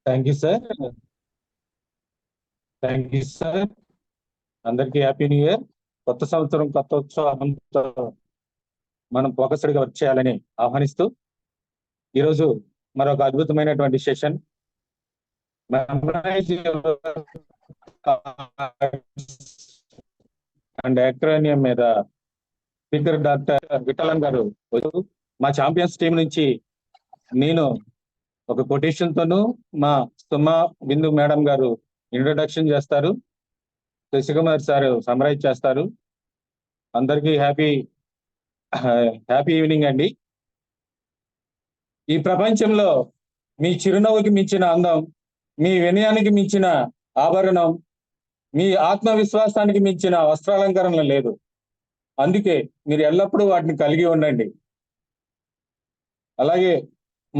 Thank you sir. Thank you sir. అందరికీ happy new year. కొత్త సంవత్సరం కొత్త ఉత్సవంతో మనం ఫోకస్డ్గా వర్క్ చేయాలని ఆహ్వానిస్తూ ఈరోజు మరొక అద్భుతమైనటువంటి సెషన్ అండ్ యాక్రోనియం మీద స్పీకర్ డాక్టర్ విఠలన్ గారు మా ఛాంపియన్స్ టీం నుంచి నేను ఒక కొటేషన్ తోను మా సుమా బిందు మేడం గారు ఇంట్రొడక్షన్ చేస్తారు. శశికుమార్ సార్ సమరైజ్ చేస్తారు. అందరికీ హ్యాపీ ఈవినింగ్ అండి. ఈ ప్రపంచంలో మీ చిరునవ్వుకి మించిన అందం, మీ వినయానికి మించిన ఆభరణం, మీ ఆత్మవిశ్వాసానికి మించిన వస్త్రాలంకరణ లేదు. అందుకే మీరు ఎల్లప్పుడూ వాటిని కలిగి ఉండండి. అలాగే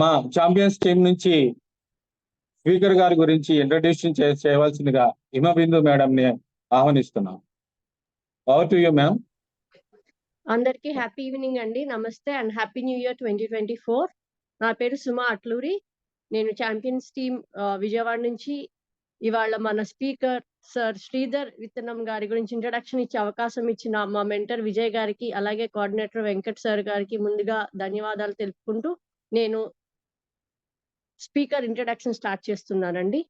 మా ఛాంపియన్స్ టీం నుంచి స్పీకర్ గారి గురించి ఇంట్రడ్యూషన్ చేయవలసిందిగా హిమబిందు మేడంని ఆహ్వానిస్తున్నాం. Over to you ma'am. అందరికీ హ్యాపీ ఈవినింగ్ అండి. నమస్తే అండ్ హ్యాపీ న్యూ ఇయర్ 2024. నా పేరు సుమా అట్లూరి. నేను ఛాంపియన్స్ టీం విజయవాడ నుంచి ఇవాళ మన స్పీకర్ సార్ శ్రీధర్ విత్తనం గారి గురించి ఇంట్రడక్షన్ ఇచ్చే అవకాశం ఇచ్చిన మా మెంటర్ విజయ్ గారికి, అలాగే కోఆర్డినేటర్ వెంకట్ సార్ గారికి ముందుగా ధన్యవాదాలు తెలుపుకుంటూ నేను స్పీకర్ ఇంట్రడక్షన్ స్టార్ట్ చేస్తున్నానండి.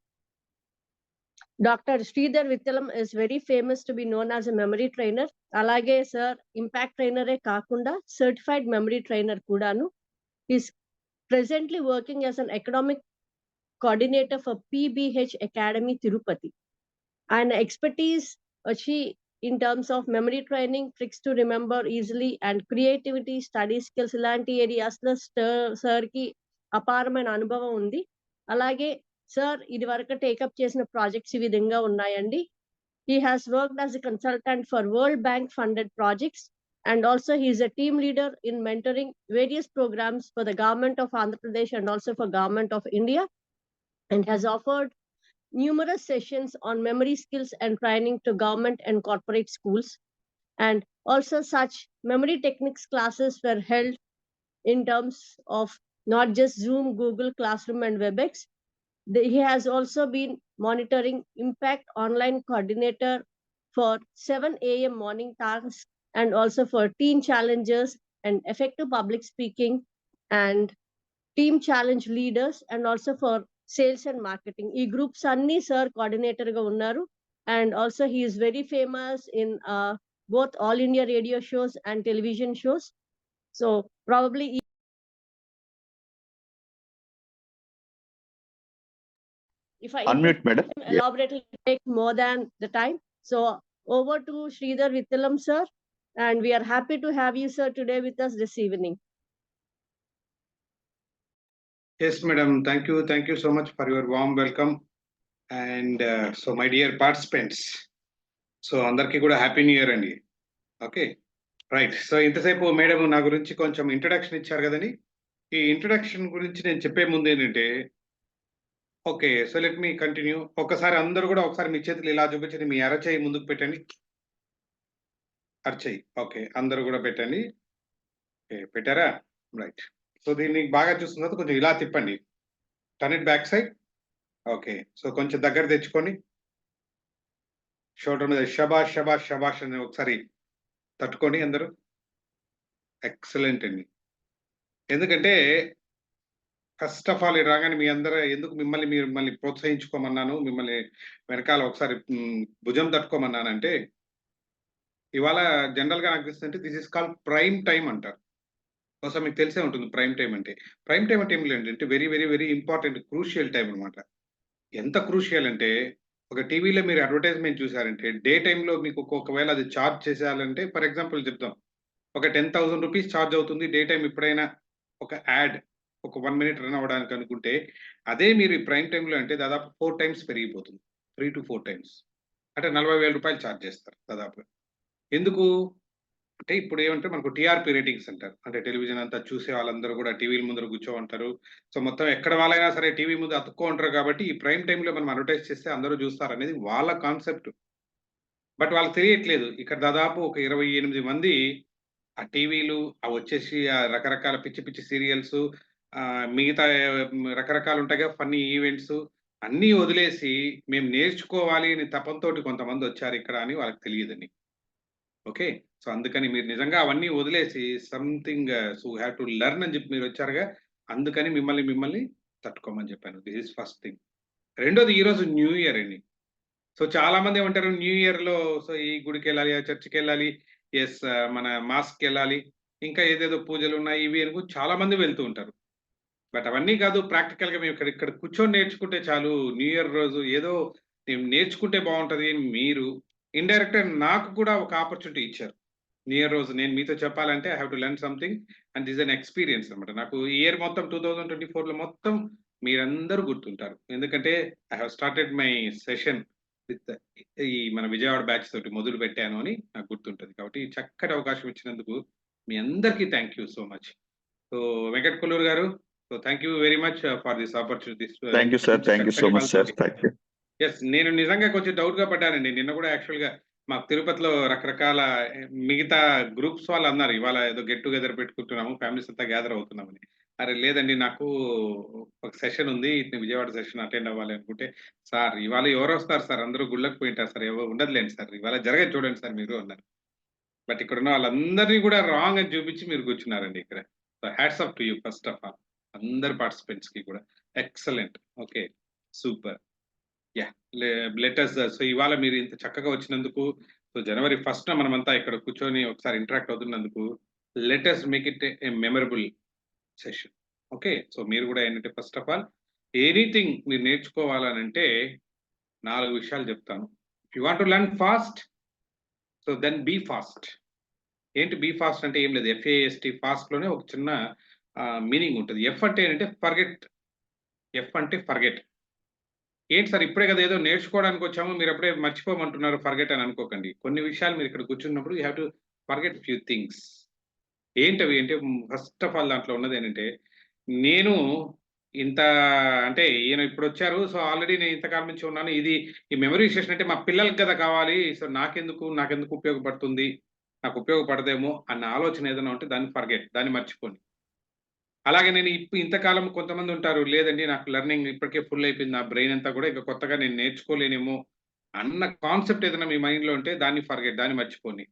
Dr. Sridhar Vittalam is very famous to be known as a memory trainer. Alage sir impact trainer e kaakunda certified memory trainer kudanu. He is presently working as an academic coordinator for PBH Academy Tirupati. And expertise in terms of memory training, tricks to remember easily, and creativity, study skills ilanti areas lo sir ki aparamaina anubhavam undi. Alage sir ఇది వరకు take up చేసిన projects ఈ విధంగా ఉన్నాయండి. He has worked as a consultant for World Bank funded projects, and also he is a team leader in mentoring various programs for the government of Andhra Pradesh and also for government of India, and has offered numerous sessions on memory skills and training to government and corporate schools. And also such memory techniques classes were held in terms of not just Zoom, Google Classroom and WebEx. He has also been monitoring impact online coordinator for 7 a.m. morning tasks, and also for teen challenges and effective public speaking and team challenge leaders, and also for sales and marketing. E groups anni sir coordinator ga unnaru, and also he is very famous in both all India radio shows and television shows. So probably if I unmute madam, elaborate, it will take more than the time. So over to Sridhar Vittalam sir, and we are happy to have you sir today with us this evening. Yes madam, thank you so much for your warm welcome. And so my dear participants, so andarki kuda happy new year andi. Okay, right. So ఇంతసేపు madam నా గురించి కొంచెం introduction ఇచ్చారు కదండి. ఈ introduction గురించి నేను చెప్పే ముందు ఏంటంటే, okay, so let me continue. ఒకసారి అందరూ కూడా ఒకసారి మీ చేతులు ఇలా చూపించండి, మీ అరచేయి ముందుకు పెట్టండి. అరచేయి, ఓకే, అందరూ కూడా పెట్టండి. ఓకే, పెట్టారా? రైట్. సో దీన్ని బాగా చూసిన తర్వాత కొంచెం ఇలా తిప్పండి, turn it back side. Okay, so కొంచెం దగ్గర తెచ్చుకొని షోల్డర్ మీద షబాష్ షబాష్ షబాష్ అని ఒకసారి తట్టుకోండి అందరూ. ఎక్సలెంట్ అండి. ఎందుకంటే ఫస్ట్ ఆఫ్ ఆల్ రాగానే మీ అందరూ ఎందుకు మిమ్మల్ని ప్రోత్సహించుకోమన్నాను, మిమ్మల్ని వెనకాల ఒకసారి భుజం తట్టుకోమన్నానంటే, ఇవాళ జనరల్గా నాకు తెలిసిందంటే this is called prime time అంటారు. బహుశా మీకు తెలిసే ఉంటుంది ప్రైమ్ టైం అంటే. ప్రైమ్ టైం అంటే ఏం లేదంటే very very very important crucial time అనమాట. ఎంత క్రూషియల్ అంటే, ఒక టీవీలో మీరు అడ్వర్టైజ్మెంట్ చూసారంటే డే టైంలో మీకు ఒకవేళ అది ఛార్జ్ చేసేయాలంటే, ఫర్ ఎగ్జాంపుల్ చెప్తాం, ఒక 10,000 రూపీస్ ఛార్జ్ అవుతుంది డే టైం ఎప్పుడైనా ఒక యాడ్ ఒక 1 minute రన్ అవ్వడానికి అనుకుంటే, అదే మీరు ప్రైమ్ టైంలో అంటే దాదాపు 4 times పెరిగిపోతుంది. 3 to 4 times అంటే 40,000 రూపాయలు ఛార్జ్ చేస్తారు దాదాపు. ఎందుకు అంటే ఇప్పుడు ఏమంటే మనకు టీఆర్పీ రేటింగ్స్ అంటారు. అంటే టెలివిజన్ అంతా చూసే వాళ్ళందరూ కూడా టీవీల ముందర కూర్చోమంటారు. సో మొత్తం ఎక్కడ వాళ్ళైనా సరే టీవీ ముందు అతుక్కో ఉంటారు. కాబట్టి ఈ ప్రైమ్ టైంలో మనం అడ్వర్టైజ్ చేస్తే అందరూ చూస్తారు అనేది వాళ్ళ కాన్సెప్ట్. బట్ వాళ్ళకి తెలియట్లేదు, ఇక్కడ దాదాపు ఒక 28 మంది ఆ టీవీలు వచ్చేసి ఆ రకరకాల పిచ్చి పిచ్చి సీరియల్స్, మిగతా రకరకాలు ఉంటాయి కదా ఫన్నీ ఈవెంట్స్, అన్నీ వదిలేసి మేము నేర్చుకోవాలి అని తపంతోటి కొంతమంది వచ్చారు ఇక్కడ అని వాళ్ళకి తెలియదండి. ఓకే. సో, అందుకని మీరు నిజంగా అవన్నీ వదిలేసి something so have to learn అని చెప్పి మీరు వచ్చారుగా. అందుకని మిమ్మల్ని తట్టుకోమని చెప్పాను. This is first thing. రెండోది ఈరోజు న్యూ ఇయర్ అండి. సో చాలా మంది ఏమంటారు న్యూ ఇయర్‌లో సో ఈ గుడికెళ్ళాలి, ఆ చర్చికెళ్ళాలి, మన మాస్‌కెళ్ళాలి. ఇంకా ఏదేదో పూజలున్నాయి ఇవి అని చాలా మంది వెళ్తూ ఉంటారు. బట్ అవన్నీ కాదు ప్రాక్టికల్‌గా మేము ఇక్కడ కూర్చొని నేర్చుకుంటే చాలు. న్యూ ఇయర్ రోజు ఏదో నేను నేర్చుకుంటే బావుంటది అని మీరు ఇండైరెక్ట్‌గా నాకు కూడా ఒక ఆపర్చునిటీ ఇచ్చారు. న్యూ ఇయర్ రోజు నేను మీతో చెప్పాలంటే I have to learn something and this an experience అన్నమాట. నాకు ఈ ఇయర్ మొత్తం 2024లో మొత్తం మీరందరూ గుర్తుంటారు. ఎందుకంటే I have started my session with ఈ మన విజయవాడ బ్యాచ్ తోటి మొదలుపెట్టాను అని నాకు గుర్తుంటది. కాబట్టి ఈ చక్కటి అవకాశం ఇచ్చినందుకు మీ అందరికీ thank you so much. So Venkat Kolluru garu, so thank you very much for this opportunity. Thank you sir. Thank you so much sir. Thank you. Yes. నేను నిజంగా కొంచెం డౌట్‌గా పడ్డానండి. నిన్న కూడా యాక్చువల్‌గా మాకు తిరుపతిలో రకరకాల మిగతా గ్రూప్స్ వాళ్ళన్నారు. ఇవాళ ఏదో గెట్ టుగెదర్ పెట్టుకుంటున్నాము. ఫ్యామిలీస్ అంతా గ్యాదర్ అవుతున్నామని. అరె లేదండి నాకు ఒక సెషన్ ఉంది. విజయవాడ సెషన్ అటెండ్ అవ్వాలి అనుకుంటే, సార్ ఇవాళ ఎవరొస్తారు సార్? అందరూ గుళ్ళకి పోయింటారు సార్. ఉండదులేండి సార్. ఇవాళ జరిగేది చూడండి సార్ మీరు అన్నారు. బట్ ఇక్కడున్న వాళ్ళందరిని కూడా రాంగ్ అని చూపించి మీరు కూర్చున్నారండి ఇక్కడ. So hats off to you first of all. అందరు పార్టిసిపెంట్స్‌కి కూడా. Excellent. Okay. Super. Yeah! Let us so ఇవాళ మీరు ఇంత చక్కగా వచ్చినందుకు, సో జనవరి 1న మనమంతా ఇక్కడ కూర్చొని ఒకసారి ఇంటరాక్ట్ అవుతున్నందుకు let us make it a memorable session. Okay. So మీరు కూడా ఏంటంటే ఫస్ట్ ఆఫ్ ఆల్ ఎనీథింగ్ మీరు నేర్చుకోవాలనంటే 4 విషయాలు చెప్తాను. If you want to learn fast so then be fast. ఏంటి బీ ఫాస్ట్ అంటే ఏం లేదు. FAST ఫాస్ట్‌లోనే ఒక చిన్న మీనింగ్ ఉంటది. F అంటే ఏంటంటే ఫర్గెట్. F అంటే ఫర్గెట్. ఏంటి సార్ ఇప్పుడే కదా ఏదో నేర్చుకోవడానికి వచ్చాము. మీరు అప్పుడే మర్చిపోమంటున్నారు ఫర్గెట్ అని అనుకోకండి. కొన్ని విషయాలు మీరు ఇక్కడ కూర్చున్నప్పుడు you have to forget few things. ఏంటవి అంటే ఫస్ట్ ఆఫ్ ఆల్ దాంట్లో ఉన్నదేంటంటే, నేను ఇంత అంటే ఈయన ఇప్పుడొచ్చారు. సో ఆల్రెడీ నేను ఇంతకాలం నుంచి ఉన్నాను. ఈ మెమరీ సెషన్ అంటే మా పిల్లలకి కదా కావాలి. సో నాకెందుకు ఉపయోగపడుతుంది? నాకు ఉపయోగపడదేమో అన్న ఆలోచన ఏదైనా ఉంటే దాన్ని ఫర్గెట్. దాన్ని మర్చిపోండి. అలాగే నేను ఇంతకాలం కొంతమంది ఉంటారు. లేదండి నాకు లెర్నింగ్ ఇప్పటికే ఫుల్ అయిపోయింది. నా బ్రెయిన్ అంతా కూడా ఇక కొత్తగా నేను నేర్చుకోలేనేమో అన్న కాన్సెప్ట్ ఏదైనా మీ మైండ్‌లో ఉంటే దాన్ని ఫర్గెట్. దాన్ని మర్చిపోండి.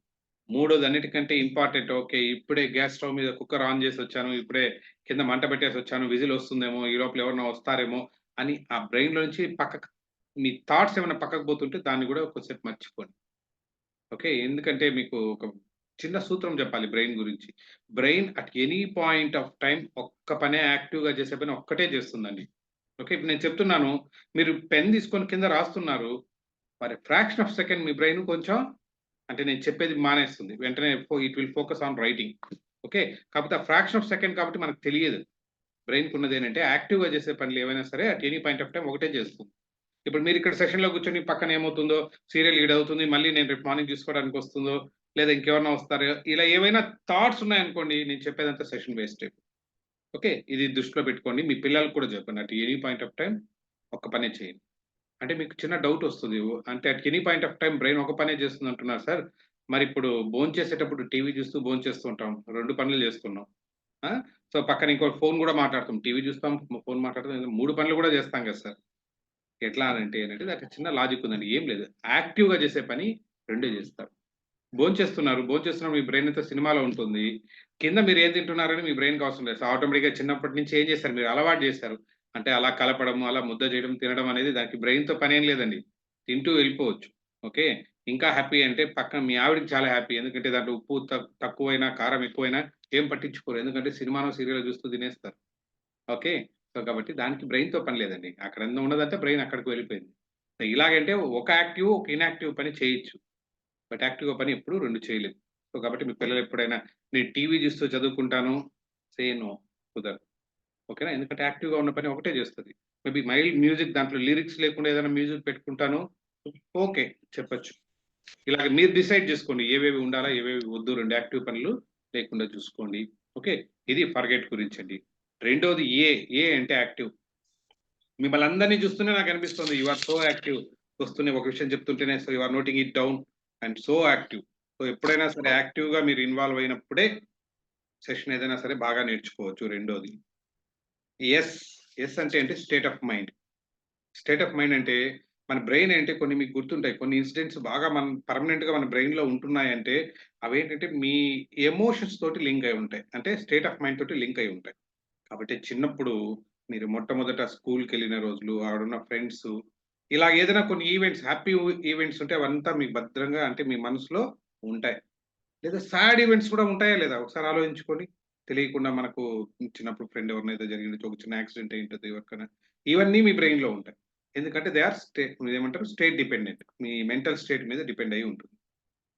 మూడోది అన్నిటికంటే ఇంపార్టెంట్ ఓకే. ఇప్పుడే గ్యాస్ స్టవ్ మీద కుక్కర్ ఆన్ చేసి వచ్చాను. ఇప్పుడే కింద మంట పెట్టేసి వచ్చాను. విజిల్ వస్తుందేమో, ఈ లోపల ఎవరైనా వస్తారేమో అని ఆ బ్రెయిన్‌లో నుంచి మీ థాట్స్ ఏమైనా పక్కకు పోతుంటే దాన్ని కూడా కొద్దిసేపు మర్చిపోండి. ఓకే. ఎందుకంటే మీకు ఒక చిన్న సూత్రం చెప్పాలి బ్రెయిన్ గురించి. Brain at any point of time ఒక్క పనే యాక్టివ్‌గా చేసే పని ఒక్కటే చేస్తుందండి. ఓకే. ఇప్పుడు నేను చెప్తున్నాను. మీరు పెన్ తీసుకొని కింద రాస్తున్నారు. మరి fraction of second me brain కొంచెం అంటే నేను చెప్పేది మానేస్తుంది. వెంటనే it will focus on writing. Okay. కాకపోతే ఆ ఫ్రాక్షన్ ఆఫ్ సెకండ్ కాబట్టి మనకు తెలియదు. బ్రెయిన్‌కి ఉన్నదేంటంటే యాక్టివ్‌గా చేసే పనులు ఏవైనా సరే at any point of time ఒకటే చేస్తుంది. ఇప్పుడు మీరు ఇక్కడ సెషన్‌లో కూర్చొని పక్కన ఏమవుతుందో, సీరియల్ లీడ్ అవుతుంది. మళ్ళీ నేను రేపు మార్నింగ్ చూసుకోవడానికి వస్తుందో, లేదా ఇంకెవరైనా వస్తారో, ఇలా ఏవైనా థాట్స్ ఉన్నాయనుకోండి, నేను చెప్పేదంతా సెషన్ వేస్ట్ అయిపోతుంది. ఓకే. ఇది దృష్టిలో పెట్టుకోండి. మీ పిల్లలకి కూడా చెప్పండి. At any point of time ఒక్క పనే చేయండి. అంటే మీకు చిన్న డౌట్ వస్తది. అంటే at any point of time brain ఒక పనే చేస్తుంది అంటున్నారు సార్. మరిప్పుడు భోంచేసేటప్పుడు టీవీ చూస్తూ భోంచేస్తూ ఉంటాం. 2 పనులు చేస్తున్నాం. ఆ! సో పక్కన ఇంకో ఫోన్ కూడా మాట్లాడతాం. టీవీ చూస్తాం, ఫోన్ మాట్లాడతాం. 3 పనులు కూడా చేస్తాం కదా సార్. ఎట్లా అనంటే ఏంటంటే దానికి చిన్న లాజిక్ ఉందండి. ఏం లేదు. యాక్టివ్‌గా చేసే పని 2 చేస్తారు. భోంచేస్తున్నప్పుడు మీ బ్రెయిన్ అంతా సినిమాలో ఉంటుంది. కింద మీరు ఏం తింటున్నారని మీ బ్రెయిన్‌కి అవసరం లేదు. సో ఆటోమేటిక్‌గా చిన్నప్పటి నుంచి ఏం చేశారు మీరు అలవాటు చేశారు. అంటే అలా కలపడము, అలా ముద్ద చేయడం, తినడం అనేది దానికి బ్రెయిన్‌తో పనేం లేదండి. తింటూ వెళ్ళిపోవచ్చు. ఓకే. ఇంకా హ్యాపీ అంటే పక్కన మీ ఆవిడకి చాలా హ్యాపీ. ఎందుకంటే దాంట్లో ఉప్పు తక్కువైనా, కారం ఎక్కువైనా ఏం పట్టించుకోరు. ఎందుకంటే సినిమానో, సీరియలో చూస్తూ తినేస్తారు. ఓకే. సో కాబట్టి దానికి బ్రెయిన్‌తో పని లేదండి. అక్కడ ఎంత ఉన్నదంటే బ్రెయిన్ అక్కడికి వెళ్ళిపోయింది. సో ఇలాగంటే ఒక యాక్టివ్, ఒక ఇనాక్టివ్ పని చేయొచ్చు. బట్ యాక్టివ్‌గా పని ఎప్పుడు 2 చేయలేము. సో కాబట్టి మీ పిల్లలు ఎప్పుడైనా నేను టీవీ చూస్తూ చదువుకుంటాను. Say no. కుదరదు. ఓకేనా? ఎందుకంటే యాక్టివ్‌గా ఉన్న పని ఒకటే చేస్తది. మేబీ మైల్డ్ మ్యూజిక్ దాంట్లో లిరిక్స్ లేకుండా ఏదైనా మ్యూజిక్ పెట్టుకుంటాను. ఓకే. చెప్పొచ్చు. ఇలాగ మీరు డిసైడ్ చేసుకోండి. ఏవేవి ఉండాలా, ఏవేవి వద్దు 2 యాక్టివ్ పనులు లేకుండా చూసుకోండి. ఓకే. ఇది ఫర్గెట్ గురించండి. రెండోది ఏ అంటే యాక్టివ్. మిమ్మల్ని అందరిని చూస్తూనే నాకు అనిపిస్తుంది. You are so active. వస్తూనే ఒక విషయం చెప్తుంటేనే so you are noting it down and so active. So ఎప్పుడైనా సరే యాక్టివ్‌గా మీరు ఇన్వాల్వ్ అయినప్పుడే సెషన్ ఏదైనా సరే బాగా నేర్చుకోవచ్చు రెండోది. యెస్. యెస్ అంటే ఏంటి state of mind. State of mind అంటే మన బ్రెయిన్ అంటే కొన్ని మీకు గుర్తుంటాయి. కొన్ని ఇన్సిడెంట్స్ బాగా పర్మనెంట్‌గా మన బ్రెయిన్‌లో ఉంటున్నాయంటే అవేంటంటే మీ ఎమోషన్స్ తోటి లింక్ అయి ఉంటాయి. అంటే స్టేట్ ఆఫ్ మైండ్ తోటి లింక్ అయి ఉంటాయి. కాబట్టి చిన్నప్పుడు మీరు మొట్టమొదట స్కూల్‌కెళ్ళిన రోజులు, ఆడున్న ఫ్రెండ్స్ ఇలా ఏదైనా కొన్ని ఈవెంట్స్, హ్యాపీ ఈవెంట్స్ ఉంటే అవంతా మీకు భద్రంగా అంటే మీ మనసులో ఉంటాయి. లేదా సాడ్ ఈవెంట్స్ కూడా ఉంటాయా లేదా? ఒకసారి ఆలోచించుకోండి. తెలియకుండా మనకు చిన్నప్పుడు ఫ్రెండ్ ఎవరినైతే ఏదో జరిగింది, ఒక చిన్న యాక్సిడెంట్ అయి ఉంటది ఎవరికైనా. ఇవన్నీ మీ బ్రెయిన్‌లో ఉంటాయి. ఎందుకంటే దే ఆర్ ఇదేమంటారు స్టేట్ డిపెండెంట్. మీ మెంటల్ స్టేట్ మీద డిపెండ్ అయ్యి ఉంటుంది.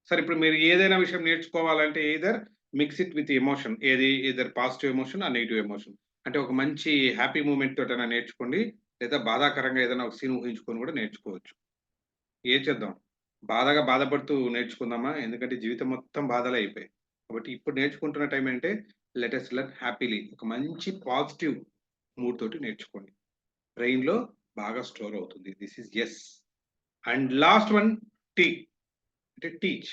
సరే ఇప్పుడు మీరు ఏదైనా విషయం నేర్చుకోవాలంటే either mix it with emotion. ఏది either positive emotion or negative emotion. అంటే ఒక మంచి హ్యాపీ మూవ్‌మెంట్ తోటైనా నేర్చుకోండి. లేదా బాధాకరంగా ఏదైనా ఒక సీన్ ఊహించుకొని కూడా నేర్చుకోవచ్చు. ఏం చేద్దాం? బాధగా బాధపడుతూ నేర్చుకుందామా? ఎందుకంటే జీవితం మొత్తం బాధలే అయిపోయాయి. కాబట్టి ఇప్పుడు నేర్చుకుంటున్న టైం అంటే లెట్ అస్ లెర్న్ హ్యాపీలీ. ఒక మంచి పాజిటివ్ మూడ్ తోటి నేర్చుకోండి. బ్రెయిన్‌లో బాగా స్టోర్ అవుతుంది. This is yes. And last one T. అంటే టీచ్.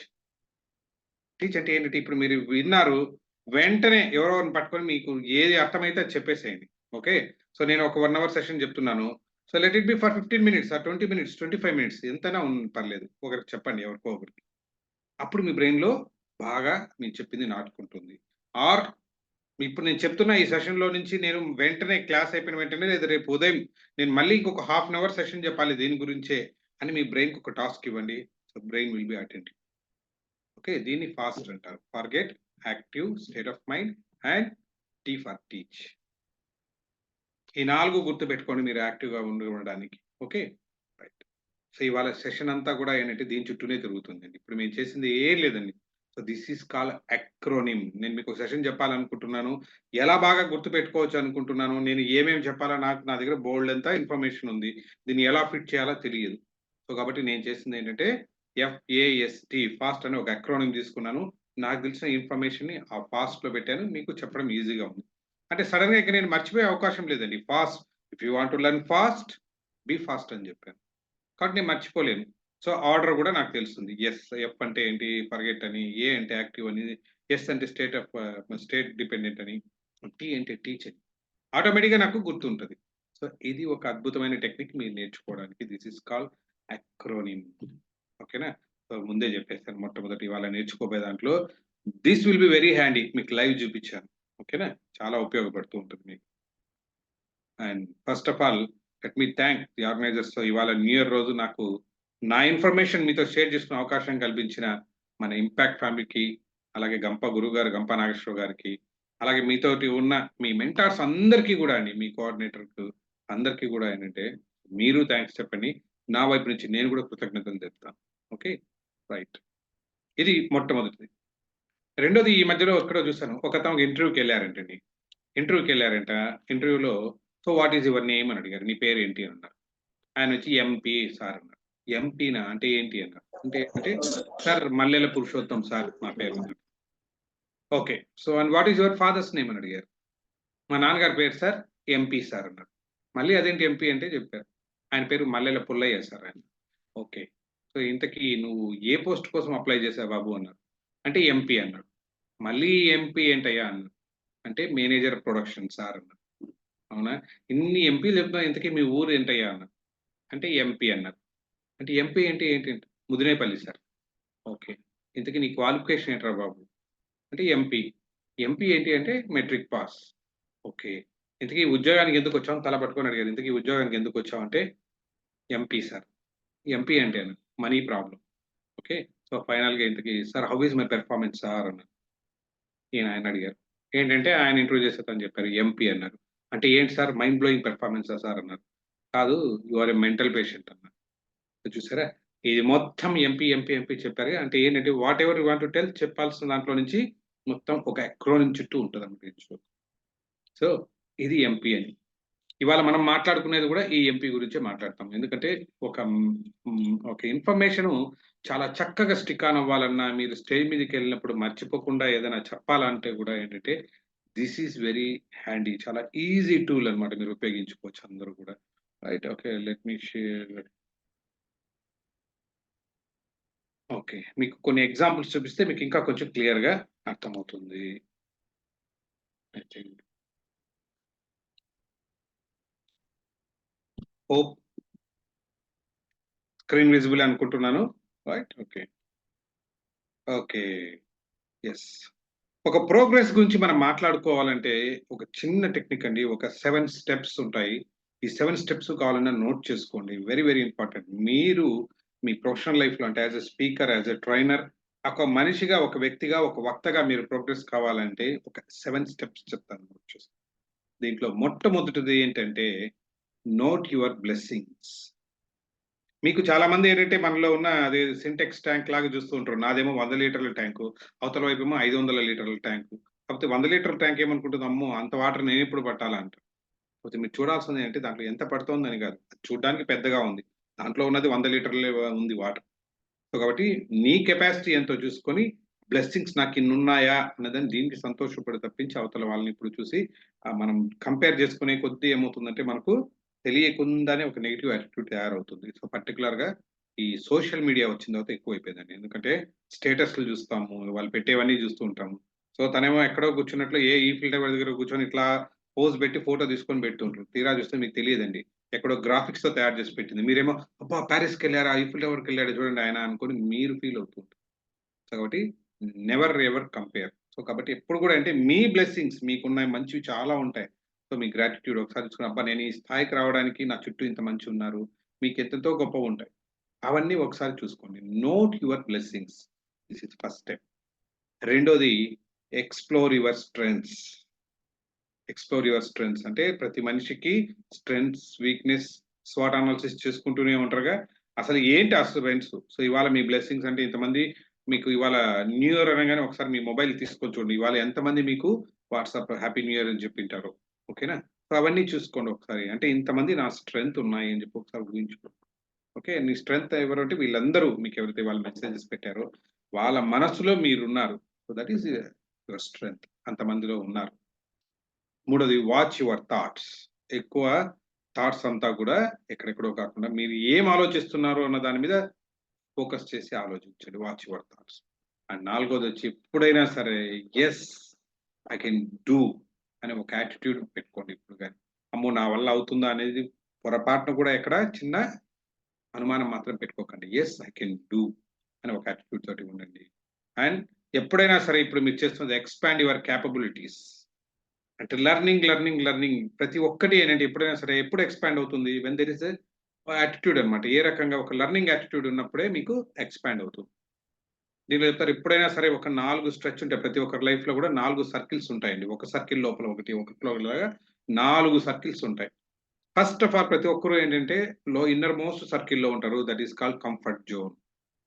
టీచ్ అంటే ఏంటంటే ఇప్పుడు మీరు విన్నారు. వెంటనే ఎవరో ఒకరిని పట్టుకొని మీకు ఏది అర్థమైతే అది చెప్పేసేయండి. ఓకే. సో నేను ఒక 1 అవర్ సెషన్ చెప్తున్నాను. So let it be for 15 minutes or 20 minutes, 25 minutes ఎంతైనా పర్లేదు. ఒకరికి చెప్పండి ఎవరికో ఒకరికి. అప్పుడు మీ బ్రెయిన్‌లో బాగా నేను చెప్పింది నాటుకుంటుంది. ఆర్ ఇప్పుడు నేను చెప్తున్న ఈ సెషన్‌లో నుంచి నేను వెంటనే క్లాస్ అయిపోయిన వెంటనే లేదా రేపు ఉదయం నేను మళ్ళీ ఇంకొక హాఫ్ అన్ అవర్ సెషన్ చెప్పాలి దీని గురించే అని మీ బ్రెయిన్‌కి ఒక టాస్క్ ఇవ్వండి. So brain will be attentive. Okay. దీన్ని ఫాస్ట్ అంటారు. Forget, active, state of mind and tea for teach. ఈ 4 గుర్తుపెట్టుకోండి మీరు యాక్టివ్‌గా ఉండడానికి. ఓకే. రైట్. సో ఇవాళ సెషన్ అంతా కూడా ఏంటంటే దీని చుట్టూనే తిరుగుతుందండి. ఇప్పుడు మేము చేసింది ఏం లేదండి. So this is called acronym. నేను మీకు సెషన్ చెప్పాలనుకుంటున్నాను. ఎలా బాగా గుర్తుపెట్టుకోవచ్చు అనుకుంటున్నాను. నేను ఏమేమి చెప్పాలో నా దగ్గర బోలెడంత ఇన్ఫర్మేషన్ ఉంది. దీన్ని ఎలా ఫిట్ చేయాలో తెలియదు. సో కాబట్టి నేను చేసింది ఏంటంటే FAST ఫాస్ట్ అనే ఒక అక్రోనిమ్ తీసుకున్నాను. నాకు తెలిసిన ఇన్ఫర్మేషన్‌ని ఆ ఫాస్ట్‌లో పెట్టాను. మీకు చెప్పడం ఈజీగా ఉంది. అంటే సడెన్‌గా ఇక నేను మర్చిపోయే అవకాశం లేదండి. Fast if you want to learn fast, be fast అని చెప్పాను. కాబట్టి నేను మర్చిపోలేను. సో, ఆర్డర్ గూడా నాకు తెలుస్తుంది. ఎఫ్ అంటే ఏంటి? ఫర్గెట్ అని, ఏ అంటే యాక్టివ్ అని, ఎస్ అంటే స్టేట్ డిపెండెంట్ అని, టీ అంటే టీచ్ అని. ఆటోమేటిక్‌గా నాకు గుర్తుంటది. సో, ఇది ఒక అద్భుతమైన టెక్నిక్ మీరు నేర్చుకోవడానికి. This is called acronym. ఓకేనా? సో, ముందే చెప్పేసాను మొట్టమొదటి ఇవాళ నేర్చుకోబోయే దాంట్లో this will be very handy. మీకు లైవ్ చూపించాను. ఓకేనా? చాలా ఉపయోగపడుతూ ఉంటుంది మీకు. And first of all let me thank the organisers. So ఇవాళ న్యూ ఇయర్ రోజు నాకు నా ఇన్ఫర్మేషన్ మీతో షేర్ చేసుకునే అవకాశం కల్పించిన మన ఇంపాక్ట్ ఫ్యామిలీకి, అలాగే గంప గురువుగారు, గంప నాగేశ్వరరావు గారికి, అలాగే మీతోటి ఉన్న మీ మెంటార్స్ అందరికీ కూడా అండి, మీ కోఆర్డినేటర్‌కు అందరికీ కూడా ఏంటంటే మీరు థాంక్స్ చెప్పండి. నా వైపు నుంచి నేను కూడా కృతజ్ఞతలు చెప్తాను. ఓకే. రైట్. ఇది మొట్టమొదటిది. రెండోది ఈ మధ్యలో ఎక్కడో చూసాను. ఒకతను ఇంటర్వ్యూకెళ్లారంటండి. ఇంటర్వ్యూకెళ్లారంట. ఇంటర్వ్యూలో so what is your name అని అడిగారు. నీ పేరేంటి అని అన్నారు. ఆయనొచ్చి ఎంపీ సార్ అన్నారు. ఎంపీనా అంటే ఏంటి అన్నారు. అంటే సార్ మల్లెల పురుషోత్తం సార్ నా పేరు అన్నారు. Okay. So and what is your father's name అని అడిగారు. మా నాన్నగారి పేరు సార్ ఎంపీ సార్ అన్నారు. మళ్ళీ అదేంటి ఎంపీ అంటే చెప్పారు. ఆయన పేరు మల్లెల పుల్లయ్య సార్ ఆయన. ఓకే. సో ఇంతకీ నువ్వు ఏ పోస్ట్ కోసం అప్లై చేశావు బాబు అన్నారు. అంటే ఎంపీ అన్నాడు. మళ్ళీ ఎంపీ ఏంటయ్యా అన్నారు. అంటే మేనేజర్ ప్రొడక్షన్ సార్ అన్నారు. అవునా? ఇన్ని ఎంపీలు చెప్తున్నావు ఇంతకీ మీ ఊరు ఏంటయ్యా అన్నారు. అంటే ఎంపీ అన్నారు. అంటే ఎంపీ అంటే ఏంటి? ముదినేపల్లి సార్. ఓకే. ఇంతకీ నీ క్వాలిఫికేషన్ ఏంట్రా బాబు? అంటే ఎంపీ. ఎంపీ ఏంటి అంటే మెట్రిక్ పాస్. ఓకే. ఇంతకీ ఉద్యోగానికి ఎందుకొచ్చావు? తల పట్టుకొని అడిగారు. ఇంతకీ ఉద్యోగానికి ఎందుకొచ్చావు అంటే ఎంపీ సార్. ఎంపీ అంటే మనీ ప్రాబ్లమ్. ఓకే. సో ఫైనల్‌గా ఇంతకీ sir how is my performance sir అన్నారు. ఆయన అడిగారు. ఏంటంటే ఆయన ఇంటర్వ్యూ చేసే అతను చెప్పారు. ఎంపీ అన్నారు. అంటే ఏంటి సార్ మైండ్ బ్లోయింగ్ పెర్ఫార్మన్సా సార్ అన్నారు. కాదు you are a mental patient అన్నారు. చూసారా? ఇది మొత్తం ఎంపీ చెప్పారు. అంటే ఏంటంటే whatever you want to tell చెప్పాల్సిన దాంట్లో నుంచి మొత్తం ఒక అక్రోనిమ్ చుట్టూ ఉంటదన్నమాట. సో ఇది ఎంపీ అని. ఇవాళ మనం మాట్లాడుకునేది కూడా ఈ ఎంపీ గురించే మాట్లాడతాం. ఎందుకంటే ఒక ఇన్ఫర్మేషను చాలా చక్కగా స్టిక్ ఆన్ అవ్వాలన్నా, మీరు స్టేజ్ మీదకెళ్ళినప్పుడు మర్చిపోకుండా ఏదైనా చెప్పాలంటే కూడా ఏంటంటే దిస్ ఈస్ వెరీ హ్యాండీ. చాలా ఈజీ టూల్ అన్నమాట. మీరు ఉపయోగించుకోవచ్చు అందరూ కూడా. Right. Okay. Let me share. Okay. మీకు కొన్ని ఎగ్జాంపుల్స్ చూపిస్తే మీకు ఇంకా కొంచెం క్లియర్‌గా అర్థమవుతుంది. I think. Hope screen visible అనుకుంటున్నాను, రైట్? Okay, okay, yes. ఒక ప్రోగ్రెస్ గురించి మనం మాట్లాడుకోవాలంటే ఒక చిన్న టెక్నిక్ అండి. ఒక 7 స్టెప్స్ ఉంటాయి. ఈ 7 స్టెప్స్ కావాలన్నా నోట్ చేసుకోండి. Very very important. మీరు మీ ప్రొఫెషనల్ లైఫ్లో అంటే as a speaker, as a trainer, ఒక మనిషిగా, ఒక వ్యక్తిగా, ఒక వక్తగా మీరు ప్రోగ్రెస్ కావాలంటే ఒక 7 స్టెప్స్ చెప్తాను, నోట్ చేసుకోండి. దీంట్లో మొట్టమొదటిది ఏంటంటే నోట్ యువర్ బ్లెస్సింగ్స్. మీకు చాలా మంది ఏంటంటే మనలో ఉన్న అదే సింటెక్స్ ట్యాంక్ లాగా చూస్తూ ఉంటారు. నాదేమో 100 లీటర్ల ట్యాంకు, అవతల వైపేమో 500 లీటర్ల ట్యాంకు. కాకపోతే 100 లీటర్ల ట్యాంక్ ఏమనుకుంటుంది, అమ్మో అంత వాటర్ నేను ఎప్పుడు పట్టాలా అంటారు. కాకపోతే మీరు చూడాల్సింది ఏంటంటే దాంట్లో ఎంత పడుతోందని కాదు. చూడడానికి పెద్దగా ఉంది, దాంట్లో ఉన్నది 100 లీటర్లే ఉంది వాటర్. సో కాబట్టి నీ కెపాసిటీ ఎంతో చూసుకొని బ్లెస్సింగ్స్ నాకు ఇన్ని ఉన్నాయా అన్నదని దీనికి సంతోషపడి తప్పించి అవతల వాళ్ళని ఇప్పుడు చూసి మనం కంపేర్ చేసుకునే కొద్దీ ఏమవుతుందంటే మనకు తెలియకుండానే ఒక నెగిటివ్ యాటిట్యూడ్ తయారవుతుంది. సో పర్టికులర్ గా ఈ సోషల్ మీడియా వచ్చిన తర్వాత ఎక్కువైపోయిందండి. ఎందుకంటే స్టేటస్లు చూస్తాము, వాళ్ళు పెట్టేవన్నీ చూస్తూ ఉంటాము. సో తనేమో ఎక్కడో కూర్చున్నట్లు ఈ ఫిల్టర్ దగ్గర కూర్చొని ఇట్లా పోజ్ పెట్టి ఫోటో తీసుకొని పెట్టుంటారు. తీరా చూస్తే మీకు తెలియదండి, ఎక్కడో గ్రాఫిక్స్ తో తయారు చేసి పెట్టింది. మీరేమో అబ్బా ప్యారిస్కి వెళ్ళారా, ఈఫిల్ టవర్కి వెళ్ళాడు చూడండి ఆయన అనుకొని మీరు ఫీల్ అవుతుంటారు. సో కాబట్టి నెవర్ ఎవర్ కంపేర్. సో కాబట్టి ఎప్పుడు కూడా అంటే మీ బ్లెస్సింగ్స్ మీకున్న మంచివి చాలా ఉంటాయి. సో మీ గ్రాటిట్యూడ్ ఒకసారి చూసుకుని అబ్బా నేను ఈ స్థాయికి రావడానికి నా చుట్టూ ఇంత మంచి ఉన్నారు, మీకు ఎంతెంతో గొప్ప ఉంటాయి, అవన్నీ ఒకసారి చూసుకోండి. Note your blessings, this is first step. రెండోది explore your strengths. Explore your strengths అంటే ప్రతి మనిషికి స్ట్రెంగ్స్, వీక్నెస్, స్వాట్ అనాలిసిస్ చేసుకుంటూనే ఉంటారుగా. అసలు ఏంటి ఆ స్ట్రెంగ్స్? సో ఇవాళ మీ బ్లెస్సింగ్స్ అంటే ఇంతమంది మీకు ఇవాళ న్యూ ఇయర్ అనగానే ఒకసారి మీ మొబైల్ తీసుకొని చూడండి, ఇవాళ ఎంతమంది మీకు వాట్సాప్ హ్యాపీ న్యూ ఇయర్ అని చెప్పింటారు. ఓకేనా? సో అవన్నీ చూసుకోండి ఒకసారి. అంటే ఇంతమంది నా స్ట్రెంగ్త్ ఉన్నాయి అని చెప్పి ఒకసారి ఊహించుకోండి. ఓకే, నీ స్ట్రెంగ్త్ ఎవరు అంటే వీళ్ళందరూ మీకు ఎవరైతే వాళ్ళు మెసేజెస్ పెట్టారో వాళ్ళ మనసులో మీరున్నారు. So that is your strength, అంతమందిలో ఉన్నారు. మూడోది వాచ్ యువర్ థాట్స్. ఎక్కువ థాట్స్ అంతా కూడా ఎక్కడెక్కడో కాకుండా మీరు ఏం ఆలోచిస్తున్నారు అన్న దాని మీద ఫోకస్ చేసి ఆలోచించండి. Watch your thoughts. అండ్ నాలుగోది వచ్చి ఎప్పుడైనా సరే ఎస్ ఐ కెన్ డూ అనే ఒక యాటిట్యూడ్ పెట్టుకోండి. ఇప్పుడు కానీ అమ్మో నా వల్ల అవుతుందా అనేది పొరపాటును కూడా ఎక్కడ చిన్న అనుమానం మాత్రం పెట్టుకోకండి. ఎస్ ఐ కెన్ డూ అనే ఒక యాటిట్యూడ్ తోటి ఉండండి. అండ్ ఎప్పుడైనా సరే ఇప్పుడు మీరు చేస్తున్నది ఎక్స్పాండ్ యువర్ క్యాపబిలిటీస్. అంటే లర్నింగ్ ప్రతి ఒక్కటి ఏంటంటే ఎప్పుడైనా సరే ఎప్పుడు ఎక్స్పాండ్ అవుతుంది, వెన్ దెర్ ఇస్ యాటిట్యూడ్ అనమాట. ఏ రకంగా ఒక లర్నింగ్ యాటిట్యూడ్ ఉన్నప్పుడే మీకు ఎక్స్పాండ్ అవుతుంది. దీనిలో చెప్తారు ఎప్పుడైనా సరే ఒక 4 స్ట్రెచ్ ఉంటాయి. ప్రతి ఒక్కరి లైఫ్ లో కూడా 4 సర్కిల్స్ ఉంటాయండి. ఒక సర్కిల్ లోపల ఒకటిలో 4 సర్కిల్స్ ఉంటాయి. ఫస్ట్ ఆఫ్ ఆల్ ప్రతి ఒక్కరు ఏంటంటే ఇన్నర్ మోస్ట్ సర్కిల్లో ఉంటారు. That is called comfort zone.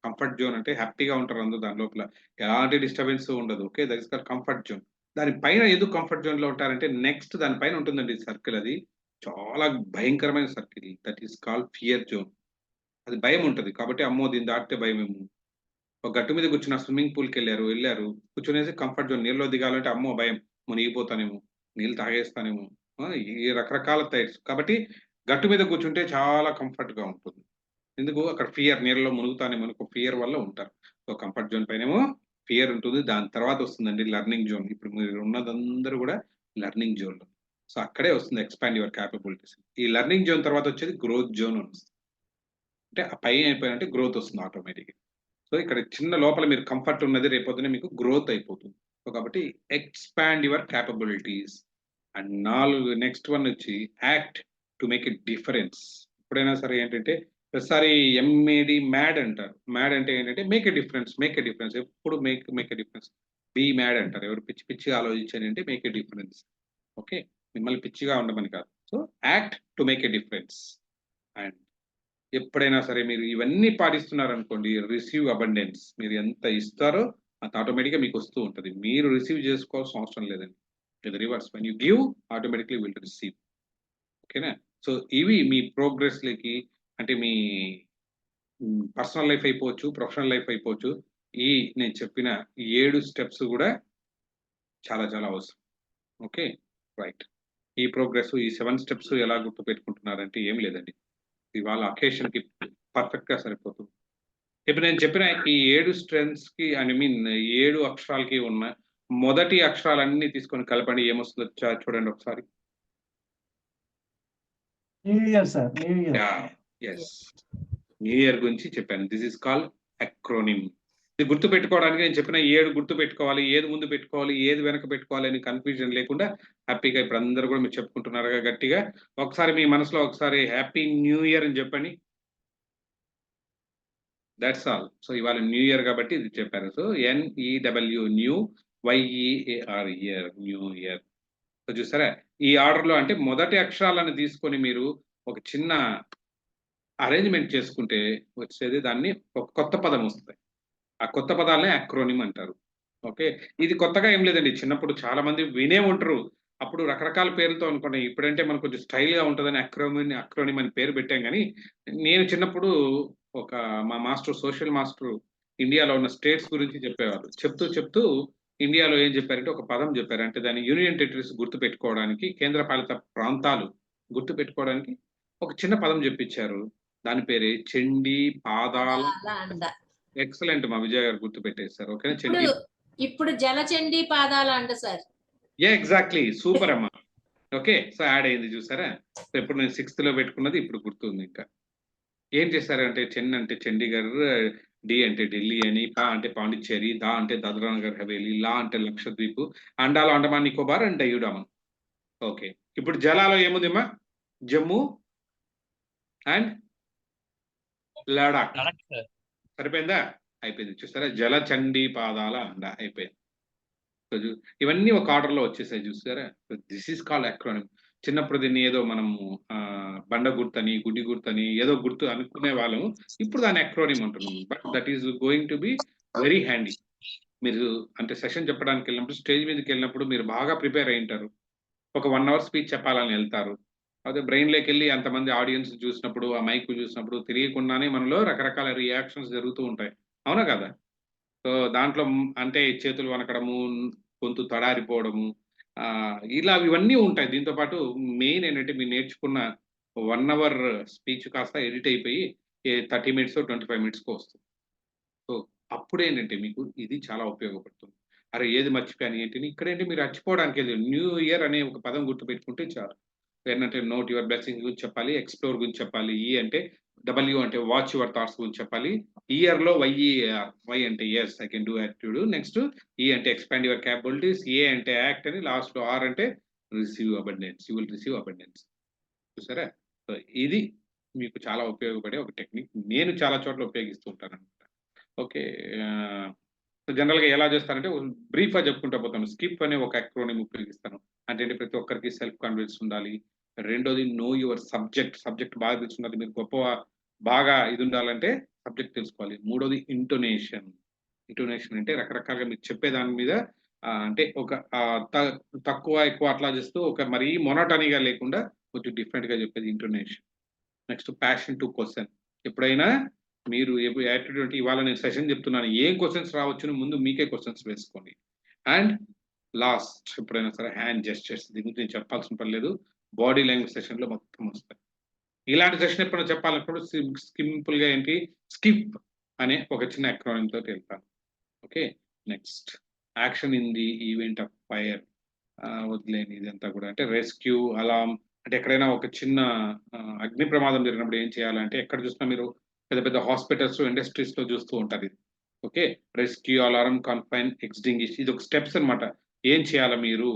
Comfort zone అంటే హ్యాపీగా ఉంటారు అందరూ, దాని లోపల ఎలాంటి డిస్టర్బెన్స్ ఉండదు. Okay, that is called comfort zone. దానిపైన ఎందుకు కంఫర్ట్ జోన్ లో ఉంటారంటే నెక్స్ట్ దానిపైన ఉంటుందండి సర్కిల్, అది చాలా భయంకరమైన circle. That is called fear zone. అది భయం ఉంటుంది కాబట్టి అమ్మో దీన్ని దాటితే భయం ఏమో. ఒక గట్టు మీద కూర్చున్న స్విమ్మింగ్ పూల్కి వెళ్ళారు కూర్చునేసి కంఫర్ట్ జోన్, నీళ్ళలో దిగాలంటే అమ్మో భయం, మునిగిపోతానేమో, నీళ్ళు తాగేస్తానేమో, ఈ రకరకాల టైప్స్. కాబట్టి గట్టు మీద కూర్చుంటే చాలా కంఫర్ట్ గా ఉంటుంది. ఎందుకు అక్కడ ఫియర్, నీళ్ళలో మునుగుతానేమో ఒక ఫియర్ వల్ల ఉంటారు. సో కంఫర్ట్ జోన్ పైనేమో ఫియర్ ఉంటుంది. దాని తర్వాత వస్తుందండి లర్నింగ్ జోన్. ఇప్పుడు మీరు ఉన్నదందరూ కూడా లర్నింగ్ జోన్ లో. సో అక్కడే వస్తుంది ఎక్స్పాండ్ యువర్ క్యాపబిలిటీస్. ఈ లర్నింగ్ జోన్ తర్వాత వచ్చేది గ్రోత్ జోన్ వస్తుంది. అంటే ఆ పై అయిపోయినంటే గ్రోత్ వస్తుంది ఆటోమేటిక్. సో ఇక్కడ చిన్న లోపల మీరు కంఫర్ట్ ఉన్నది రేపొద్దునే మీకు గ్రోత్ అయిపోతుంది. సో కాబట్టి expand your capabilities. And 4 next one వచ్చి act to make a difference. ఎప్పుడైనా సరే ఏంటంటే ప్రతిసారి ఎంఏడి మ్యాడ్ అంటారు. మ్యాడ్ అంటే ఏంటంటే మేక్ ఎ డిఫరెన్స్. ఎప్పుడు make a difference. Be mad అంటారు. ఎవరు పిచ్చి పిచ్చిగా ఆలోచించారు అంటే మేక్ ఎ డిఫరెన్స్. ఓకే, మిమ్మల్ని పిచ్చిగా ఉండమని కాదు. So act to make a difference. And ఎప్పుడైనా సరే మీరు ఇవన్నీ పాటిస్తున్నారు అనుకోండి, రిసీవ్ అబండెన్స్. మీరు ఎంత ఇస్తారో అంత ఆటోమేటిక్గా మీకు వస్తూ ఉంటుంది. మీరు రిసీవ్ చేసుకోవాల్సిన అవసరం లేదండి. ఇది reverse, when you give automatically will receive. ఓకేనా? సో ఇవి మీ ప్రోగ్రెస్ లకి అంటే మీ పర్సనల్ లైఫ్ అయిపోవచ్చు, ప్రొఫెషనల్ లైఫ్ అయిపోవచ్చు. ఈ నేను చెప్పిన 7 స్టెప్స్ కూడా చాలా చాలా అవసరం. Okay, right. ఈ ప్రోగ్రెస్ ఈ 7 స్టెప్స్ ఎలా గుర్తు పెట్టుకుంటున్నారంటే ఏం లేదండి, ఇవాళ అకేషన్ కి పర్ఫెక్ట్ గా సరిపోతుంది. ఇప్పుడు నేను చెప్పిన ఈ 7 స్ట్రెంగ్స్ కి మీన్ 7 అక్షరాలకి ఉన్న మొదటి అక్షరాలన్నీ తీసుకొని కలపండి, ఏమొస్తుందో చూడండి ఒకసారి. New year sir, new year. Yes, new year గురించి చెప్పాను. This is called acronym. ఇది గుర్తు పెట్టుకోవడానికి నేను చెప్పిన 7 గుర్తు పెట్టుకోవాలి, ఏది ముందు పెట్టుకోవాలి, ఏది వెనక పెట్టుకోవాలి అని కన్ఫ్యూజన్ లేకుండా హ్యాపీగా ఇప్పుడు అందరూ కూడా మీరు చెప్పుకుంటున్నారుగా గట్టిగా. ఒకసారి మీ మనసులో ఒకసారి హ్యాపీ న్యూ ఇయర్ అని చెప్పండి. That's all. సో ఇవాళ న్యూ ఇయర్ కాబట్టి ఇది చెప్పారు. So NEW new, YEAR year, new year. So చూసారా ఈ ఆర్డర్లో అంటే మొదటి అక్షరాలను తీసుకొని మీరు ఒక చిన్న అరేంజ్మెంట్ చేసుకుంటే వచ్చేది దాన్ని ఒక కొత్త పదం వస్తుంది. ఆ కొత్త పదాలనే అక్రోనిమ్ అంటారు. ఓకే, ఇది కొత్తగా ఏం లేదండి. చిన్నప్పుడు చాలా మంది వినే ఉంటారు. అప్పుడు రకరకాల పేర్లతో అనుకోండి. ఇప్పుడంటే మనకు కొంచెం స్టైల్‌గా ఉంటదని అక్రోనిమ్ అని పేరు పెట్టాం గానీ, నేను చిన్నప్పుడు మా మాస్టర్ సోషల్ మాస్టర్ ఇండియాలో ఉన్న స్టేట్స్ గురించి చెప్పేవారు. చెప్తూ ఇండియాలో ఏం చెప్పారంటే ఒక పదం చెప్పారు. అంటే దాన్ని యూనియన్ టెరిటరీస్ గుర్తుపెట్టుకోవడానికి, కేంద్రపాలిత ప్రాంతాలు గుర్తుపెట్టుకోవడానికి ఒక చిన్న పదం చెప్పించారు. దాని పేరే చండీ పాదాల. అండ. ఎక్సలెంట్, మా విజయ్ గారు గుర్తుపెట్టేశారు. ఓకేనా, ఇప్పుడు చండీ. ఇప్పుడు జలచండీ పాదాల అంట సార్. ఎగ్జాక్ట్లీ, సూపర్ అమ్మా. ఓకే, సో యాడ్ అయింది చూసారా. సో ఇప్పుడు నేను 6th లో పెట్టుకున్నది ఇప్పుడు గుర్తుంది. ఇంకా ఏం చేశారంటే చెన్ అంటే చండీగఢ్, డి అంటే ఢిల్లీ అని, పా అంటే పాండిచ్చేరి, దా అంటే దాద్రా నగర్ హవేలీ, లా అంటే లక్షద్వీప్, అండాలో అండమాన్ నికోబార్ అండ్ డయూడామన్. ఓకే, ఇప్పుడు జలాలో ఏముందిమ్మా? జమ్మూ అండ్ లడాక్. సరిపోయిందా? అయిపోయింది. చూసారా, జలచండీ పాదాల అండ అయిపోయింది. ఇవన్నీ ఒక ఆర్డర్ లో వచ్చేసాయి చూసారా. This is called acronym. చిన్నప్పుడు దీన్ని ఏదో మనము బండ గుర్తని, గుడ్డి గుర్తని ఏదో గుర్తు అనుకునే వాళ్ళము. ఇప్పుడు దాన్ని అక్రోనిమ్ అంటున్నాము. But that is going to be very handy. మీరు అంటే సెషన్ చెప్పడానికి వెళ్ళినప్పుడు, స్టేజ్ మీదకి వెళ్ళినప్పుడు మీరు బాగా ప్రిపేర్ అయి ఉంటారు. ఒక 1 hour స్పీచ్ చెప్పాలని వెళ్తారు. అదే బ్రెయిన్లోకి వెళ్ళి అంతమంది ఆడియన్స్ చూసినప్పుడు, ఆ మైక్ చూసినప్పుడు తెలియకుండానే మనలో రకరకాల రియాక్షన్స్ జరుగుతూ ఉంటాయి. అవునా కదా? సో దాంట్లో అంటే చేతులు వనకడము, గొంతు తడారిపోవడము, ఇలా ఇవన్నీ ఉంటాయి. దీంతో పాటు మెయిన్ ఏంటంటే మీరు నేర్చుకున్న 1 hour స్పీచ్ కాస్త ఎడిట్ అయిపోయి 30 minutes 25 minutes వస్తుంది. సో అప్పుడేంటంటే మీకు ఇది చాలా ఉపయోగపడుతుంది. అరే ఏది మర్చిపోయాను ఏంటి, ఇక్కడేంటి మీరు మర్చిపోవడానికి లేదు. న్యూ ఇయర్ అనే ఒక పదం గుర్తుపెట్టుకుంటే చాలు. ఏంటంటే నోట్ యువర్ బ్లెస్సింగ్ గురించి చెప్పాలి, ఎక్స్ప్లోర్ గురించి చెప్పాలి, ఈ అంటే W అంటే వాచ్ యువర్ థాట్స్ గురించి చెప్పాలి, ఇయర్ లో వై అంటే yes I can do attitude, next E అంటే ఎక్స్పాండ్ యువర్ క్యాపబిలిటీస్, ఏ అంటే యాక్ట్ అని, లాస్ట్ లో ఆర్ అంటే receive abundance, you will receive abundance. చూసారా, సో ఇది మీకు చాలా ఉపయోగపడే ఒక టెక్నిక్. నేను చాలా చోట్ల ఉపయోగిస్తూ ఉంటాను అనమాట. ఓకే, జనరల్ గా ఎలా చేస్తానంటే బ్రీఫ్ గా చెప్పుకుంటూ పోతాను. స్కిప్ అనే ఒక అక్రోనిమ్ ఉపయోగిస్తాను. అంటే ప్రతి ఒక్కరికి సెల్ఫ్ కాన్ఫిడెన్స్ ఉండాలి. రెండోది నో యువర్ సబ్జెక్ట్ బాగా తెలుసుకుండాలి. మీరు బాగా ఇది ఉండాలంటే సబ్జెక్ట్ తెలుసుకోవాలి. మూడోది ఇంటోనేషన్ అంటే రకరకాలుగా మీరు చెప్పే దాని మీద అంటే ఒక తక్కువ ఎక్కువ అట్లా చేస్తూ ఒక మరీ మొనోటనీగా లేకుండా కొంచెం డిఫరెంట్ గా చెప్పేది intonation. Next passion to question. ఎప్పుడైనా మీరు యాటిట్యూడ్ ఇవాళ నేను సెషన్ చెప్తున్నాను, ఏం క్వశ్చన్స్ రావచ్చును ముందు మీకే క్వశ్చన్స్ వేసుకోండి. అండ్ లాస్ట్ ఎప్పుడైనా సరే హ్యాండ్ జెస్చర్స్, దీని గురించి నేను చెప్పాల్సిన పని లేదు. బాడీ లాంగ్వేజ్ సెషన్ లో మొత్తం వస్తాయి. ఇలాంటి సెషన్ ఎప్పుడైనా చెప్పాలన్నప్పుడు సింపుల్ గా ఏంటి, స్కిప్ అనే ఒక చిన్న అక్రోనిమ్ తోటి వెళ్తాను. Okay, next action in the event of fire. వదిలేని ఇదంతా కూడా అంటే రెస్క్యూ, అలామ్. అంటే ఎక్కడైనా ఒక చిన్న అగ్ని ప్రమాదం జరిగినప్పుడు ఏం చేయాలంటే, ఎక్కడ చూసినా మీరు పెద్ద పెద్ద హాస్పిటల్స్, ఇండస్ట్రీస్ లో చూస్తూ ఉంటారు ఇది. Okay, rescue, alarm, confine, extinguish, ఇది ఒక స్టెప్స్ అన్నమాట. ఏం చేయాలి మీరు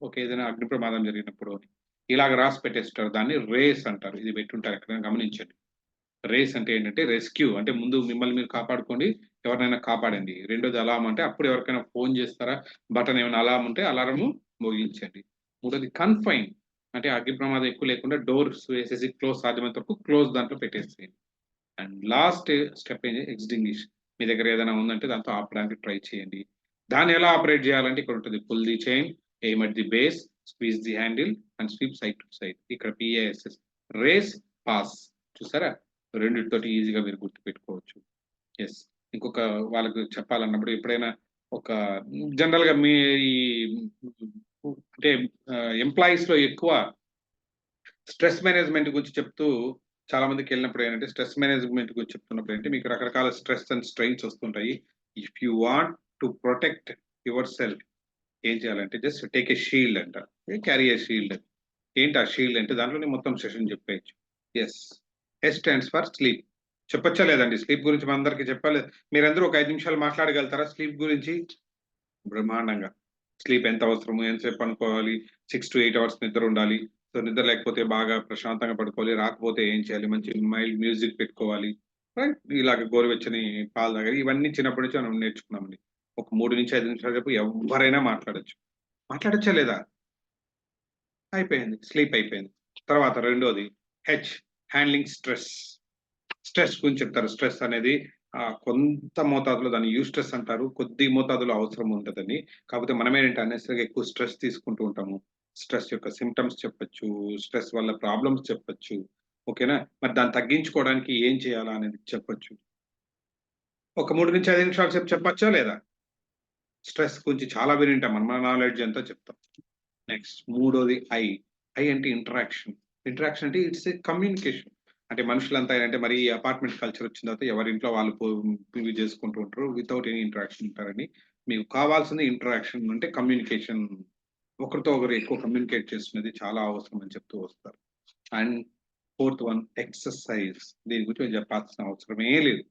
ఓకే ఏదైనా అగ్ని ప్రమాదం జరిగినప్పుడు అని ఇలాగ రాసి పెట్టేస్తారు. దాన్ని రేస్ అంటారు. ఇది పెట్టుంటారు, ఎక్కడైనా గమనించండి. రేస్ అంటే ఏంటంటే రెస్క్యూ అంటే ముందు మిమ్మల్ని మీరు కాపాడుకోండి, ఎవరినైనా కాపాడండి. రెండోది అలారం అంటే అప్పుడు ఎవరికైనా ఫోన్ చేస్తారా, బటన్ ఏమైనా అలారం ఉంటే అలారము మోగించండి. మూడోది కన్ఫైన్ అంటే అగ్ని ప్రమాదం ఎక్కువ లేకుండా డోర్స్ వేసేసి క్లోజ్, సాధ్యమైనంత వరకు క్లోజ్ దాంట్లో పెట్టేసేయండి. అండ్ లాస్ట్ స్టెప్ ఏంటి, ఎక్స్టింగ్విష్. మీ దగ్గర ఏదైనా ఉందంటే దాంతో ఆపడానికి ట్రై చేయండి. దాన్ని ఎలా ఆపరేట్ చేయాలంటే ఇక్కడ ఉంటుంది, pull the chain, aim at the base, squeeze the handle and sweep side to side. ఇక్కడ PASS, రేస్, పాస్. చూసారా, రెండిటితోటి ఈజీగా మీరు గుర్తుపెట్టుకోవచ్చు. ఎస్, ఇంకొక వాళ్ళకు చెప్పాలన్నప్పుడు ఎప్పుడైనా ఒక జనరల్ గా మీ అంటే ఎంప్లాయీస్ లో ఎక్కువ స్ట్రెస్ మేనేజ్మెంట్ గురించి చెప్తూ చాలా మందికి వెళ్ళినప్పుడు ఏంటంటే, స్ట్రెస్ మేనేజ్మెంట్ గురించి చెప్తున్నప్పుడు ఏంటంటే మీకు రకరకాల స్ట్రెస్ అండ్ స్ట్రెయిన్స్ వస్తుంటాయి. If you want to protect yourself ఏం చేయాలంటే జస్ట్ టేక్ ఏ షీల్డ్ అంట, క్యారీ ఏ షీల్డ్. ఏంటి ఆ షీల్డ్ అంటే దాంట్లోనే మొత్తం సెషన్ చెప్పేయచ్చు. S, S stands for sleep. చెప్పొచ్చా లేదండి? స్లీప్ గురించి మనందరికీ చెప్పాలి. మీరందరూ ఒక 5 నిమిషాలు మాట్లాడగలుగుతారా స్లీప్ గురించి? బ్రహ్మాండంగా. స్లీప్ ఎంత అవసరము? ఎంతసేపు పనుకోవాలి? 6-8 అవర్స్ నిద్ర ఉండాలి. సో, నిద్ర లేకపోతే బాగా ప్రశాంతంగా పడుకోవాలి. రాకపోతే ఏం చేయాలి? మంచి మైల్డ్ మ్యూజిక్ పెట్టుకోవాలి. రైట్? ఇలాగ గోరువెచ్చని పాలు తాగాలి. ఇవన్నీ చిన్నప్పటి నుంచి మనం నేర్చుకున్నామండి. ఒక 3-5 నిమిషాల సేపు ఎవ్వరైనా మాట్లాడొచ్చు. మాట్లాడొచ్చా లేదా? అయిపోయింది. స్లీప్ అయిపోయింది. తర్వాత రెండోది హ్యాండ్లింగ్ స్ట్రెస్. స్ట్రెస్ గురించి చెప్తారు. స్ట్రెస్ అనేది కొంత మోతాదులో దాన్ని యూస్ట్రెస్ అంటారు. కొద్ది మోతాదులో అవసరం ఉంటదని. కాకపోతే మనమేంటంటే అన్నెసెసరీగా ఎక్కువ స్ట్రెస్ తీసుకుంటూ ఉంటాము. స్ట్రెస్ యొక్క సింప్టమ్స్ చెప్పొచ్చు. స్ట్రెస్ వల్ల ప్రాబ్లమ్స్ చెప్పొచ్చు. ఓకేనా? మరి దాన్ని తగ్గించుకోవడానికి ఏం చేయాలా అనేది చెప్పొచ్చు. ఒక 3-5 నిమిషాల సేపు చెప్పొచ్చా లేదా? స్ట్రెస్ గురించి చాలా వినుంటాం. మన నాలెడ్జ్ ఎంతో చెప్తాం. నెక్స్ట్ మూడోది ఐ అంటే ఇంటరాక్షన్. ఇంటరాక్షన్ అంటే ఇట్స్ ఏ కమ్యూనికేషన్. అంటే మనుషులంతా ఏంటంటే మరి ఈ అపార్ట్మెంట్ కల్చర్ వచ్చిన తర్వాత ఎవరింట్లో వాళ్ళు ఇవి చేసుకుంటూ ఉంటారు. వితౌట్ ఎనీ ఇంటరాక్షన్ ఉంటారని. మీకు కావాల్సింది ఇంటరాక్షన్ అంటే కమ్యూనికేషన్. ఒకరితో ఒకరు ఎక్కువ కమ్యూనికేట్ చేస్తున్నది చాలా అవసరం అని చెప్తూ వస్తారు. And fourth one exercise. దీని గురించి నేను చెప్పాల్సిన అవసరమే లేదు.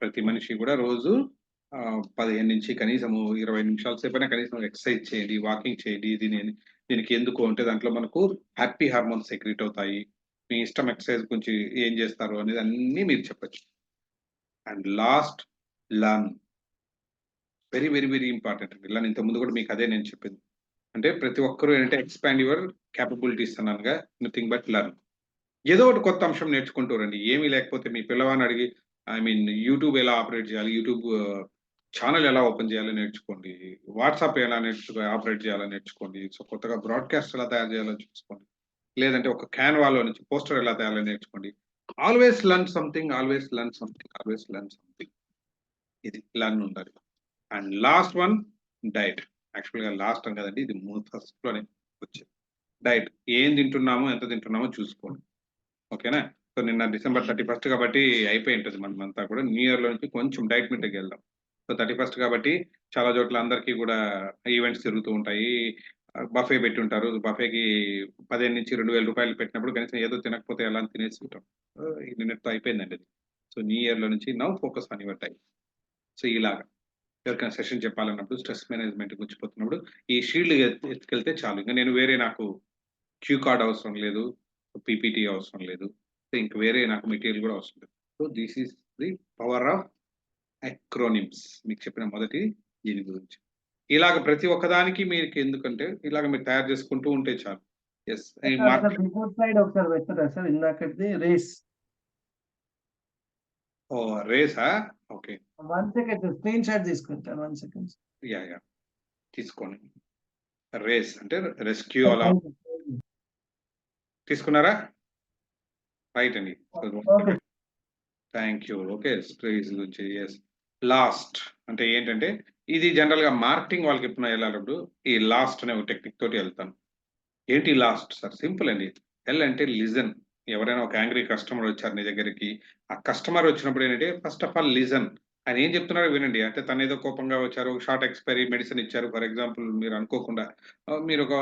ప్రతి మనిషి కూడా రోజు 15 నుంచి కనీసము 20 నిమిషాల సేపైనా కనీసం ఎక్సర్సైజ్ చేయండి, వాకింగ్ చేయండి. దీనికి ఎందుకు అంటే దాంట్లో మనకు హ్యాపీ హార్మోన్స్ సెక్రీట్ అవుతాయి. మీ ఇష్టం ఎక్సర్సైజ్ గురించి ఏం చేస్తారు అనేది అన్నీ మీరు చెప్పొచ్చు. And last learn. Very very very important అండి. లర్న్ ఇంతకుముందు కూడా మీకు అదే నేను చెప్పింది. అంటే ప్రతి ఒక్కరూ ఏంటంటే ఎక్స్పాండ్ యువర్ క్యాపబిలిటీస్ అన్నానుగా. Nothing but learn. ఏదో ఒకటి కొత్త అంశం నేర్చుకుంటూ రండి. ఏమీ లేకపోతే మీ పిల్లవాడిని అడిగి యూట్యూబ్ ఎలా ఆపరేట్ చేయాలి? యూట్యూబ్ ఛానెల్ ఎలా ఓపెన్ చేయాలో నేర్చుకోండి. వాట్సాప్ ఎలా ఆపరేట్ చేయాలో నేర్చుకోండి. సో, కొత్తగా బ్రాడ్‌కాస్ట్ ఎలా తయారు చేయాలో చూసుకోండి. లేదంటే ఒక క్యాన్వాలో నుంచి పోస్టర్ ఎలా తయారో నేర్చుకోండి. Always learn something, always learn something, always learn something. ఇది లెర్న్ ఉండాలి. And last one diet. యాక్చువల్‌గా లాస్ట్ అని కదండీ. ఇది ఫస్ట్‌లోనే వచ్చేది. డైట్. ఏం తింటున్నామో, ఎంత తింటున్నామో చూసుకోండి. ఓకేనా? సో, నిన్న డిసెంబర్ 31 కాబట్టి అయిపోయి ఉంటది మనమంతా కూడా. న్యూ ఇయర్‌లో నుంచి కొంచెం డైట్ మీదకెళ్దాం. సో, 31 కాబట్టి చాలా చోట్ల అందరికీ కూడా ఈవెంట్స్ జరుగుతూ ఉంటాయి. బఫే పెట్టుంటారు. బఫేకి 15,000-2,000 పెట్టినప్పుడు కనీసం ఏదో తినకపోతే ఎలా అని తినేసి ఉంటాం. నిన్నటితో అయిపోయిందండి అది. సో, న్యూ ఇయర్‌లో నుంచి now focus on your diet. So, ఇలాగా ఎవరికైనా సెషన్ చెప్పాలన్నప్పుడు స్ట్రెస్ మేనేజ్మెంట్ గురించి చెప్తున్నప్పుడు ఈ షీల్డ్ ఎత్తుకెళ్తే చాలు. ఇంక నేను వేరే నాకు క్యూ కార్డ్ అవసరం లేదు. పీపీటీ అవసరం లేదు. సో, ఇంక వేరే నాకు మెటీరియల్ కూడా అవసరం లేదు. So, this is the power of acronyms. మీకు చెప్పిన మొదటి దీని గురించి. ఇలాగ ప్రతి ఒక్కదానికి మీకు ఎందుకంటే ఇలాగ మీరు తయారు చేసుకుంటూ ఉంటే చాలు. యెస్. ఈ సార్ బిఫోర్ స్లైడ్ ఒకసారి పెట్టరా సార్? ఇందాకటిది రేస్. ఓహ్! రేసా? ఓకే. 1 సెకండ్ స్క్రీన్ షాట్ తీసుకుంటాను. 1 సెకండ్. యాహ్! తీసుకోండి. రేస్ అంటే రెస్క్యూ అలా తీసుకున్నారా? రైట్ అండి. Okay. Thank you. Okay. Stress గురించి యెస్. లాస్ట్ అంటే ఏంటంటే ఇది జనరల్‌గా మార్కెటింగ్ వాళ్ళకి ఎప్పుడైనా వెళ్ళాలప్పుడు ఈ లాస్ట్ అనే ఒక టెక్నిక్ తోటి వెళ్తాను. ఏంటి లాస్ట్ సార్? సింపుల్ అండి. ఎల్ అంటే లిజన్. ఎవరైనా ఒక యాంగ్రీ కస్టమర్ వచ్చారు నీ దగ్గరికి. ఆ కస్టమర్ వచ్చినప్పుడు ఏంటంటే ఫస్ట్ ఆఫ్ ఆల్ లిజన్. ఆయన ఏం చెప్తున్నారో వినండి. అంటే తనేదో కోపంగా వచ్చారు. షార్ట్ ఎక్స్‌పైరీ మెడిసిన్ ఇచ్చారు. ఫర్ ఎగ్జాంపుల్ మీరు అనుకోకుండా మీరు ఒక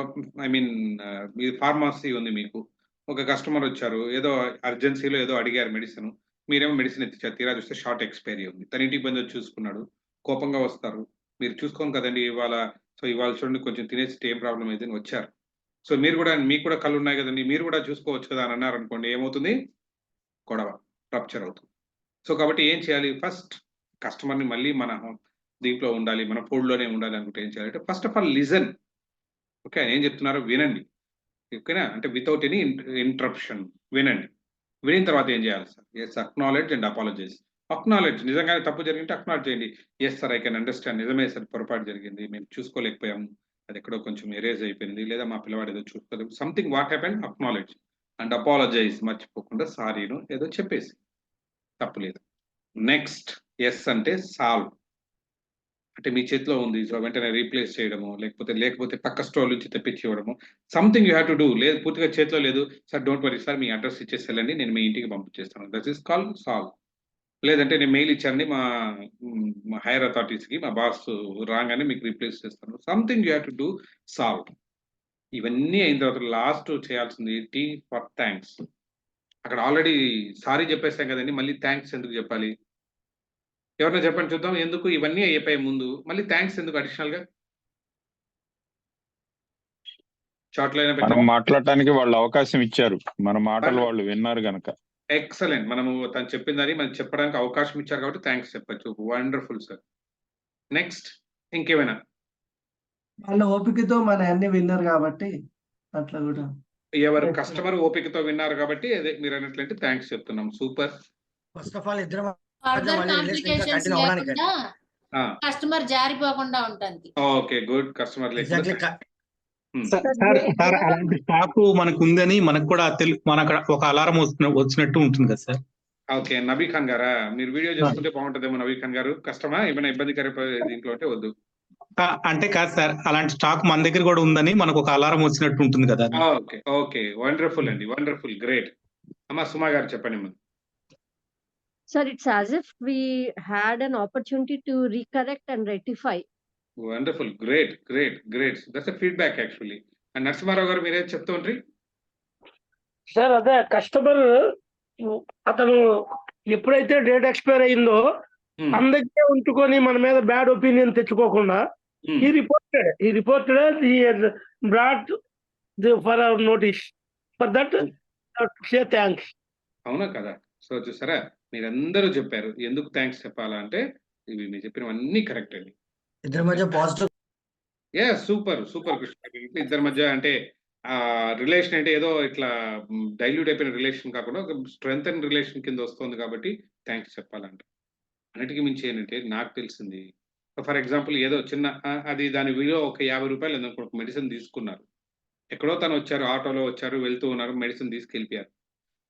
మీది ఫార్మసీ ఉంది మీకు. ఒక కస్టమర్ వచ్చారు. ఏదో అర్జెన్సీలో ఏదో అడిగారు మెడిసిన్. మీరేమో మెడిసిన్ ఎత్తిచ్చారు. తీరా చూస్తే షార్ట్ ఎక్స్‌పైరీ ఉంది. తన ఇంటికి బంది వచ్చి చూసుకున్నాడు. కోపంగా వస్తారు. మీరు చూసుకోను కదండీ ఇవాళ. సో, ఇవాళ చూడండి కొంచెం తినేసి ఏం ప్రాబ్లమ్ అయింది అని వచ్చారు. సో, మీకు కూడా కళ్ళున్నాయి గదండీ! మీరు కూడా చూసుకోవచ్చు కదా! అని అన్నారనుకోండి ఏమవుతుంది? గొడవ. రప్చర్ అవుతుంది. సో, కాబట్టి ఏం చేయాలి? ఫస్ట్ కస్టమర్‌ని మళ్ళీ మన దీంట్లో ఉండాలి. మన ఫోల్డ్‌లోనే ఉండాలి అనుకుంటే ఏం చేయాలంటే first of all listen. Okay. ఆయన ఏం చెప్తున్నారో వినండి. ఓకేనా? అంటే వితౌట్ ఎనీ ఇంటరప్షన్ వినండి. వినిన తర్వాత ఏం చేయాలి sir? Yes. Acknowledge and apologise. Acknowledge నిజంగానే తప్పు జరిగింటే అక్నాలెడ్జ్ చేయండి. Yes sir. I can understand. నిజమే సార్ పొరపాటు జరిగింది. మేము చూసుకోలేకపోయాము. అది ఎక్కడో కొంచెం ఎరేజ్ అయిపోయింది. లేదా మా పిల్లవాడు ఏదో చూసుకోలేదు. Something what happened acknowledge and apologise. మర్చిపోకుండా సారీను ఏదో చెప్పేసి. తప్పులేదు. నెక్స్ట్ యెస్ అంటే సాల్వ్. అంటే మీ చేతిలో ఉంది. సో, వెంటనే రీప్లేస్ చేయడము, లేకపోతే పక్క స్టోర్ నుంచి తెప్పించి ఇవ్వడము. Something you have to do. లేదు పూర్తిగా చేతిలో లేదు. Sir don't worry sir me address ఇచ్చేసి వెళ్ళండి. నేను మీ ఇంటికి పంపించేస్తాను. That is called solve. లేదంటే నేను మెయిల్ ఇచ్చానండి మా హైర్ అథారిటీస్‌కి మా బాస్ రాంగానే మీకు రీప్లేస్ చేస్తాను. Something you have to do solve. ఇవన్నీ అయిన తర్వాత లాస్ట్ చేయాల్సింది టీ ఫర్ థాంక్స్. అక్కడ ఆల్రెడీ సారీ చెప్పేస్తాం కదండి, మళ్ళీ థ్యాంక్స్ ఎందుకు చెప్పాలి? ఎవరైనా చెప్పండి చూద్దాం, ఎందుకు ఇవన్నీ అయిపోయే ముందు మళ్ళీ థ్యాంక్స్ ఎందుకు అడిషనల్ గా? షార్ట్ లైన్ మనం మాట్లాడటానికి వాళ్ళు అవకాశం ఇచ్చారు, మన మాటలు వాళ్ళు విన్నారు గనక. ఎక్సలెంట్. మనము తను చెప్పిందని మనకి చెప్పడానికి అవకాశం ఇచ్చారు కాబట్టి థ్యాంక్స్ చెప్పచ్చు. Wonderful sir. నెక్స్ట్ ఇంకేమైనా? వాళ్ళ ఓపికతో మన అన్ని విన్నారు కాబట్టి అట్లా కూడా. ఎవరు Yes, sir. కస్టమర్ ఓపికతో విన్నారు కాబట్టి అదే మీరు అన్నట్లయితే థ్యాంక్స్ చెప్తున్నాం. సూపర్. ఫస్ట్ ఆఫ్ ఆల్ ఇద్దరం ఫర్దర్ మళ్ళీ relation ఇంకా కాంప్లికేషన్స్ continue అవ్వడానికి. లేకుండా కస్టమర్ జారిపోకుండా ఉంటుంది. Okay, good. Customer exactly sir అలాంటి స్టాక్ మనకు ఉందని మనకు కూడా మనకు ఒక అలారం వచ్చినట్టు ఉంటుంది కదా సార్. ఓకే, నబీ ఖాన్ గారా, మీరు వీడియో చేసుకుంటే బాగుంటుందేమో. నబీ ఖాన్ గారు, కష్టమా ఏమైనా ఇబ్బందికర దీంట్లో అంటే వద్దు. అంటే కాదు సార్, అలాంటి స్టాక్ మన దగ్గర కూడా ఉందని మనకు ఒక అలారం వచ్చినట్టు ఉంటుంది కదా. ఓకే ఓకే, వండర్ఫుల్ అండి, వండర్ఫుల్, గ్రేట్. అమ్మా సుమా గారు చెప్పండి అమ్మా. Sir, it's as if we had an opportunity to recorrect and rectify. Wonderful, great great great. That's feedback actually. And Narasimha Rao garu మీరేం చెప్తూ ఉంటారు? సార్ అదే కస్టమర్ అతను ఎప్పుడైతే డేట్ ఎక్స్పైర్ అయిందో అందరికీ ఉంచుకొని మన మీద బ్యాడ్ ఒపీనియన్ తెచ్చుకోకుండా ఈ reported brought for hour notice for that say thanks. అవునా కదా? సో చూసారా, మీరందరూ చెప్పారు ఎందుకు థ్యాంక్స్ చెప్పాలా అంటే, ఇవి మీరు చెప్పినవన్నీ కరెక్ట్ అండి. ఇద్దరి మధ్య పాజిటివ్. Super super Krishna. ఇద్దరి మధ్య అంటే రిలేషన్ అంటే ఏదో ఇట్లా డైల్యూట్ అయిపోయిన రిలేషన్ కాకుండా ఒక స్ట్రెంగ్ అండ్ రిలేషన్ కింద వస్తుంది కాబట్టి థ్యాంక్స్ చెప్పాలంట. అన్నిటికీ మించి ఏంటంటే నాకు తెలిసింది, ఫర్ ఎగ్జాంపుల్ ఏదో చిన్న అది దాని విలువ ఒక 50 రూపాయలు అనుకో, మెడిసిన్ తీసుకున్నారు. ఎక్కడో తను వచ్చారు, ఆటోలో వచ్చారు, వెళ్తూ ఉన్నారు, మెడిసిన్ తీసుకెళ్ళిపోయారు.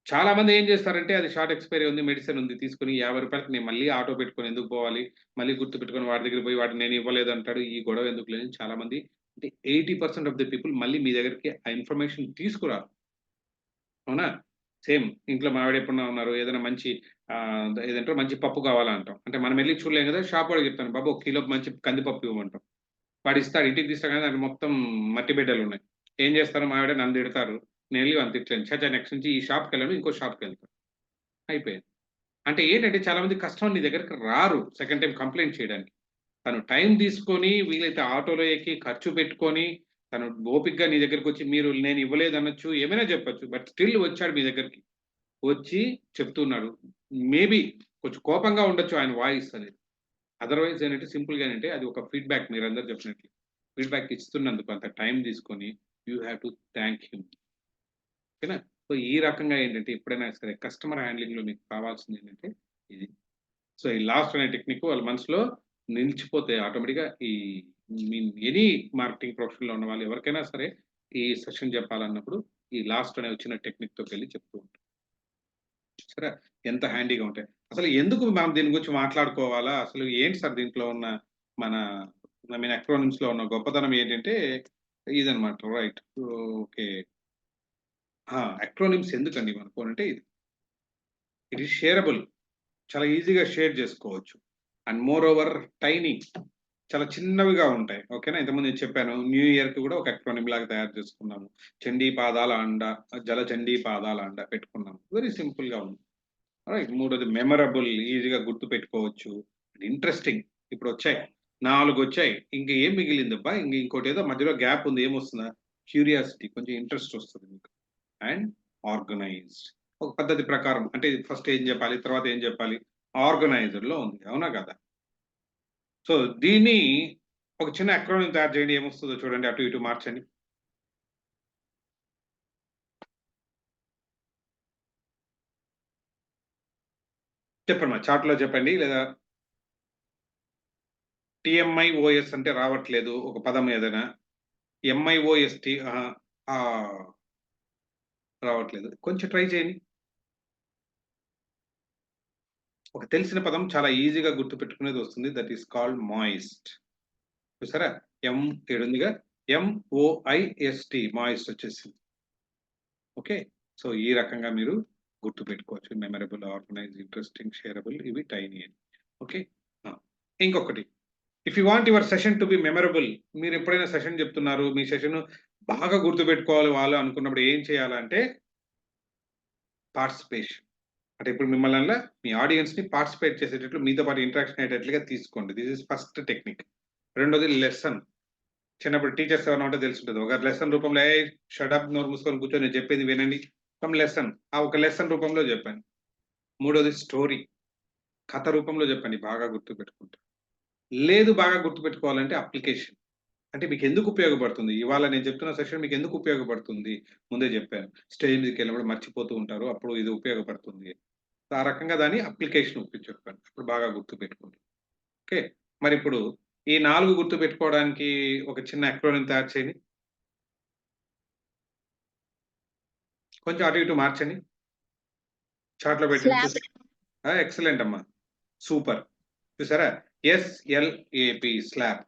చాలా మంది ఏం చేస్తారంటే అది షార్ట్ ఎక్స్పైరీ ఉంది, మెడిసిన్ ఉంది, తీసుకుని 50 రూపాయలకి నేను మళ్ళీ ఆటో పెట్టుకొని ఎందుకు పోవాలి, మళ్ళీ గుర్తు పెట్టుకొని వాడి దగ్గర పోయి వాడిని నేను ఇవ్వలేదు అంటాడు. ఈ గొడవ ఎందుకు లేదు. చాలా మంది అంటే 80% ఆఫ్ ద పీపుల్ మళ్ళీ మీ దగ్గరికి ఆ ఇన్ఫర్మేషన్ తీసుకురారు. అవునా? సేమ్ ఇంట్లో మావిడ ఎప్పుడన్నా ఉన్నారు, ఏదైనా మంచి ఏదంటారు మంచి పప్పు కావాలా అంటాం. అంటే మనం వెళ్ళి చూడలేం కదా, షాప్ వాడికి చెప్తాను, బాబు 1 కిలో మంచి కందిపప్పు ఇవ్వమంటాం. వాడు ఇస్తాడు, ఇంటికి తీస్తాడు కానీ దాంట్లో మొత్తం మట్టి బిడ్డలు ఉన్నాయి. ఏం చేస్తారు, మావిడ నన్ను తిడతారు, నేను వెళ్ళి అంత తిట్టలేను, చచ్చా నెక్స్ట్ నుంచి ఈ షాప్కి వెళ్ళాను, ఇంకో షాప్కి వెళ్తాను, అయిపోయింది. అంటే ఏంటంటే చాలా మంది కస్టమర్ నీ దగ్గరికి రారు సెకండ్ టైం కంప్లైంట్ చేయడానికి. తను టైం తీసుకొని వీలైతే ఆటోలో ఎక్కి ఖర్చు పెట్టుకొని తను ఓపిక్గా నీ దగ్గరికి వచ్చి మీరు నేను ఇవ్వలేదు అనొచ్చు, ఏమైనా చెప్పొచ్చు, బట్ స్టిల్ వచ్చాడు మీ దగ్గరికి, వచ్చి చెప్తున్నాడు. మేబీ కొంచెం కోపంగా ఉండొచ్చు ఆయన వాయిస్ అనేది. అదర్వైజ్ ఏంటంటే సింపుల్గా ఏంటంటే అది ఒక ఫీడ్బ్యాక్. మీరు అందరు చెప్పినట్లు ఫీడ్బ్యాక్ ఇస్తున్నందుకు అంత టైం తీసుకొని you have to thank him. ఓకేనా? సో ఈ రకంగా ఏంటంటే ఎప్పుడైనా సరే కస్టమర్ హ్యాండ్లింగ్లో మీకు కావాల్సింది ఏంటంటే ఇది. సో ఈ లాస్ట్ అనే టెక్నిక్ వాళ్ళ మనసులో నిలిచిపోతే ఆటోమేటిక్గా ఈ ఎనీ మార్కెటింగ్ ప్రొఫెషన్లో ఉన్న వాళ్ళు ఎవరికైనా సరే ఈ సెషన్ చెప్పాలన్నప్పుడు ఈ లాస్ట్ అనే వచ్చిన టెక్నిక్తో వెళ్ళి చెప్తూ ఉంటారు. సరే, ఎంత హ్యాండీగా ఉంటాయి. అసలు ఎందుకు మనం దీని గురించి మాట్లాడుకోవాలా, అసలు ఏంటి సార్ దీంట్లో ఉన్న మన అక్రోనిమ్స్ లో ఉన్న గొప్పతనం ఏంటంటే ఇదనమాట. Right, okay. అక్రోనిమ్స్ ఎందుకండి మనకు అంటే ఇది షేరబుల్, చాలా ఈజీగా షేర్ చేసుకోవచ్చు. అండ్ మోర్ ఓవర్ టైనీ, చాలా చిన్నవిగా ఉంటాయి. ఓకేనా? ఇంతకుముందు నేను చెప్పాను, న్యూ ఇయర్ కి కూడా ఒక అక్రోనిమ్ లాగా తయారు చేసుకున్నాము. చండీ పాదాల అండ, జల చండీ పాదాల అండ పెట్టుకున్నాము. వెరీ సింపుల్ గా ఉంది. రైట్. మూడోది మెమరబుల్, ఈజీగా గుర్తు పెట్టుకోవచ్చు. ఇంట్రెస్టింగ్, ఇప్పుడు వచ్చాయి 4 వచ్చాయి, ఇంకా ఏం మిగిలిందబ్బా, ఇంకోటి ఏదో మధ్యలో గ్యాప్ ఉంది, ఏమొస్తుందా, క్యూరియాసిటీ, కొంచెం ఇంట్రెస్ట్ వస్తుంది మీకు. అండ్ ఆర్గనైజ్డ్, ఒక పద్ధతి ప్రకారం, అంటే ఫస్ట్ ఏం చెప్పాలి, తర్వాత ఏం చెప్పాలి, ఆర్గనైజర్ లో ఉంది. అవునా కదా? సో దీన్ని ఒక చిన్న అక్రోనిమ్ తయారు చేయండి, ఏమొస్తుందో చూడండి, అటు ఇటు మార్చండి. చెప్పండి, మా చార్ట్ లో చెప్పండి, లేదా టిఎంఐఓఎస్ అంటే రావట్లేదు ఒక పదం ఏదైనా, ఎంఐఓఎస్టి రావట్లేదు, కొంచెం ట్రై చేయండి. ఒక తెలిసిన పదం చాలా ఈజీగా గుర్తు పెట్టుకునేది వస్తుంది, దట్ ఈస్ కాల్డ్ మాయిస్ట్. చూసారా, ఏడుందిగా, ఎంఓఐఎస్టి, మాయిస్ట్ వచ్చేసింది. ఓకే, సో ఈ రకంగా మీరు గుర్తు పెట్టుకోవచ్చు. మెమరబుల్, ఆర్గనైజ్, ఇంట్రెస్టింగ్, షేరబుల్, ఇవి టైనీ అని. ఓకే, ఇంకొకటి, if you want your session to be memorable, మీరు ఎప్పుడైనా సెషన్ చెప్తున్నారు, మీ సెషన్ బాగా గుర్తు పెట్టుకోవాలి వాళ్ళు అనుకున్నప్పుడు ఏం చేయాలంటే పార్టిసిపేషన్. అంటే ఇప్పుడు మిమ్మల్ని మీ ఆడియన్స్ ని పార్టిసిపేట్ చేసేటట్లు మీతో పాటు ఇంటరాక్షన్ అయ్యేటట్లుగా తీసుకోండి. This is first technique. రెండోది లెసన్. చిన్నప్పుడు టీచర్స్ ఎవరైనా ఉంటే తెలుసుంటుంది. ఒక లెసన్ రూపంలో షడప్ నోరు మూసుకొని కూర్చొని నేను చెప్పేది వినండి. From lesson. ఆ ఒక లెసన్ రూపంలో చెప్పండి. మూడోది స్టోరీ. కథ రూపంలో చెప్పండి, బాగా గుర్తుపెట్టుకుంటారు. లేదు బాగా గుర్తుపెట్టుకోవాలంటే అప్లికేషన్. అంటే మీకు ఎందుకు ఉపయోగపడుతుంది? ఇవాళ నేను చెప్తున్న సెషన్ మీకు ఎందుకు ఉపయోగపడుతుంది? ముందే చెప్పాను. స్టేజ్ మీదకి వెళ్ళినప్పుడు మర్చిపోతూ ఉంటారు. అప్పుడు ఇది ఉపయోగపడుతుంది. ఆ రకంగా దాన్ని అప్లికేషన్ చెప్పాను. అప్పుడు బాగా గుర్తుపెట్టుకోండి. ఓకే. మరి ఇప్పుడు ఈ 4 గుర్తుపెట్టుకోవడానికి ఒక చిన్న అక్రోనిం తయారు చేయండి. కొంచెం అటు ఇటు మార్చండి. చార్ట్‌లో పెట్టండి. ఎక్సలెంట్ అమ్మా. సూపర్. చూసారా? SLAP slap.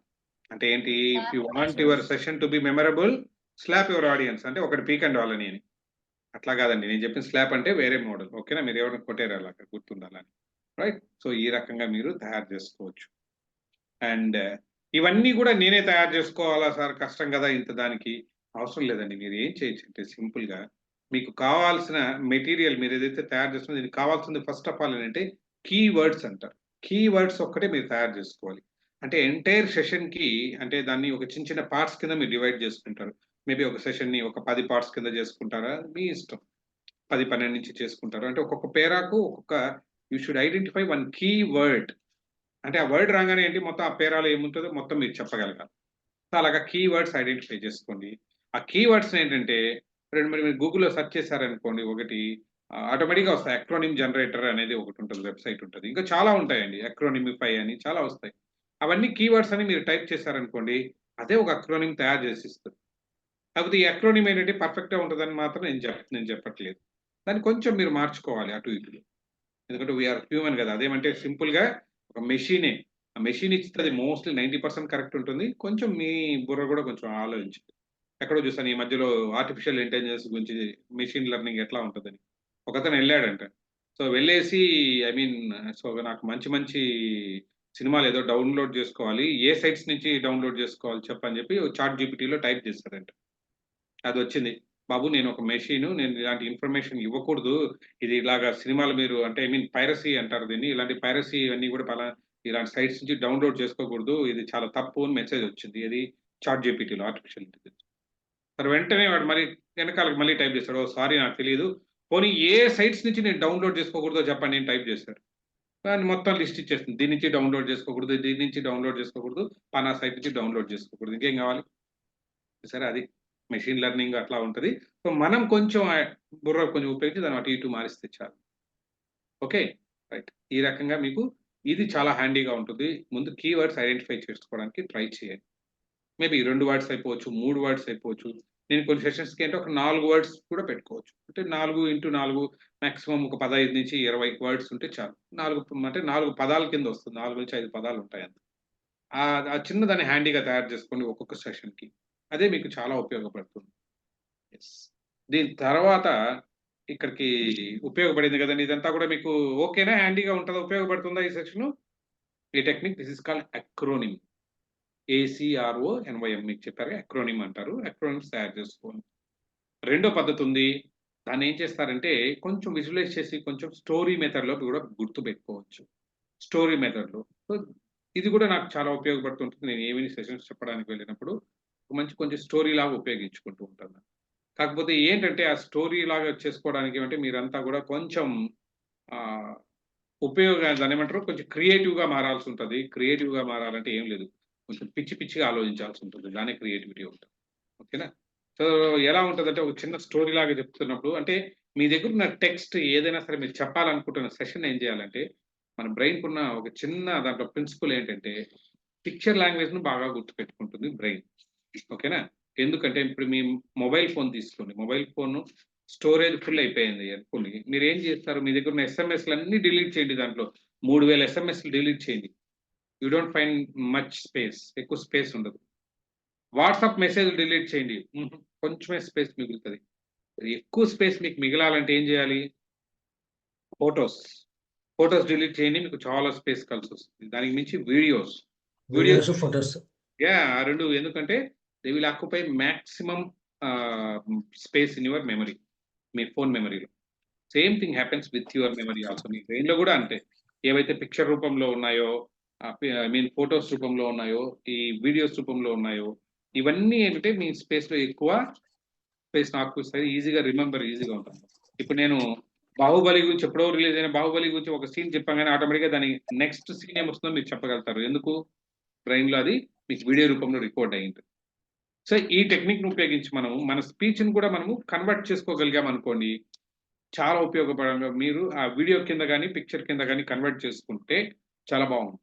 అంటే ఏంటి? If you want your session to be memorable, slap your audience. అంటే ఒకటి పీకండి వాళ్ళని అని. అట్లా కాదండి. నేను చెప్పిన స్లాప్ అంటే వేరే మోడల్. ఓకేనా? మీరు ఎవరైనా కొట్టారు అలాగా గుర్తుండాలని. రైట్? సో ఈ రకంగా మీరు తయారు చేసుకోవచ్చు. అండ్ ఇవన్నీ కూడా నేనే తయారు చేసుకోవాలా సార్? కష్టం కదా ఇంత దానికి. అవసరం లేదండి. మీరు ఏం చేయొచ్చు అంటే సింపుల్‌గా మీకు కావాల్సిన మెటీరియల్ మీరు ఏదైతే తయారు చేస్తున్నారో దీనికి కావాల్సింది ఫస్ట్ ఆఫ్ ఆల్ ఏంటంటే కీవర్డ్స్ అంటారు. కీవర్డ్స్ ఒక్కటే మీరు తయారు చేసుకోవాలి. అంటే ఎంటైర్ సెషన్‌కి అంటే దాన్ని ఒక చిన్న చిన్న పార్ట్స్ కింద మీరు డివైడ్ చేసుకుంటారు. మేబీ ఒక సెషన్‌ని ఒక 10 పార్ట్స్ కింద చేసుకుంటారా? మీ ఇష్టం. 10, 12 నుంచి చేసుకుంటారు. అంటే ఒక్కొక్క పేరాకు ఒక్కొక్క you should identify one keyword. అంటే ఆ వర్డ్ రాగానే ఏంటి మొత్తం ఆ పేరాలో ఏముంటుందో మొత్తం మీరు చెప్పగలగాలి. సో అలాగా కీవర్డ్స్ ఐడెంటిఫై చేసుకోండి. ఆ కీవర్డ్స్ ఏంటంటే మీరు గూగుల్‌లో సెర్చ్ చేశారనుకోండి, ఒకటి ఆటోమేటిక్‌గా వస్తాయి. అక్రోనిమ్ జనరేటర్ అనేది ఒకటి ఉంటుంది, వెబ్‌సైట్ ఉంటుంది. ఇంకా చాలా ఉంటాయండి. అక్రోనిమిఫై అని చాలా వస్తాయి. అవన్నీ కీవర్డ్స్ అని మీరు టైప్ చేశారనుకోండి, అదే ఒక అక్రోనిమ్ తయారు చేసి ఇస్తుంది. కాకపోతే ఈ అక్రోనిమ్ ఏంటంటే పర్ఫెక్ట్‌గా ఉంటుందని మాత్రం నేను చెప్పట్లేదు. దాన్ని కొంచెం మీరు మార్చుకోవాలి అటు ఇటులో. ఎందుకంటే వీఆర్ హ్యూమన్ కదా! అదేమంటే సింపుల్‌గా ఒక మెషినే. ఆ మెషిన్ ఇస్తది మోస్ట్‌లీ 90% కరెక్ట్ ఉంటుంది. కొంచెం మీ బుర్ర కూడా కొంచెం ఆలోచించండి. ఎక్కడో చూసాను ఈ మధ్యలో ఆర్టిఫిషియల్ ఇంటెలిజెన్స్ గురించి మెషిన్ లెర్నింగ్ ఎట్లా ఉంటదని. ఒకతను ఎళ్ళాడంట. సో వెళ్ళేసి ఐ మీన్ సో నాకు మంచి మంచి సినిమాలు ఏదో డౌన్‌లోడ్ చేసుకోవాలి. ఏ సైట్స్ నుంచి డౌన్‌లోడ్ చేసుకోవాలి చెప్పని చెప్పి చాట్ జీపీటీలో టైప్ చేశాడంట. అదొచ్చింది. బాబు నేను ఒక మెషిను. నేను ఇలాంటి ఇన్ఫర్మేషన్ ఇవ్వకూడదు. ఇది ఇలాగా సినిమాలు మీరు అంటే ఐ మీన్ పైరసీ అంటారు దీన్ని. ఇలాంటి పైరసీ ఇవన్నీ కూడా ఇలాంటి సైట్స్ నుంచి డౌన్‌లోడ్ చేసుకోకూడదు. ఇది చాలా తప్పు అని మెసేజ్ వచ్చింది. ఏది? చాట్ జీపీటీలో ఆర్టిఫిషియల్ ఇంటెలిజెన్స్. మరి వెంటనే వాడు వెనకాలకి మళ్ళీ టైప్ చేశాడు. ఓహ్! సారీ నాకు తెలీదు. పోనీ ఏ సైట్స్ నుంచి నేను డౌన్‌లోడ్ చేసుకోకూడదో చెప్పండి అని టైప్ చేశాడు. దాన్ని మొత్తం లిస్ట్ ఇచ్చేస్తుంది. దీని నుంచి డౌన్‌లోడ్ చేసుకోకూడదు. దీని నుంచి డౌన్‌లోడ్ చేసుకోకూడదు. పలానా సైట్ నుంచి డౌన్‌లోడ్ చేసుకోకూడదు. ఇంకేం కావాలి? చూసారా? అది మెషిన్ లెర్నింగ్ అట్లా ఉంటది. సో మనం కొంచెం బుర్ర కొంచెం ఉపయోగించి దాన్ని అటు ఇటు మారిస్తే చాలు. ఓకే. రైట్. ఈ రకంగా మీకు ఇది చాలా హ్యాండీగా ఉంటుంది. ముందు కీవర్డ్స్ ఐడెంటిఫై చేసుకోవడానికి ట్రై చేయండి. మేబీ 2 వర్డ్స్ అయిపోవచ్చు, 3 వర్డ్స్ అయిపోవచ్చు. నేను కొన్ని సెషన్స్‌కి అంటే ఒక 4 వర్డ్స్ కూడా పెట్టుకోవచ్చు. అంటే 4x4 మాక్సిమం ఒక 15-20 వర్డ్స్ ఉంటే చాలు. 4 పదాల కింద వస్తుంది. 4-5 పదాలు ఉంటాయి అంతే. ఆ చిన్నదాన్ని హ్యాండీగా తయారు చేసుకోండి ఒక్కొక్క సెషన్‌కి. అదే మీకు చాలా ఉపయోగపడుతుంది. యెస్. దీని తర్వాత ఇక్కడికి ఉపయోగపడింది కదండీ! ఇదంతా కూడా మీకు ఓకేనా? హ్యాండీగా ఉంటదా? ఉపయోగపడుతుందా ఈ సెషను? ఈ technique this is called acronym. ACRONYM మీకు చెప్పారుగా అక్రోనిమ్ అంటారు. అక్రోనిమ్స్ తయారు చేసుకోండి. రెండో పద్ధతి ఉంది. దాన్ని ఏం చేస్తారంటే కొంచెం విజువలైజ్ చేసి కొంచెం స్టోరీ మెథడ్‌లో కూడా గుర్తుపెట్టుకోవచ్చు. స్టోరీ మెథడ్‌లో. సో ఇది కూడా నాకు చాలా ఉపయోగపడుతుంటుంది. నేను ఈవినింగ్ సెషన్స్ చెప్పడానికి వెళ్ళినప్పుడు కొంచెం స్టోరీ లాగా ఉపయోగించుకుంటూ ఉంటాను. కాకపోతే ఏంటంటే ఆ స్టోరీ లాగా చేసుకోవడానికి ఏమంటే మీరంతా కూడా కొంచెం ఆహ్, దాన్నేమంటారు కొంచెం క్రియేటివ్‌గా మారాల్సి ఉంటది. క్రియేటివ్‌గా మారాలంటే ఏం లేదు. కొంచెం పిచ్చి పిచ్చిగా ఆలోచించాల్సి ఉంటుంది. దాన్నే క్రియేటివిటీ ఉంటుంది. ఓకేనా? సో ఎలా ఉంటదంటే ఒక చిన్న స్టోరీ లాగా చెప్తున్నప్పుడు అంటే మీ దగ్గర ఉన్న టెక్స్ట్ ఏదైనా సరే మీరు చెప్పాలనుకుంటున్న సెషన్ ఏం చేయాలంటే మన బ్రెయిన్‌కున్న ఒక చిన్న దాంట్లో ప్రిన్సిపల్ ఏంటంటే పిక్చర్ లాంగ్వేజ్‌ను బాగా గుర్తుపెట్టుకుంటుంది బ్రెయిన్. ఓకేనా? ఎందుకంటే ఇప్పుడు మీ మొబైల్ ఫోన్ తీసుకోండి. మొబైల్ ఫోను స్టోరేజ్ ఫుల్ అయిపోయింది అనుకోండి. మీరేం చేస్తారు? మీ దగ్గర ఉన్న ఎస్ఎంఎస్‌లన్నీ డిలీట్ చేయండి దాంట్లో. 3000 ఎస్ఎంఎస్‌లు డిలీట్ చేయండి. You don't find much space. ఎక్కువ స్పేస్ ఉండదు. వాట్సాప్ మెసేజ్‌లు డిలీట్ చేయండి. కొంచెమే స్పేస్ మిగులుతది. ఎక్కువ స్పేస్ మీకు మిగలాలంటే ఏం చేయాలి? ఫోటోస్ డిలీట్ చేయండి. మీకు చాలా స్పేస్ కలిసొస్తుంది. దానికి మించి వీడియోస్. Videos, photos. ఆ 2 ఎందుకంటే they will occupy maximum space in your memory. మీ ఫోన్ మెమరీలో. Same thing happens with your memory also. మీ బ్రెయిన్ లో కూడా అంతే. ఏవైతే పిక్చర్ రూపంలో ఉన్నాయో, ఐ మీన్ ఫొటోస్ రూపంలో ఉన్నాయో, ఈ వీడియోస్ రూపంలో ఉన్నాయో, ఇవన్నీ ఏంటంటే మీ స్పేస్ లో ఎక్కువ స్పేస్ ఆక్యుపై ఈజీగా రిమెంబర్ ఈజీగా ఉంటుంది. ఇప్పుడు నేను బాహుబలి గురించి ఎప్పుడో రిలీజ్ అయిన బాహుబలి గురించి ఒక సీన్ చెప్పగానే ఆటోమేటిక్గా దాని నెక్స్ట్ సీన్ ఏమొస్తుందో మీరు చెప్పగలుగుతారు. ఎందుకు? బ్రెయిన్ లో అది మీకు వీడియో రూపంలో రికార్డ్ అయ్యింది. సో ఈ టెక్నిక్ ను ఉపయోగించి మనము మన స్పీచ్ ని కూడా మనము కన్వర్ట్ చేసుకోగలిగాం అనుకోండి, చాలా ఉపయోగపడంగా మీరు ఆ వీడియో కింద కానీ పిక్చర్ కింద కానీ కన్వర్ట్ చేసుకుంటే చాలా బాగుంది.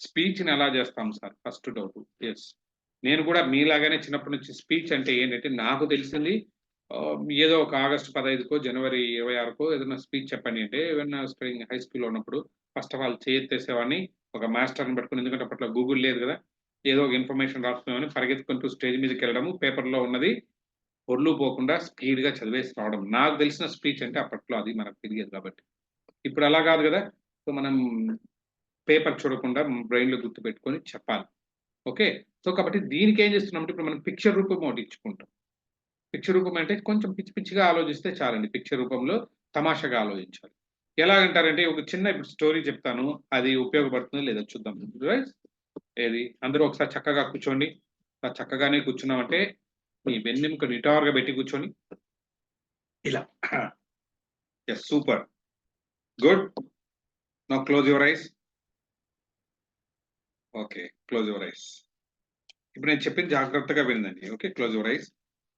స్పీచ్ ని ఎలా చేస్తాం సార్? First doubt. ఎస్, నేను కూడా మీలాగానే చిన్నప్పటి నుంచి స్పీచ్ అంటే ఏంటంటే నాకు తెలిసింది ఏదో ఒక ఆగస్టు 15కో జనవరి 26కో ఏదైనా స్పీచ్ చెప్పండి అంటే, ఏదైనా స్టడింగ్ హై స్కూల్లో ఉన్నప్పుడు ఫస్ట్ ఆఫ్ ఆల్ చేయెత్తేసేవాడిని ఒక మాస్టర్ని పెట్టుకుని. ఎందుకంటే అప్పట్లో గూగుల్ లేదు కదా, ఏదో ఒక ఇన్ఫర్మేషన్ రాసుకునేవాడిని, పరిగెత్తుకుంటూ స్టేజ్ మీదకి వెళ్ళడము, పేపర్లో ఉన్నది పొర్లు పోకుండా స్పీడ్గా చదివేసి రావడం. నాకు తెలిసిన స్పీచ్ అంటే అప్పట్లో అది మనకు తెలియదు కాబట్టి. ఇప్పుడు అలా కాదు కదా, సో మనం పేపర్ చూడకుండా బ్రెయిన్లో గుర్తు పెట్టుకొని చెప్పాలి. ఓకే, సో కాబట్టి దీనికి ఏం చేస్తున్నామంటే ఇప్పుడు మనం పిక్చర్ రూపం ఒకటి ఇచ్చుకుంటాం. పిక్చర్ రూపం అంటే కొంచెం పిచ్చి పిచ్చిగా ఆలోచిస్తే చాలండి. పిక్చర్ రూపంలో తమాషాగా ఆలోచించాలి. ఎలాగంటారంటే ఒక చిన్న స్టోరీ చెప్తాను, అది ఉపయోగపడుతుందో లేదో చూద్దాం. ఏది? అందరూ ఒకసారి చక్కగా కూర్చోండి. చక్కగానే కూర్చున్నామంటే మీ వెన్నెముక నిటారుగా పెట్టి కూర్చొని ఇలా. Yes, super, good. Now close your eyes. Okay, close your eyes. ఇప్పుడు నేను చెప్పింది జాగ్రత్తగా వినండి. Okay, close your eyes.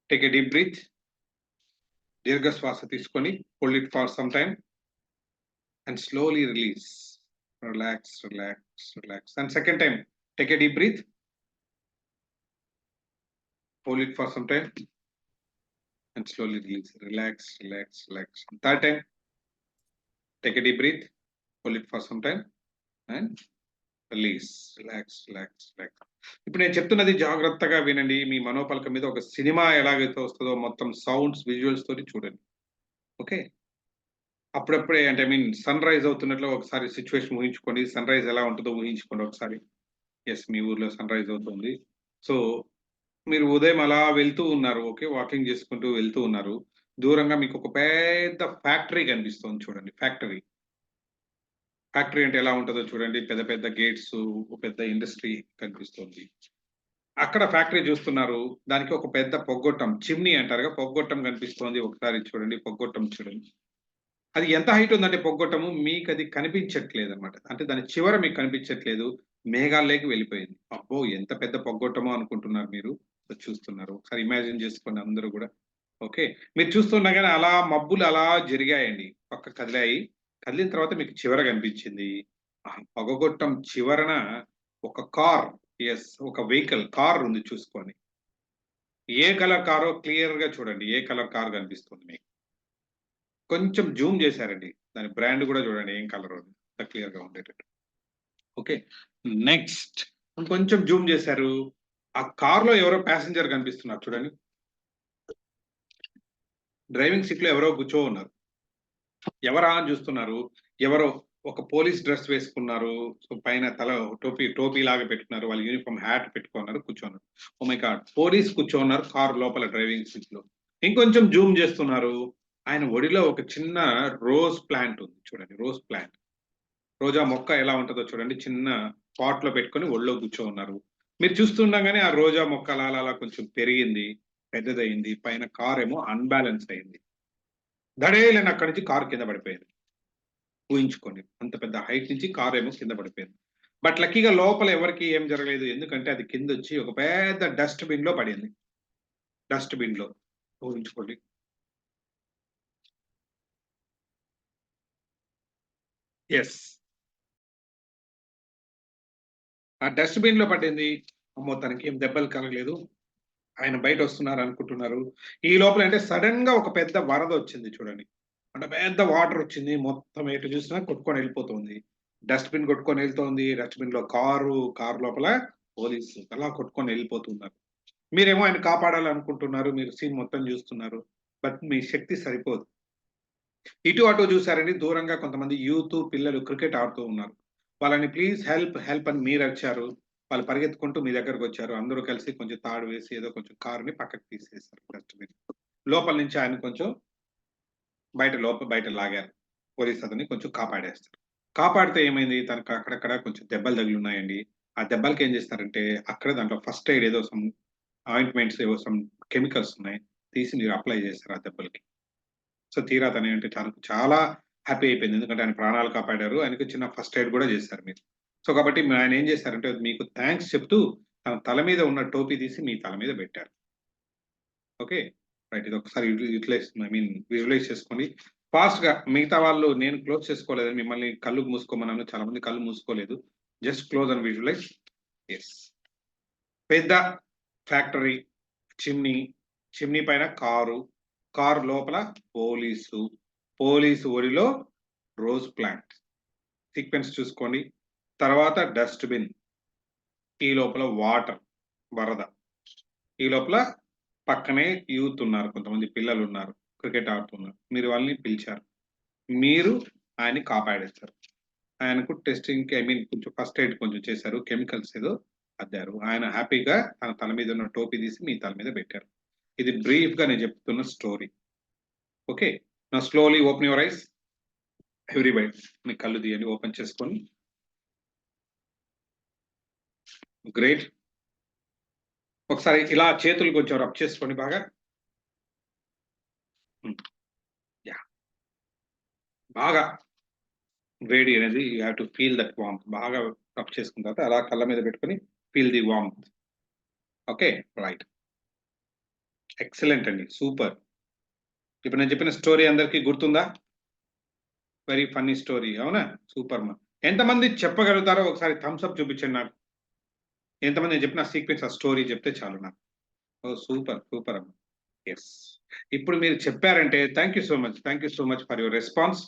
Take a deep breath. దీర్ఘ శ్వాస తీసుకొని hold it for some time and slowly release. Relax, relax, relax. And second time take a deep breath. Hold it for some time and slowly release. Relax, relax, relax. Third time, take a deep breath. Hold it for some time and release. Relax, relax, relax. ఇప్పుడు నేను చెప్తున్నది జాగ్రత్తగా వినండి. మీ మనోపలకం మీద ఒక cinema ఎలాగైతే వస్తుందో మొత్తం సౌండ్స్, విజువల్స్ తోటి చూడండి. ఓకే, అప్పుడప్పుడే అంటే ఐ మీన్ సన్ రైజ్ అవుతున్నట్లు ఒకసారి సిచ్యువేషన్ ఊహించుకోండి. సన్ రైజ్ ఎలా ఉంటుందో ఊహించుకోండి ఒకసారి. ఎస్, మీ ఊర్లో సన్ రైజ్ అవుతుంది. సో మీరు ఉదయం అలా వెళ్తూ ఉన్నారు. ఓకే, వాకింగ్ చేసుకుంటూ వెళ్తూ ఉన్నారు. దూరంగా మీకు ఒక పెద్ద ఫ్యాక్టరీ కనిపిస్తుంది చూడండి. ఫ్యాక్టరీ అంటే ఎలా ఉంటుందో చూడండి. పెద్ద పెద్ద గేట్స్, పెద్ద ఇండస్ట్రీ కనిపిస్తుంది. అక్కడ ఫ్యాక్టరీ చూస్తున్నారు. దానికి ఒక పెద్ద పొగ్గొట్టం, చిమ్నీ అంటారుగా, పొగ్గొట్టం కనిపిస్తోంది. ఒకసారి చూడండి, పొగ్గొట్టం చూడండి. అది ఎంత హైట్ ఉందంటే పొగ్గొట్టము మీకు అది కనిపించట్లేదు అనమాట. అంటే దాని చివర మీకు కనిపించట్లేదు, మేఘాల్లోకి వెళ్ళిపోయింది. అబ్బో, ఎంత పెద్ద పొగ్గొట్టమో అనుకుంటున్నారు మీరు. చూస్తున్నారు, ఒకసారి ఇమాజిన్ చేసుకోండి అందరూ కూడా. ఓకే, మీరు చూస్తుండగానే అలా మబ్బులు అలా జరిగాయండి, పక్క కదిలాయి. కదిలిన తర్వాత మీకు చివర కనిపించింది. ఆ పొగగొట్టం చివరన ఒక కార్, ఎస్, ఒక వెహికల్ కార్ ఉంది. చూసుకోండి, ఏ కలర్ కారో క్లియర్ గా చూడండి. ఏ కలర్ కార్ కనిపిస్తుంది మీకు? కొంచెం జూమ్ చేశారండి, దాని బ్రాండ్ కూడా చూడండి ఏం కలర్ క్లియర్ గా ఉండేటట్టు. ఓకే, నెక్స్ట్ కొంచెం జూమ్ చేశారు. ఆ కార్ లో ఎవరో ప్యాసింజర్ కనిపిస్తున్నారు చూడండి. డ్రైవింగ్ సీట్ లో ఎవరో కూర్చో ఉన్నారు. ఎవరా అని చూస్తున్నారు. ఎవరో ఒక పోలీస్ డ్రెస్ వేసుకున్నారు. సో పైన తల టోపీ లాగా పెట్టుకున్నారు. వాళ్ళు యూనిఫామ్ హ్యాట్ పెట్టుకున్నారు, కూర్చోన్నారు. ఓ మై గాడ్, పోలీస్ కూర్చోన్నారు కార్ లోపల డ్రైవింగ్ సీట్ లో. ఇంకొంచెం జూమ్ చేస్తున్నారు. ఆయన ఒడిలో ఒక చిన్న రోజ్ ప్లాంట్ ఉంది చూడండి. రోజ్ ప్లాంట్, రోజా మొక్క ఎలా ఉంటుందో చూడండి. చిన్న పాట్ లో పెట్టుకొని ఒళ్ళో కూర్చో ఉన్నారు. మీరు చూస్తుండగానే ఆ రోజా మొక్క అలా కొంచెం పెరిగింది, పెద్దదయింది. పైన కార్ ఏమో అన్బ్యాలెన్స్ అయింది. దడేలని అక్కడి నుంచి కార్ కింద పడిపోయింది. ఊహించుకోండి, అంత పెద్ద హైట్ నుంచి కార్ ఏమో కింద పడిపోయింది. బట్ లక్కీగా లోపల ఎవరికి ఏం జరగలేదు. ఎందుకంటే అది కింద వచ్చి ఒక పెద్ద డస్ట్ బిన్ లో పడింది. డస్ట్ బిన్ లో ఊహించుకోండి. ఎస్, ఆ డస్ట్ బిన్ లో పడింది. అమ్మో, తనకి ఏం దెబ్బలు కలగలేదు. ఆయన బయట వస్తున్నారు అనుకుంటున్నారు. ఈ లోపల అంటే సడన్ గా ఒక పెద్ద వరద వచ్చింది చూడండి. అంటే పెద్ద వాటర్ వచ్చింది, మొత్తం ఎటు చూసినా కొట్టుకొని వెళ్ళిపోతుంది. డస్ట్ బిన్ కొట్టుకొని వెళ్తోంది. డస్ట్ బిన్ లో కారు లోపల పోలీసు అలా కొట్టుకొని వెళ్ళిపోతున్నారు. మీరేమో ఆయన కాపాడాలనుకుంటున్నారు. మీరు సీన్ మొత్తం చూస్తున్నారు. బట్ మీ శక్తి సరిపోదు. ఇటు అటు చూసారండి. దూరంగా కొంతమంది యూత్ పిల్లలు క్రికెట్ ఆడుతూ ఉన్నారు. వాళ్ళని ప్లీజ్ హెల్ప్ అని మీరు వచ్చారు. వాళ్ళు పరిగెత్తుకుంటూ మీ దగ్గరకు వచ్చారు. అందరూ కలిసి కొంచెం తాడు వేసి ఏదో కొంచెం కారుని పక్కకు తీసేశారు. డస్ట్బిన్ లోపల నుంచి ఆయన కొంచెం బయట లాగారు. పోలీస్ అతన్ని కొంచెం కాపాడేస్తారు. కాపాడితే ఏమైంది, తనకు అక్కడక్కడ కొంచెం దెబ్బలు తగిలి ఉన్నాయండి. ఆ దెబ్బలకి ఏం చేస్తారంటే అక్కడ దాంట్లో ఫస్ట్ ఎయిడ్ ఏదో సమ్ ఆయింట్మెంట్స్ ఏవో సమ్ కెమికల్స్ ఉన్నాయి, తీసి మీరు అప్లై చేస్తారు ఆ దెబ్బలకి. సో తీరా తను ఏంటంటే చాలా హ్యాపీ అయిపోయింది. ఎందుకంటే ఆయన ప్రాణాలు కాపాడారు. ఆయనకి చిన్న ఫస్ట్ ఎయిడ్ కూడా చేశారు మీరు. సో కాబట్టి ఆయన ఏం చేశారంటే మీకు థ్యాంక్స్ చెప్తూ తన తల మీద ఉన్న టోపీ తీసి మీ తల మీద పెట్టారు. Okay right. ఇది ఒకసారి విజువలైజ్ చేసుకోండి ఫాస్ట్ గా. మిగతా వాళ్ళు నేను క్లోజ్ చేసుకోలేదు, మిమ్మల్ని కళ్ళు మూసుకోమన్నాను, చాలా మంది కళ్ళు మూసుకోలేదు. Just close and visualise. Yes, పెద్ద ఫ్యాక్టరీ, చిమ్నీ పైన కారు లోపల పోలీసు ఒడిలో రోజ్ ప్లాంట్ సీక్వెన్స్ చూసుకోండి. తర్వాత డస్ట్ బిన్, ఈ లోపల వాటర్ వరద, ఈ లోపల పక్కనే యూత్ ఉన్నారు, కొంతమంది పిల్లలు ఉన్నారు, క్రికెట్ ఆడుతున్నారు. మీరు వాళ్ళని పిలిచారు, మీరు ఆయన్ని కాపాడేస్తారు. ఆయనకు టెస్టింగ్ కొంచెం ఫస్ట్ ఎయిడ్ కొంచెం చేశారు, కెమికల్స్ ఏదో అద్దారు. ఆయన హ్యాపీగా తన తల మీద ఉన్న టోపీ తీసి మీ తల మీద పెట్టారు. ఇది బ్రీఫ్ గా నేను చెప్తున్న స్టోరీ. ఓకే, నా slowly open your eyes everybody. మీ కళ్ళు తీయండి, ఓపెన్ చేసుకొని. గ్రేట్. ఒకసారి ఇలా చేతులు కొంచెం రబ్ చేసుకోండి బాగా. యా, బాగా వేడి అనేది you have to feel that warmth. బాగా రబ్ చేసుకున్న తర్వాత అలా కళ్ళ మీద పెట్టుకొని feel the warmth. Okay right, excellent అండి, సూపర్. ఇప్పుడు నేను చెప్పిన స్టోరీ అందరికీ గుర్తుందా? వెరీ ఫన్నీ స్టోరీ, అవునా? సూపర్ మా. ఎంతమంది చెప్పగలుగుతారో ఒకసారి థమ్స్ అప్ చూపించండి నాకు. ఎంతమంది నేను చెప్పిన సీక్వెన్స్ ఆ స్టోరీ చెప్తే చాలు నాకు. ఓ సూపర్ అమ్మ. ఎస్, ఇప్పుడు మీరు చెప్పారంటే thank you so much for your response.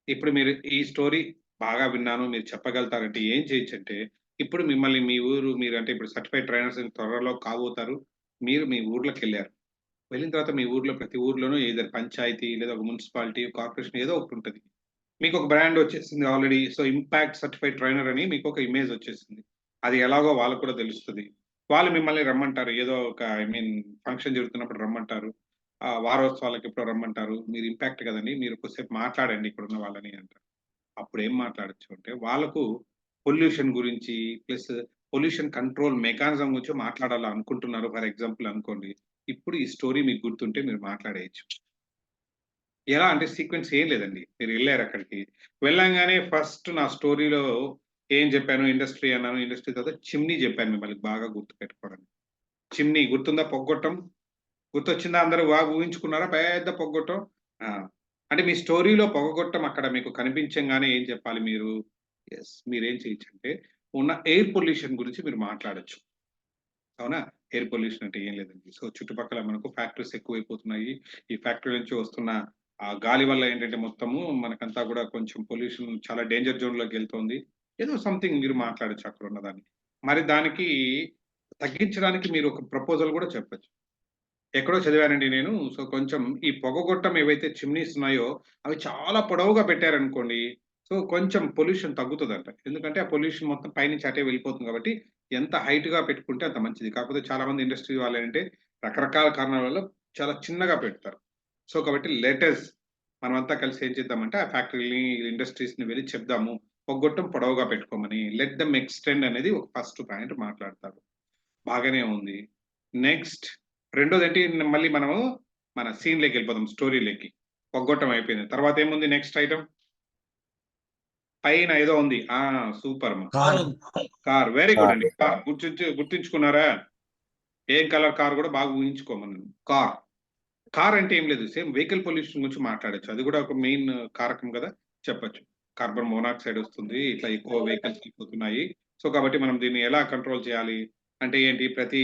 ఇప్పుడు మీరు ఈ స్టోరీ బాగా విన్నాను, మీరు చెప్పగలుగుతారంటే ఏం చేయొచ్చు అంటే, ఇప్పుడు మిమ్మల్ని మీ ఊరు, మీరు అంటే ఇప్పుడు సర్టిఫైడ్ ట్రైనర్స్ త్వరలో కాబోతారు. మీరు మీ ఊర్లోకి వెళ్ళిన తర్వాత మీ ఊర్లో ప్రతి ఊర్లోనూ ఏదో పంచాయతీ లేదా ఒక మున్సిపాలిటీ, కార్పొరేషన్ ఏదో ఒకటి ఉంటుంది. మీకు ఒక బ్రాండ్ వచ్చేసింది already. So impact certified trainer అని మీకు ఒక ఇమేజ్ వచ్చేసింది. అది ఎలాగో వాళ్ళకు కూడా తెలుస్తుంది. వాళ్ళు మిమ్మల్ని రమ్మంటారు, ఏదో ఒక ఫంక్షన్ జరుగుతున్నప్పుడు రమ్మంటారు, వారోత్సవాలకు ఎప్పుడో రమ్మంటారు. మీరు ఇంపాక్ట్ కదండి, మీరు కొద్దిసేపు మాట్లాడండి ఇక్కడ ఉన్న వాళ్ళని అంటారు. అప్పుడు ఏం మాట్లాడచ్చు అంటే, వాళ్ళకు పొల్యూషన్ గురించి ప్లస్ పొల్యూషన్ కంట్రోల్ మెకానిజం గురించి మాట్లాడాలి అనుకుంటున్నారు ఫర్ ఎగ్జాంపుల్ అనుకోండి. ఇప్పుడు ఈ స్టోరీ మీకు గుర్తుంటే మీరు మాట్లాడేయచ్చు. ఎలా అంటే సీక్వెన్స్ ఏం లేదండి, మీరు వెళ్ళారు అక్కడికి, వెళ్ళంగానే ఫస్ట్ నా స్టోరీలో ఏం చెప్పాను, ఇండస్ట్రీ అన్నాను, ఇండస్ట్రీ తర్వాత చిమ్నీ చెప్పాను. మిమ్మల్ని బాగా గుర్తు పెట్టుకోవడానికి. చిమ్నీ గుర్తుందా? పొగ్గొట్టం గుర్తొచ్చిందా? అందరూ బాగా ఊహించుకున్నారా? పెద్ద పొగ్గొట్టం. అంటే మీ స్టోరీలో పొగగొట్టం అక్కడ మీకు కనిపించంగానే ఏం చెప్పాలి మీరు? ఎస్, మీరేం చేయొచ్చు అంటే ఉన్న ఎయిర్ పొల్యూషన్ గురించి మీరు మాట్లాడచ్చు. అవునా? ఎయిర్ పొల్యూషన్ అంటే ఏం లేదండి. సో చుట్టుపక్కల మనకు ఫ్యాక్టరీస్ ఎక్కువైపోతున్నాయి. ఈ ఫ్యాక్టరీ నుంచి వస్తున్న ఆ గాలి వల్ల ఏంటంటే మొత్తము మనకంతా కూడా కొంచెం పొల్యూషన్ చాలా డేంజర్ జోన్ లోకి వెళ్తుంది. ఏదో సంథింగ్ మీరు మాట్లాడచ్చు అక్కడ ఉన్నదాన్ని. మరి దానికి తగ్గించడానికి మీరు ఒక ప్రపోజల్ కూడా చెప్పచ్చు. ఎక్కడో చదివానండి నేను. సో కొంచెం ఈ పొగగొట్టం ఏవైతే చిమ్నీస్ ఉన్నాయో అవి చాలా పొడవుగా పెట్టారనుకోండి, సో కొంచెం పొల్యూషన్ తగ్గుతుందంట. ఎందుకంటే ఆ పొల్యూషన్ మొత్తం పైనుంచి అటే వెళ్ళిపోతుంది కాబట్టి ఎంత హైట్ గా పెట్టుకుంటే అంత మంచిది. కాకపోతే చాలా మంది ఇండస్ట్రీ వాళ్ళు ఏంటంటే రకరకాల కారణాల వల్ల చాలా చిన్నగా పెడతారు. సో కాబట్టి లేటెస్ట్ మనమంతా కలిసి ఏం చేద్దామంటే ఆ ఫ్యాక్టరీని, ఇండస్ట్రీస్ ని వెళ్ళి చెప్దాము, పొగొట్టం పొడవుగా పెట్టుకోమని. లెట్ దమ్ ఎక్స్టెండ్ అనేది ఒక ఫస్ట్ పాయింట్ మాట్లాడతారు. బాగానే ఉంది. నెక్స్ట్ రెండోది ఏంటి, మళ్ళీ మనము మన సీన్లోకి వెళ్ళిపోదాం, స్టోరీలోకి. పొగ్గొట్టం అయిపోయింది, తర్వాత ఏముంది నెక్స్ట్ ఐటమ్? పైన ఏదో ఉంది. Super car. వెరీ గుడ్ అండి. కార్ గుర్తుంచుకున్నారా? ఏం కలర్ కార్ కూడా బాగా ఊహించుకోమని. కార్ అంటే ఏం లేదు, సేమ్ వెహికల్ పొల్యూషన్ గురించి మాట్లాడచ్చు. అది కూడా ఒక మెయిన్ కారకం కదా, చెప్పచ్చు. కార్బన్ మోనాక్సైడ్ వస్తుంది, ఇట్లా ఎక్కువ వెహికల్స్ అయిపోతున్నాయి. సో కాబట్టి మనం దీన్ని ఎలా కంట్రోల్ చేయాలి అంటే ఏంటి, ప్రతి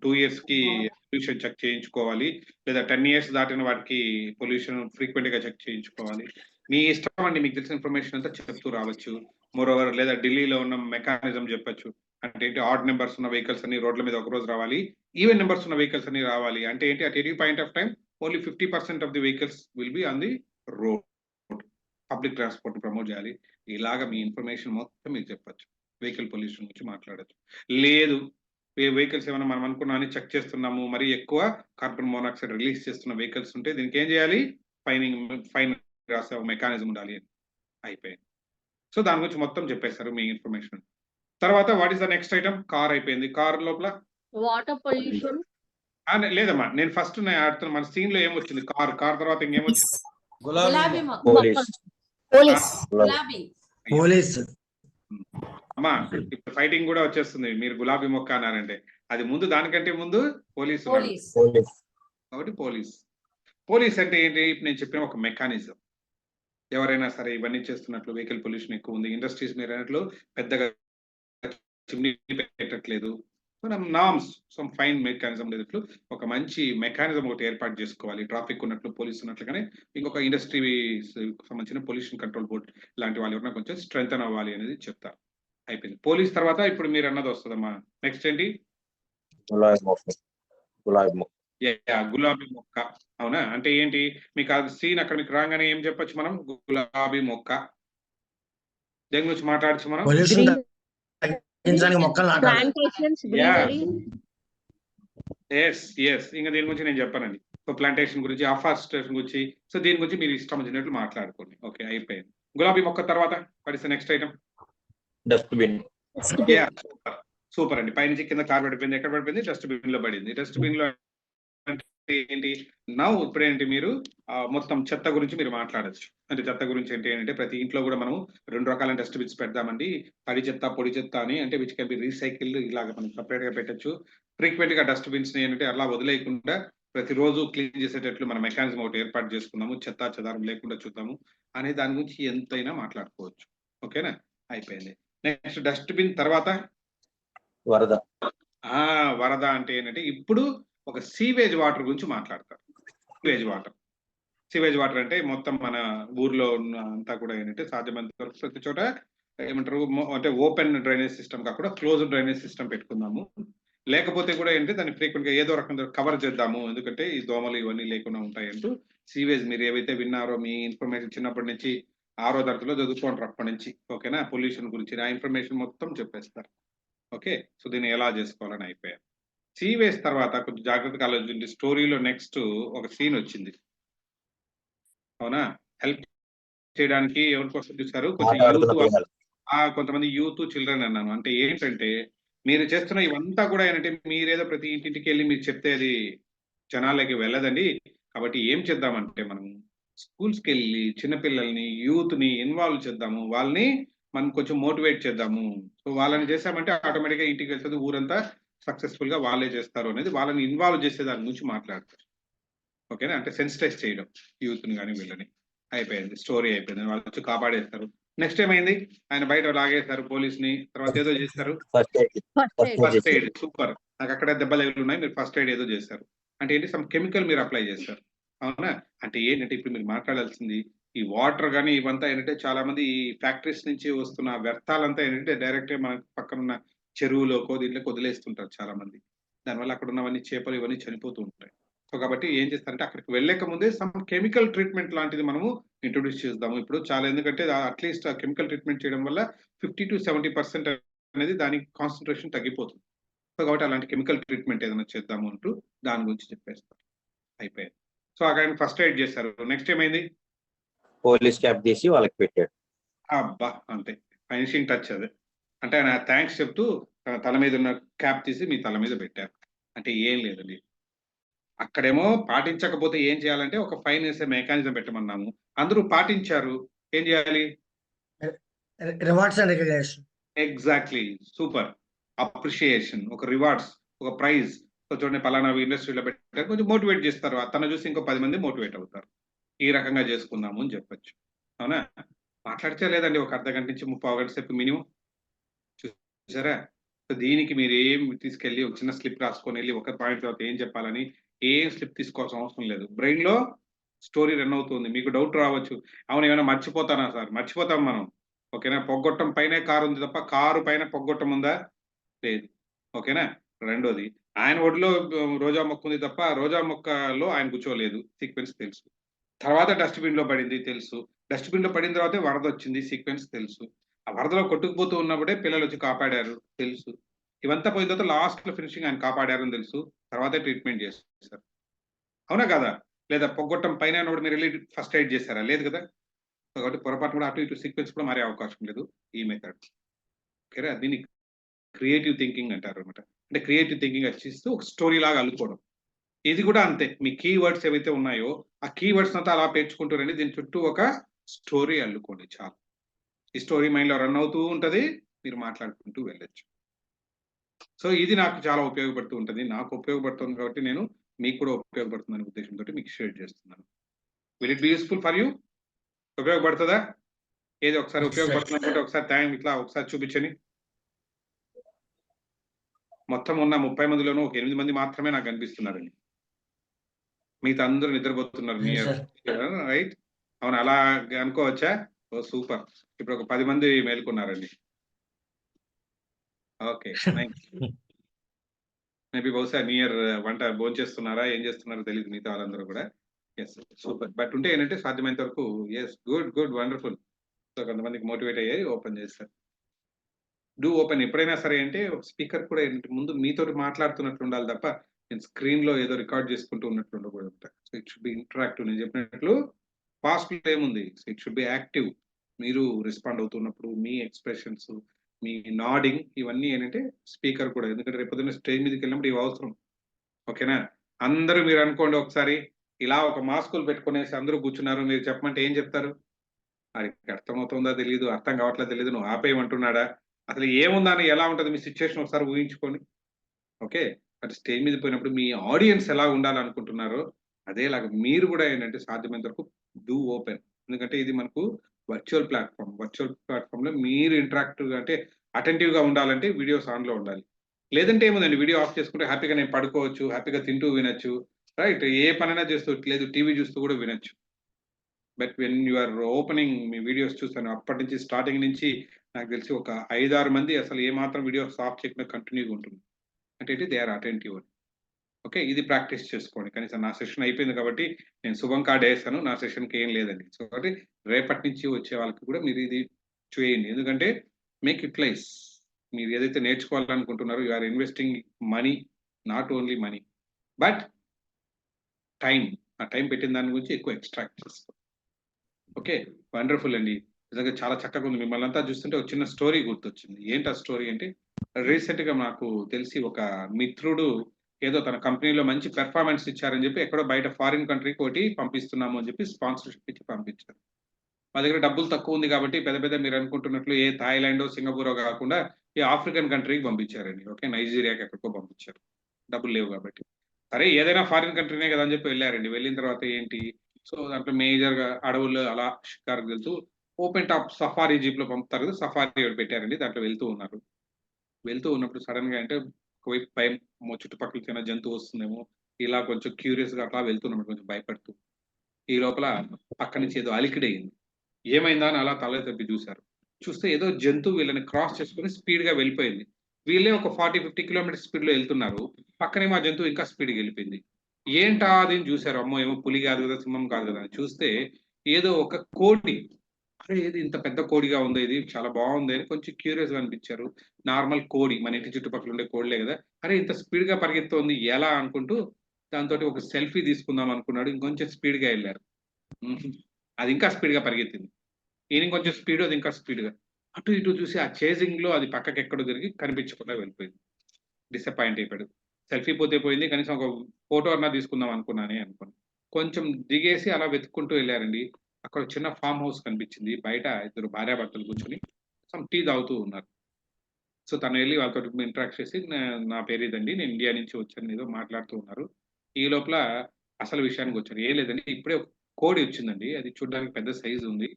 2 years కి పొల్యూషన్ చెక్ చేయించుకోవాలి, లేదా 10 years దాటిన వాటికి పొల్యూషన్ ఫ్రీక్వెంట్ గా చెక్ చేయించుకోవాలి. మీ ఇష్టం అండి, మీకు తెలిసిన ఇన్ఫర్మేషన్ అంతా చెప్తూ రావచ్చు. మోరోవర్ లేదా ఢిల్లీలో ఉన్న మెకానిజం చెప్పచ్చు. అంటే ఏంటి, ఆడ్ నెంబర్స్ ఉన్న వెహికల్స్ అన్ని రోడ్ల మీద ఒక రోజు రావాలి, ఈవెన్ నెంబర్స్ ఉన్న వెహికల్స్ అన్ని రావాలి. అంటే ఏంటి, at any point of time only 50% of the vehicles will be on the road. Public transport promote చేయాలి. ఇలాగా మీ ఇన్ఫర్మేషన్ మొత్తం మీకు చెప్పచ్చు. వెహికల్ పొల్యూషన్ గురించి మాట్లాడచ్చు. లేదు వెహికల్స్ ఏమైనా మనం అనుకున్నా చెక్ చేస్తున్నాము, మరి ఎక్కువ కార్బన్ మోనాక్సైడ్ రిలీజ్ చేస్తున్న వెహికల్స్ ఉంటే దీనికి ఏం చేయాలి, ఫైన్ రాసే ఒక మెకానిజం ఉండాలి అని అయిపోయింది. సో దాని గురించి మొత్తం చెప్పేశారు మీ ఇన్ఫర్మేషన్. తర్వాత what is the next item? Car అయిపోయింది. కార్ లోపల వాటర్ పొల్యూషన్, లేదమ్మా, నేను ఫస్ట్ నేను ఆడుతున్నా మన సీన్ లో ఏమొచ్చింది? కార్ తర్వాత ఇంకేమొచ్చింది? గులాబీ గులాబీ పోలీస్ అమ్మా ఇప్పుడు ఫైటింగ్ కూడా వచ్చేస్తుంది. మీరు గులాబీ మొక్క అన్నారంటే అది ముందు, దానికంటే ముందు పోలీసు ఉన్నాడు. పోలీస్ కాబట్టి పోలీస్ అంటే ఏంటి? ఇప్పుడు నేను చెప్పిన ఒక మెకానిజం. ఎవరైనా సరే ఇవన్నీ చేస్తున్నట్లు వెహికల్ పొల్యూషన్ ఎక్కువ ఉంది, ఇండస్ట్రీస్ మీరు అన్నట్లు పెద్దగా చిమ్నీ పెట్టట్లేదు, మనం నామ్స్ సమ్ ఫైన్ మెకానిజం లేదట్లు ఒక మంచి మెకానిజం ఒకటి ఏర్పాటు చేసుకోవాలి. ట్రాఫిక్ ఉన్నట్లు పోలీస్ ఉన్నట్లుగానే ఇంకొక ఇండస్ట్రీ సంబంధించిన పొల్యూషన్ కంట్రోల్ బోర్డ్ లాంటి వాళ్ళు ఎవరైనా కొంచెం స్ట్రెంగ్తన్ అవ్వాలి అనేది చెప్తారు. అయిపోయింది. పోలీస్ తర్వాత ఇప్పుడు మీరు అన్నది వస్తుందమ్మా. నెక్స్ట్ ఏంటి? గులాబీ మొక్క. అవునా? అంటే ఏంటి మీకు ఆ సీన్ అక్కడ మీకు రాగానే ఏం చెప్పొచ్చు మనం? గులాబీ మొక్క. దేని గురించి మాట్లాడచ్చు మనం? పొల్యూషన్ తగ్గించడానికి మొక్కలు నాటాలి. Plantations, greenery. ఎస్ ఇంకా దీని గురించి నేను చెప్పానండి. సో ప్లాంటేషన్ గురించి, అఫారెస్టేషన్ గురించి, సో దీని గురించి మీరు ఇష్టం వచ్చినట్లు మాట్లాడుకోండి. ఓకే, అయిపోయింది. గులాబీ మొక్క తర్వాత what is the next item? Dustbin. Super అండి. పైనుంచి కింద కార్ పడిపోయింది. ఎక్కడ పడిపోయింది? డస్ట్బిన్ లో పడింది. డస్ట్బిన్ లో అంటే ఏంటి? ఇప్పుడేంటి మీరు మొత్తం చెత్త గురించి మీరు మాట్లాడచ్చు. అంటే చెత్త గురించి ఏంటంటే ప్రతి ఇంట్లో కూడా మనం 2 రకాల డస్ట్బిన్స్ పెడదామండి. తడి చెత్త, పొడి చెత్త అని. అంటే విచ్ కెన్ బి రీసైకిల్డ్. ఇలాగ మనం సపరేట్ గా పెట్టచ్చు. ఫ్రీక్వెంట్ గా డస్ట్బిన్స్ ఏంటంటే అలా వదిలేయకుండా ప్రతిరోజు క్లీన్ చేసేటట్లు మన మెకానిజం ఒకటి ఏర్పాటు చేసుకుందాము. చెత్త చెదారం లేకుండా చూద్దాము అనే దాని గురించి ఎంతైనా మాట్లాడుకోవచ్చు. ఓకేనా? అయిపోయింది. నెక్స్ట్ డస్ట్బిన్ తర్వాత వరద. వరద అంటే ఏంటంటే ఇప్పుడు ఒక సీవేజ్ వాటర్ గురించి మాట్లాడతారు. సీవేజ్ వాటర్ అంటే మొత్తం మన ఊర్లో ఉన్న అంతా కూడా ఏంటంటే సాధ్యమైనంత వరకు ప్రతి చోట ఏమంటారు అంటే ఓపెన్ డ్రైనేజ్ సిస్టమ్ కాకుండా క్లోజ్ డ్రైనేజ్ సిస్టమ్ పెట్టుకుందాము. లేకపోతే కూడా ఏంటంటే దాన్ని ఫ్రీక్వెంట్ గా ఏదో రకంగా కవర్ చేద్దాము. ఎందుకంటే ఈ దోమలు ఇవన్నీ లేకుండా ఉంటాయంటూ సీవేజ్ మీరు ఏవైతే విన్నారో మీ ఇన్ఫర్మేషన్ చిన్నప్పటి నుంచి 6వ తరగతిలో చదువుకుంటారు అప్పటి నుంచి. ఓకేనా? పొల్యూషన్ గురించి ఆ ఇన్ఫర్మేషన్ మొత్తం చెప్పేస్తారు. ఓకే, సో దీన్ని ఎలా చేసుకోవాలని అయిపోయారు. సీవేజ్ తర్వాత కొంచెం జాగ్రత్తగా ఆలోచించండి. స్టోరీలో నెక్స్ట్ ఒక సీన్ వచ్చింది. అవునా? హెల్ప్ చేయడానికి ఎవరి కోసం చూసారు? కొంతమంది యూత్ చిల్డ్రన్ అన్నాను. అంటే ఏంటంటే మీరు చేస్తున్న ఇవంతా కూడా ఏంటంటే మీరేదో ప్రతి ఇంటికి వెళ్ళి మీరు చెప్తే అది జనాలకి వెళ్ళదండి. కాబట్టి ఏం చేద్దామంటే మనం స్కూల్స్కి వెళ్ళి చిన్నపిల్లల్ని యూత్ ని ఇన్వాల్వ్ చేద్దాము. వాళ్ళని మనం కొంచెం మోటివేట్ చేద్దాము. సో వాళ్ళని చేసామంటే ఆటోమేటిక్ గా ఇంటికి వెళ్తుంది, ఊరంతా సక్సెస్ఫుల్ గా వాళ్ళే చేస్తారు అనేది వాళ్ళని ఇన్వాల్వ్ చేసే దాని గురించి మాట్లాడతారు. ఓకేనా? అంటే సెన్సిటైజ్ చేయడం యూత్ ని కానీ వీళ్ళని. అయిపోయింది. స్టోరీ అయిపోయింది. వాళ్ళు వచ్చి కాపాడేస్తారు. నెక్స్ట్ ఏమైంది? ఆయన బయట లాగేస్తారు పోలీస్ ని. తర్వాత ఏదో చేస్తారు. First aid. సూపర్. నాకు అక్కడ దెబ్బలు ఉన్నాయి, మీరు ఫస్ట్ ఎయిడ్ ఏదో చేస్తారు. అంటే ఏంటి? సమ్ కెమికల్ మీరు అప్లై చేస్తారు. అవునా? అంటే ఏంటంటే ఇప్పుడు మీరు మాట్లాడాల్సింది ఈ వాటర్ కానీ ఇవంతా ఏంటంటే చాలా మంది ఈ ఫ్యాక్టరీస్ నుంచి వస్తున్న వ్యర్థాలంతా ఏంటంటే డైరెక్ట్ గా మన పక్కన ఉన్న చెరువులోకో దీంట్లోకి వదిలేస్తుంటారు చాలా మంది. దానివల్ల అక్కడ ఉన్నవన్నీ చేపలు ఇవన్నీ చనిపోతూ ఉంటాయి. సో కాబట్టి ఏం చేస్తారంటే అక్కడికి వెళ్ళక ముందే సమ్ కెమికల్ ట్రీట్మెంట్ లాంటిది మనము ఇంట్రొడ్యూస్ చేద్దాము. ఇప్పుడు చాలా ఎందుకంటే అట్లీస్ట్ ఆ కెమికల్ ట్రీట్మెంట్ చేయడం వల్ల 50 to 70% అనేది దాని కాన్సన్ట్రేషన్ తగ్గిపోతుంది. సో కాబట్టి అలాంటి కెమికల్ ట్రీట్మెంట్ ఏదైనా చేద్దాము అంటూ దాని గురించి చెప్పేస్తారు. అయిపోయింది. సో అక్కడ ఫస్ట్ ఎయిడ్ చేస్తారు. నెక్స్ట్ ఏమైంది? పోలీస్ క్యాప్ తీసి వాళ్ళకి పెట్టాడు. అబ్బా, అంతే. ఫినిషింగ్ టచ్ అదే. అంటే ఆయన థ్యాంక్స్ చెప్తూ తన తల మీద ఉన్న క్యాప్ తీసి మీ తల మీద పెట్టారు. అంటే ఏం లేదండి, అక్కడేమో పాటించకపోతే ఏం చేయాలంటే ఒక ఫైన్ వేసే మెకానిజం పెట్టమన్నాము. అందరూ పాటించారు. ఏం చేయాలి? Rewards and recognition. Exactly. Super. Appreciation, ఒక రివార్డ్స్, ఒక ప్రైజ్. చూడండి పలానా ఇండస్ట్రీలో పెట్టారు, కొంచెం మోటివేట్ చేస్తారు. తను చూసి ఇంకో 10 మంది మోటివేట్ అవుతారు. ఈ రకంగా చేసుకుందాము అని చెప్పొచ్చు. అవునా? మాట్లాడితే లేదండి ఒక అర్ధగంట నుంచి 30 గంట సేపు మినిమం. చూసారా? సో దీనికి మీరు ఏం తీసుకెళ్ళి ఒక చిన్న స్లిప్ రాసుకొని వెళ్ళి ఒక పాయింట్ తర్వాత ఏం చెప్పాలని ఏం స్లిప్ తీసుకోవాల్సిన అవసరం లేదు. బ్రెయిన్ లో స్టోరీ రన్ అవుతుంది. మీకు డౌట్ రావచ్చు, అవును ఏమైనా మర్చిపోతానా సార్? మర్చిపోతాం మనం. ఓకేనా? పొగ్గొట్టం పైనే కారు ఉంది తప్ప కారు పైన పొగ్గొట్టం ఉందా? లేదు. ఓకేనా? రెండోది, ఆయన ఒడిలో రోజా మొక్క ఉంది తప్ప రోజా మొక్కలో ఆయన కూర్చోలేదు. సీక్వెన్స్ తెలుసు. తర్వాత డస్ట్బిన్ లో పడింది తెలుసు. డస్ట్బిన్ లో పడిన తర్వాతే వరద వచ్చింది. సీక్వెన్స్ తెలుసు. ఆ వరదలో కొట్టుకుపోతూ ఉన్నప్పుడే పిల్లలు వచ్చి కాపాడారు తెలుసు. ఇవంతా పోయిన తర్వాత లాస్ట్ లో ఫినిషింగ్ ఆయన కాపాడారు అని తెలుసు. తర్వాతే ట్రీట్మెంట్ చేస్తారు. అవునా కదా? లేదా పొగ్గొట్టం పైన ఉన్నప్పుడు మీరు వెళ్ళి ఫస్ట్ ఎయిడ్ చేశారా? లేదు కదా. కాబట్టి పొరపాటు కూడా అటు ఇటు సీక్వెన్స్ కూడా మారే అవకాశం లేదు ఈ మెథడ్. ఓకేనా. దీన్ని క్రియేటివ్ థింకింగ్ అంటారు అనమాట. అంటే క్రియేటివ్ థింకింగ్ వచ్చేస్తూ ఒక స్టోరీ లాగా అల్లుకోవడం. ఇది కూడా అంతే. మీ కీవర్డ్స్ ఏవైతే ఉన్నాయో ఆ కీవర్డ్స్ అంతా అలా పేర్చుకుంటూ రండి. దీని చుట్టూ ఒక స్టోరీ అల్లుకోండి చాలు. ఈ స్టోరీ మైండ్ లో రన్ అవుతూ ఉంటది, మీరు మాట్లాడుకుంటూ వెళ్ళొచ్చు. సో ఇది నాకు చాలా ఉపయోగపడుతూ ఉంటుంది. నాకు ఉపయోగపడుతుంది కాబట్టి నేను మీకు కూడా ఉపయోగపడుతుందనే ఉద్దేశంతో మీకు షేర్ చేస్తున్నాను. Will it be useful for you? ఉపయోగపడుతుందా? ఏది ఒకసారి ఉపయోగపడుతున్నట్టు ఒకసారి టైం ఇట్లా ఒకసారి చూపించండి. మొత్తం ఉన్న 30 మందిలోనూ ఒక 8 మంది మాత్రమే నాకు కనిపిస్తున్నారండి. మిగతా అందరూ నిద్రపోతున్నారు. రైట్? అవును, అలా అనుకోవచ్చా? Oh super. ఇప్పుడు ఒక 10 మంది మేల్కొన్నారండి. Okay, nice. మేబీ బహుశా నియర్ వంట భోంచేస్తున్నారా, ఏం చేస్తున్నారో తెలియదు మిగతా వాళ్ళందరూ కూడా. Yes, super. బట్ ఉంటే ఏంటంటే సాధ్యమైనంత వరకు yes, good good, wonderful. So కొంతమందికి మోటివేట్ అయ్యాయి, ఓపెన్ చేస్తారు. Do open. ఎప్పుడైనా సరే అంటే స్పీకర్ కూడా ఏంటంటే ముందు మీతోటి మాట్లాడుతున్నట్లు ఉండాలి తప్ప నేను స్క్రీన్ లో ఏదో రికార్డ్ చేసుకుంటూ ఉన్నట్లు ఉండకూడదు. So it should be interactive. నేను చెప్పినట్లు ఫాస్ట్ ఏముంది, so it should be active. మీరు రెస్పాండ్ అవుతున్నప్పుడు మీ ఎక్స్ప్రెషన్స్, మీ నాడింగ్, ఇవన్నీ ఏంటంటే స్పీకర్ కూడా, ఎందుకంటే రేపు పొద్దున్న స్టేజ్ మీదకి వెళ్ళినప్పుడు ఇవి అవసరం. ఓకేనా. అందరూ మీరు అనుకోండి ఒకసారి, ఇలా ఒక మాస్కులు పెట్టుకునేసి అందరూ కూర్చున్నారు, మీరు చెప్పమంటే ఏం చెప్తారు? అది అర్థమవుతుందా తెలియదు, అర్థం కావట్లేదు తెలియదు, నువ్వు ఆపేయమంటున్నాడా, అసలు ఏముందా అని ఎలా ఉంటుంది మీ సిచ్యువేషన్ ఒకసారి ఊహించుకోండి. ఓకే. అది స్టేజ్ మీద పోయినప్పుడు మీ ఆడియన్స్ ఎలా ఉండాలనుకుంటున్నారో అదేలాగా మీరు కూడా ఏంటంటే సాధ్యమైనంత వరకు డూ ఓపెన్. ఎందుకంటే ఇది మనకు వర్చువల్ ప్లాట్ఫామ్. వర్చువల్ ప్లాట్ఫామ్ లో మీరు ఇంటరాక్టివ్ గా అంటే అటెంటివ్ గా ఉండాలంటే వీడియోస్ ఆన్ లో ఉండాలి. లేదంటే ఏముందండి, వీడియో ఆఫ్ చేసుకుంటే హ్యాపీగా నేను పడుకోవచ్చు, హ్యాపీగా తింటూ వినొచ్చు. రైట్? ఏ పనైనా చేస్తూ, లేదు టీవీ చూస్తూ కూడా వినొచ్చు. But when you are opening, మీ వీడియోస్ చూస్తాను అప్పటి నుంచి స్టార్టింగ్ నుంచి నాకు తెలిసి ఒక 5-6 మంది అసలు ఏ మాత్రం వీడియోస్ ఆఫ్ చేయకుండా కంటిన్యూగా ఉంటుంది. అంటే దే ఆర్ అటెంటివ్. ఓకే, ఇది ప్రాక్టీస్ చేసుకోండి. కనీసం నా సెషన్ అయిపోయింది కాబట్టి నేను శుభం కార్డ్ వేసాను, నా సెషన్కి ఏం లేదండి. సో కాబట్టి రేపటి నుంచి వచ్చే వాళ్ళకి కూడా మీరు ఇది చేయండి. ఎందుకంటే మేక్ యూటిలైజ్. మీరు ఏదైతే నేర్చుకోవాలనుకుంటున్నారో you are investing money, not only money but time. ఆ టైం పెట్టిన దాని గురించి ఎక్కువ ఎక్స్ట్రాక్ట్ చేసుకో. ఓకే, వండర్ఫుల్ అండి. నిజంగా చాలా చక్కగా ఉంది. మిమ్మల్ని అంతా చూస్తుంటే ఒక చిన్న స్టోరీ గుర్తొచ్చింది. ఏంటి ఆ స్టోరీ అంటే, రీసెంట్ గా నాకు తెలిసి ఒక మిత్రుడు ఏదో తన కంపెనీలో మంచి పెర్ఫార్మెన్స్ ఇచ్చారని చెప్పి ఎక్కడో బయట ఫారిన్ కంట్రీకి ఒకటి పంపిస్తున్నాము అని చెప్పి స్పాన్సర్షిప్ ఇచ్చి పంపించారు. మా దగ్గర డబ్బులు తక్కువ ఉంది కాబట్టి పెద్ద పెద్ద మీరు అనుకుంటున్నట్లు ఏ థాయిలాండ్ సింగపూర్ కాకుండా ఈ ఆఫ్రికన్ కంట్రీకి పంపించారండి. ఓకే, నైజీరియాకి ఎక్కడికో పంపించారు, డబ్బులు లేవు కాబట్టి. సరే ఏదైనా ఫారిన్ కంట్రీనే కదా అని చెప్పి వెళ్ళారండి. వెళ్ళిన తర్వాత ఏంటి, సో దాంట్లో మేజర్ గా అడవుల్లో అలా షికారుకు వెళ్తూ ఓపెన్ టాప్ సఫారీ జీప్ లో పంపుతారు కదా, సఫారీ పెట్టారండి. దాంట్లో వెళ్తూ ఉన్నారు. వెళ్తూ ఉన్నప్పుడు సడన్ గా అంటే ఒకవైపు భయం, చుట్టుపక్కల చిన్న జంతువు వస్తుందేమో, ఇలా కొంచెం క్యూరియస్ గా అట్లా వెళ్తున్నప్పుడు కొంచెం భయపడుతూ, ఈ లోపల పక్క నుంచి ఏదో అలికిడయింది. ఏమైందా అని అలా తల తప్పి చూశారు. చూస్తే ఏదో జంతువు వీళ్ళని క్రాస్ చేసుకుని స్పీడ్ గా వెళ్ళిపోయింది. వీళ్ళే ఒక 40-50 కిలోమీటర్ స్పీడ్ లో వెళ్తున్నారు, పక్కనే మా జంతువు ఇంకా స్పీడ్ గా వెళ్ళిపోయింది. ఏంటా అది చూశారు. అమ్మో, ఏమో పులి కాదు కదా, సింహం కాదు కదా అని చూస్తే ఏదో ఒక కోడి. అరే ఇది ఇంత పెద్ద కోడిగా ఉంది, ఇది చాలా బాగుంది అని కొంచెం క్యూరియస్ గా అనిపించారు. నార్మల్ కోడి, మన ఇంటి చుట్టుపక్కల ఉండే కోడిలే కదా, అరే ఇంత స్పీడ్ గా పరిగెత్తుంది ఎలా అనుకుంటూ దాంతో ఒక సెల్ఫీ తీసుకుందాం అనుకున్నాడు. ఇంకొంచెం స్పీడ్ గా వెళ్ళారు. అది ఇంకా స్పీడ్ గా పరిగెత్తింది. ఈయన కొంచెం స్పీడ్, అది ఇంకా స్పీడ్ గా అటు ఇటు చూసి ఆ చేజింగ్ లో అది పక్కకి ఎక్కడో తిరిగి కనిపించకుండా వెళ్ళిపోయింది. డిసప్పాయింట్ అయిపోయాడు. సెల్ఫీ పోతే పోయింది, కనీసం ఒక ఫోటో అన్నా తీసుకుందాం అనుకున్నానే అనుకున్నాను. కొంచెం దిగేసి అలా వెతుక్కుంటూ వెళ్ళారండి. అక్కడ చిన్న ఫామ్ హౌస్ కనిపించింది. బయట ఇద్దరు భార్యాభర్తలు కూర్చొని సమ్ టీ తాగుతూ ఉన్నారు. సో తను వెళ్ళి వాళ్ళతో ఇంటరాక్ట్ చేసి, నా పేరు ఇదండి, నేను ఇండియా నుంచి వచ్చాను ఏదో మాట్లాడుతూ ఉన్నారు. ఈ లోపల అసలు విషయానికి వచ్చారు. ఏం లేదండి, ఇప్పుడే ఒక కోడి వచ్చిందండి, అది చూడడానికి పెద్ద సైజు ఉంది,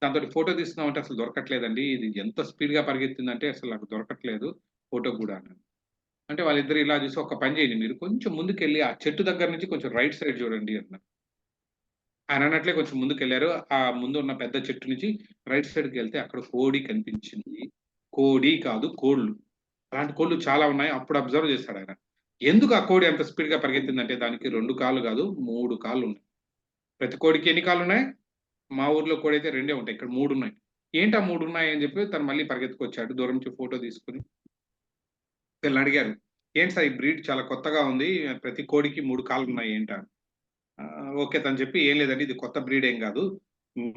దాంతో ఫోటో తీస్తున్నామంటే అసలు దొరకట్లేదండి, ఇది ఎంత స్పీడ్ గా పరిగెత్తిందంటే అసలు నాకు దొరకట్లేదు ఫోటో కూడా అన్నాను. అంటే వాళ్ళిద్దరు ఇలా చూసి, ఒక పని చేయండి, మీరు కొంచెం ముందుకెళ్ళి ఆ చెట్టు దగ్గర నుంచి కొంచెం రైట్ సైడ్ చూడండి అన్నారు. ఆయన అన్నట్లే కొంచెం ముందుకెళ్లారు. ఆ ముందు ఉన్న పెద్ద చెట్టు నుంచి రైట్ సైడ్కి వెళ్తే అక్కడ కోడి కనిపించింది. కోడి కాదు, కోళ్ళు. అలాంటి కోళ్ళు చాలా ఉన్నాయి. అప్పుడు అబ్జర్వ్ చేశాడు ఆయన. ఎందుకు ఆ కోడి అంత స్పీడ్ గా పరిగెత్తిందంటే దానికి 2 కాళ్ళు కాదు, 3 కాళ్ళు ఉన్నాయి. ప్రతి కోడికి ఎన్ని కాళ్ళు ఉన్నాయి? మా ఊర్లో కోడి అయితే 2 ఉంటాయి, ఇక్కడ 3 ఉన్నాయి. ఏంటి ఆ 3 ఉన్నాయి అని చెప్పి తను మళ్ళీ పరిగెత్తుకొచ్చాడు. దూరం నుంచి ఫోటో తీసుకుని వీళ్ళని అడిగారు, ఏంటి సార్ ఈ బ్రీడ్ చాలా కొత్తగా ఉంది, ప్రతి కోడికి 3 కాళ్ళు ఉన్నాయి ఏంటా? ఓకే తను చెప్పి ఏం లేదండి ఇది కొత్త బ్రీడ్ ఏం కాదు.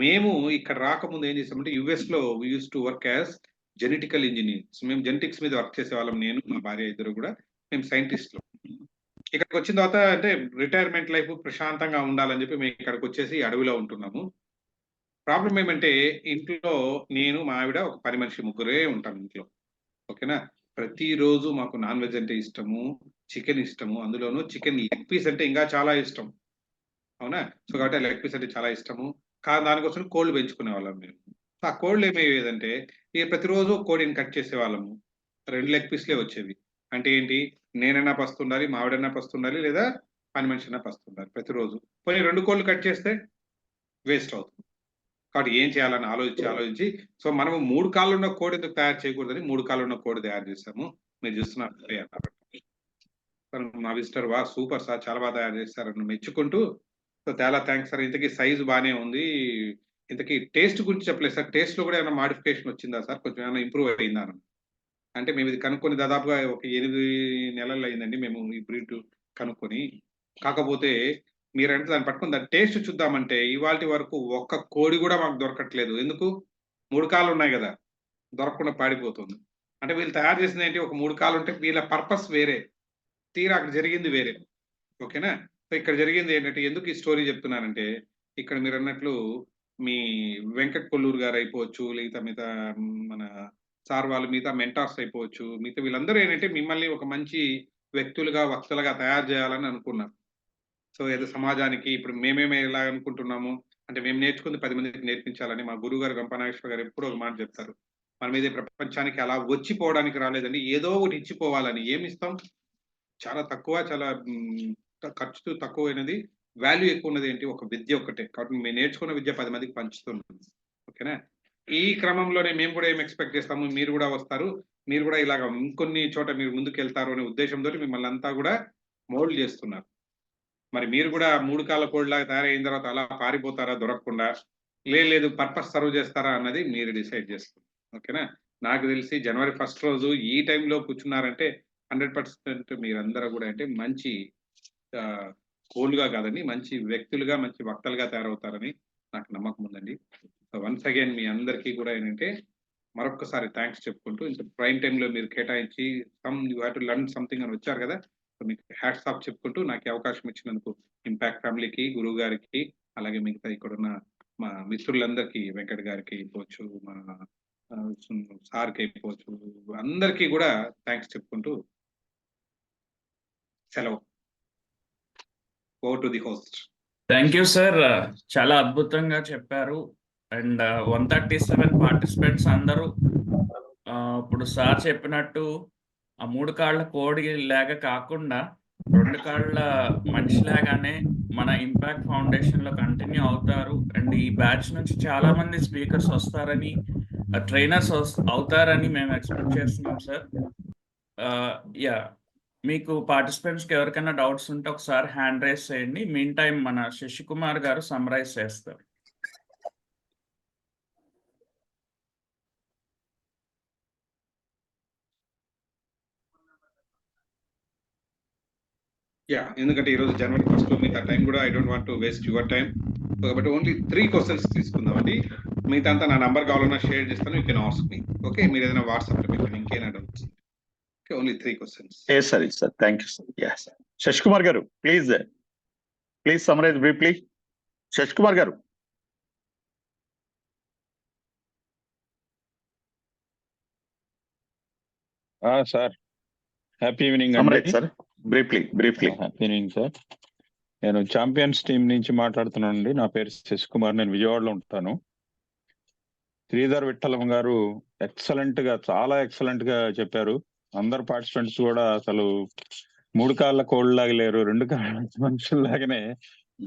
మేము ఇక్కడ రాకముందు ఏం చేసామంటే యుఎస్ లో we use to work as genetical engineers. మేము జెనెటిక్స్ మీద వర్క్ చేసేవాళ్ళం. నేను మా భార్య ఇద్దరు కూడా మేము సైంటిస్టులు. ఇక్కడికి వచ్చిన తర్వాత అంటే రిటైర్మెంట్ లైఫ్ ప్రశాంతంగా ఉండాలని చెప్పి మేము ఇక్కడికి వచ్చేసి అడవిలో ఉంటున్నాము. ప్రాబ్లం ఏమంటే ఇంట్లో నేను మా ఆవిడ ఒక పని మనిషి ముగ్గురే ఉంటాం ఇంట్లో. ఓకేనా. ప్రతిరోజు మాకు నాన్ వెజ్ అంటే ఇష్టము, చికెన్ ఇష్టము, అందులోనూ చికెన్ లెగ్ పీస్ అంటే ఇంకా చాలా ఇష్టం. అవునా. సో కాబట్టి లెగ్ పీస్ అంటే చాలా ఇష్టము. దానికోసం కోళ్ళు పెంచుకునే వాళ్ళం మేము. ఆ కోళ్ళు ఏమయ్యేదంటే ఇక ప్రతిరోజు కోడిని కట్ చేసేవాళ్ళము. 2 లెగ్ పీస్లే వచ్చేవి. అంటే ఏంటి, నేనైనా పస్తుండాలి, మా ఆవిడైనా పస్తుండాలి, లేదా పని మనిషి అయినా పస్తుండాలి ప్రతిరోజు. పోనీ 2 కోళ్ళు కట్ చేస్తే వేస్ట్ అవుతుంది. కాబట్టి ఏం చేయాలని ఆలోచించి సో మనము 3 కాళ్ళు ఉన్న కోడి ఎందుకు తయారు చేయకూడదని 3 కాళ్ళు ఉన్న కోడి తయారు చేశాము. మీరు చూస్తున్నారు అన్నారు. మా విజిటర్ సూపర్ సార్ చాలా బాగా తయారు చేస్తారని మెచ్చుకుంటూ, సో చాలా థ్యాంక్స్ సార్. ఇంతకీ సైజు బాగానే ఉంది. ఇంతకీ టేస్ట్ గురించి చెప్పలేదు సార్. టేస్ట్ లో కూడా ఏమైనా మాడిఫికేషన్ వచ్చిందా సార్, కొంచెం ఏమైనా ఇంప్రూవ్ అయిందా? అంటే మేము ఇది కనుక్కొని దాదాపుగా ఒక 8 నెలలు అయిందండి మేము ఈ బ్రీడ్ కనుక్కొని. కాకపోతే మీరంటే దాన్ని పట్టుకుని దాని టేస్ట్ చూద్దామంటే ఇవాల్టి వరకు ఒక్క కోడి కూడా మాకు దొరకట్లేదు. ఎందుకు? 3 కాళ్ళు ఉన్నాయి కదా, దొరకకుండా పాడిపోతుంది. అంటే వీళ్ళు తయారు చేసింది ఏంటి, ఒక 3 కాళ్ళు ఉంటే వీళ్ళ పర్పస్ వేరే, తీరా అక్కడ జరిగింది వేరే. ఓకేనా. సో ఇక్కడ జరిగింది ఏంటంటే, ఎందుకు ఈ స్టోరీ చెప్తున్నానంటే, ఇక్కడ మీరు అన్నట్లు మీ వెంకట్ కొల్లూరు గారు అయిపోవచ్చు, లేదా మిగతా మన సార్ వాళ్ళు మిగతా మెంటార్స్ అయిపోవచ్చు, మిగతా వీళ్ళందరూ ఏంటంటే మిమ్మల్ని ఒక మంచి వ్యక్తులుగా, వక్తలుగా తయారు చేయాలని అనుకున్నారు. సో ఏదో సమాజానికి ఇప్పుడు మేమేమే ఎలా అనుకుంటున్నాము అంటే, మేము నేర్చుకుంది 10 మందికి నేర్పించాలని మా గురువు గారు గంపనాగేశ్వర గారు ఎప్పుడూ ఒక మాట చెప్తారు. మనం ఇది ప్రపంచానికి అలా వచ్చిపోవడానికి రాలేదండి, ఏదో ఒకటి ఇచ్చిపోవాలని. ఏమి ఇస్తాం? చాలా తక్కువ, చాలా ఖర్చు తక్కువైనది, వాల్యూ ఎక్కువ ఉన్నది ఏంటి, ఒక విద్య ఒక్కటే. కాబట్టి మేము నేర్చుకున్న విద్య 10 మందికి పంచుతున్నాం. ఓకేనా. ఈ క్రమంలోనే మేము కూడా ఏం ఎక్స్పెక్ట్ చేస్తాము, మీరు కూడా వస్తారు, మీరు కూడా ఇలాగ ఇంకొన్ని చోట మీరు ముందుకు వెళ్తారు అనే ఉద్దేశంతో మిమ్మల్ని అంతా కూడా మోల్డ్ చేస్తున్నారు. మరి మీరు కూడా 3 కాళ్ళ కోడిలాగా తయారైన తర్వాత అలా పారిపోతారా దొరకకుండా, లేదు పర్పస్ సర్వ్ చేస్తారా అన్నది మీరు డిసైడ్ చేస్తారు. ఓకేనా. నాకు తెలిసి జనవరి 1 రోజు ఈ టైంలో కూర్చున్నారంటే 100% మీరందరూ కూడా అంటే మంచి కోళ్ళుగా కాదండి, మంచి వ్యక్తులుగా, మంచి వక్తలుగా తయారవుతారని నాకు నమ్మకం ఉందండి. సో వన్స్ అగైన్ మీ అందరికీ కూడా ఏంటంటే మరొకసారి థ్యాంక్స్ చెప్పుకుంటూ, ఇంత ప్రైమ్ టైంలో మీరు కేటాయించి you have to learn something అని వచ్చారు కదా, సో మీకు హ్యాట్స్ ఆఫ్ చెప్పుకుంటూ నాకు ఈ అవకాశం ఇచ్చినందుకు ఇంపాక్ట్ ఫ్యామిలీకి, గురువు గారికి, అలాగే మిగతా ఇక్కడున్న మా మిత్రులందరికీ, వెంకట్ గారికి అయిపోవచ్చు, మా సార్కి అయిపోవచ్చు, అందరికీ కూడా థ్యాంక్స్ చెప్పుకుంటూ సెలవు. Over to the host. Thank you sir, చాలా అద్భుతంగా చెప్పారు. అండ్ 137 పార్టిసిపెంట్స్ అందరూ ఇప్పుడు సార్ చెప్పినట్టు ఆ 3 కాళ్ళ కోడి లాగా కాకుండా 2 కాళ్ళ మనిషి లాగానే మన ఇంపాక్ట్ ఫౌండేషన్ లో కంటిన్యూ అవుతారు. అండ్ ఈ బ్యాచ్ నుంచి చాలా మంది స్పీకర్స్ వస్తారని, ట్రైనర్స్ అవుతారని మేము ఎక్స్పెక్ట్ చేస్తున్నాం సార్. యా, మీకు పార్టిసిపెంట్స్ కి ఎవరికైనా డౌట్స్ ఉంటే ఒకసారి హ్యాండ్ రైజ్ చేయండి. మీన్ టైం మన శశికుమార్ గారు సమ్మరైజ్ చేస్తారు. యా, ఎందుకంటే ఈరోజు జనవరి 1 మిగతా టైం కూడా I don't want to waste your time. కాబట్టి ఓన్లీ 3 క్వశ్చన్స్ తీసుకుందామండి. మిగతా అంతా నా నంబర్ కావాలన్నా షేర్ చేస్తాను, you can ask me. Okay, మీరు ఏదైనా వాట్సాప్ లో పెట్టండి ఇంకేనా doubts. Okay, only 3 questions. Sir thank you sir. yes Shashikumar garu please summarise briefly. Shashikumar garu. Sir happy evening అండి. Sir briefly. Happy evening sir. నేను ఛాంపియన్స్ టీం నుంచి మాట్లాడుతున్నాను అండి. నా పేరు శశికుమార్, నేను విజయవాడలో ఉంటాను. శ్రీధర్ విఠలం గారు చాలా ఎక్సలెంట్ గా చెప్పారు. అందరు పార్టిసిపెంట్స్ కూడా అసలు 3 కాళ్ళ కోళ్ళలాగా లేరు, 2 కాళ్ళ మనుషుల్లాగానే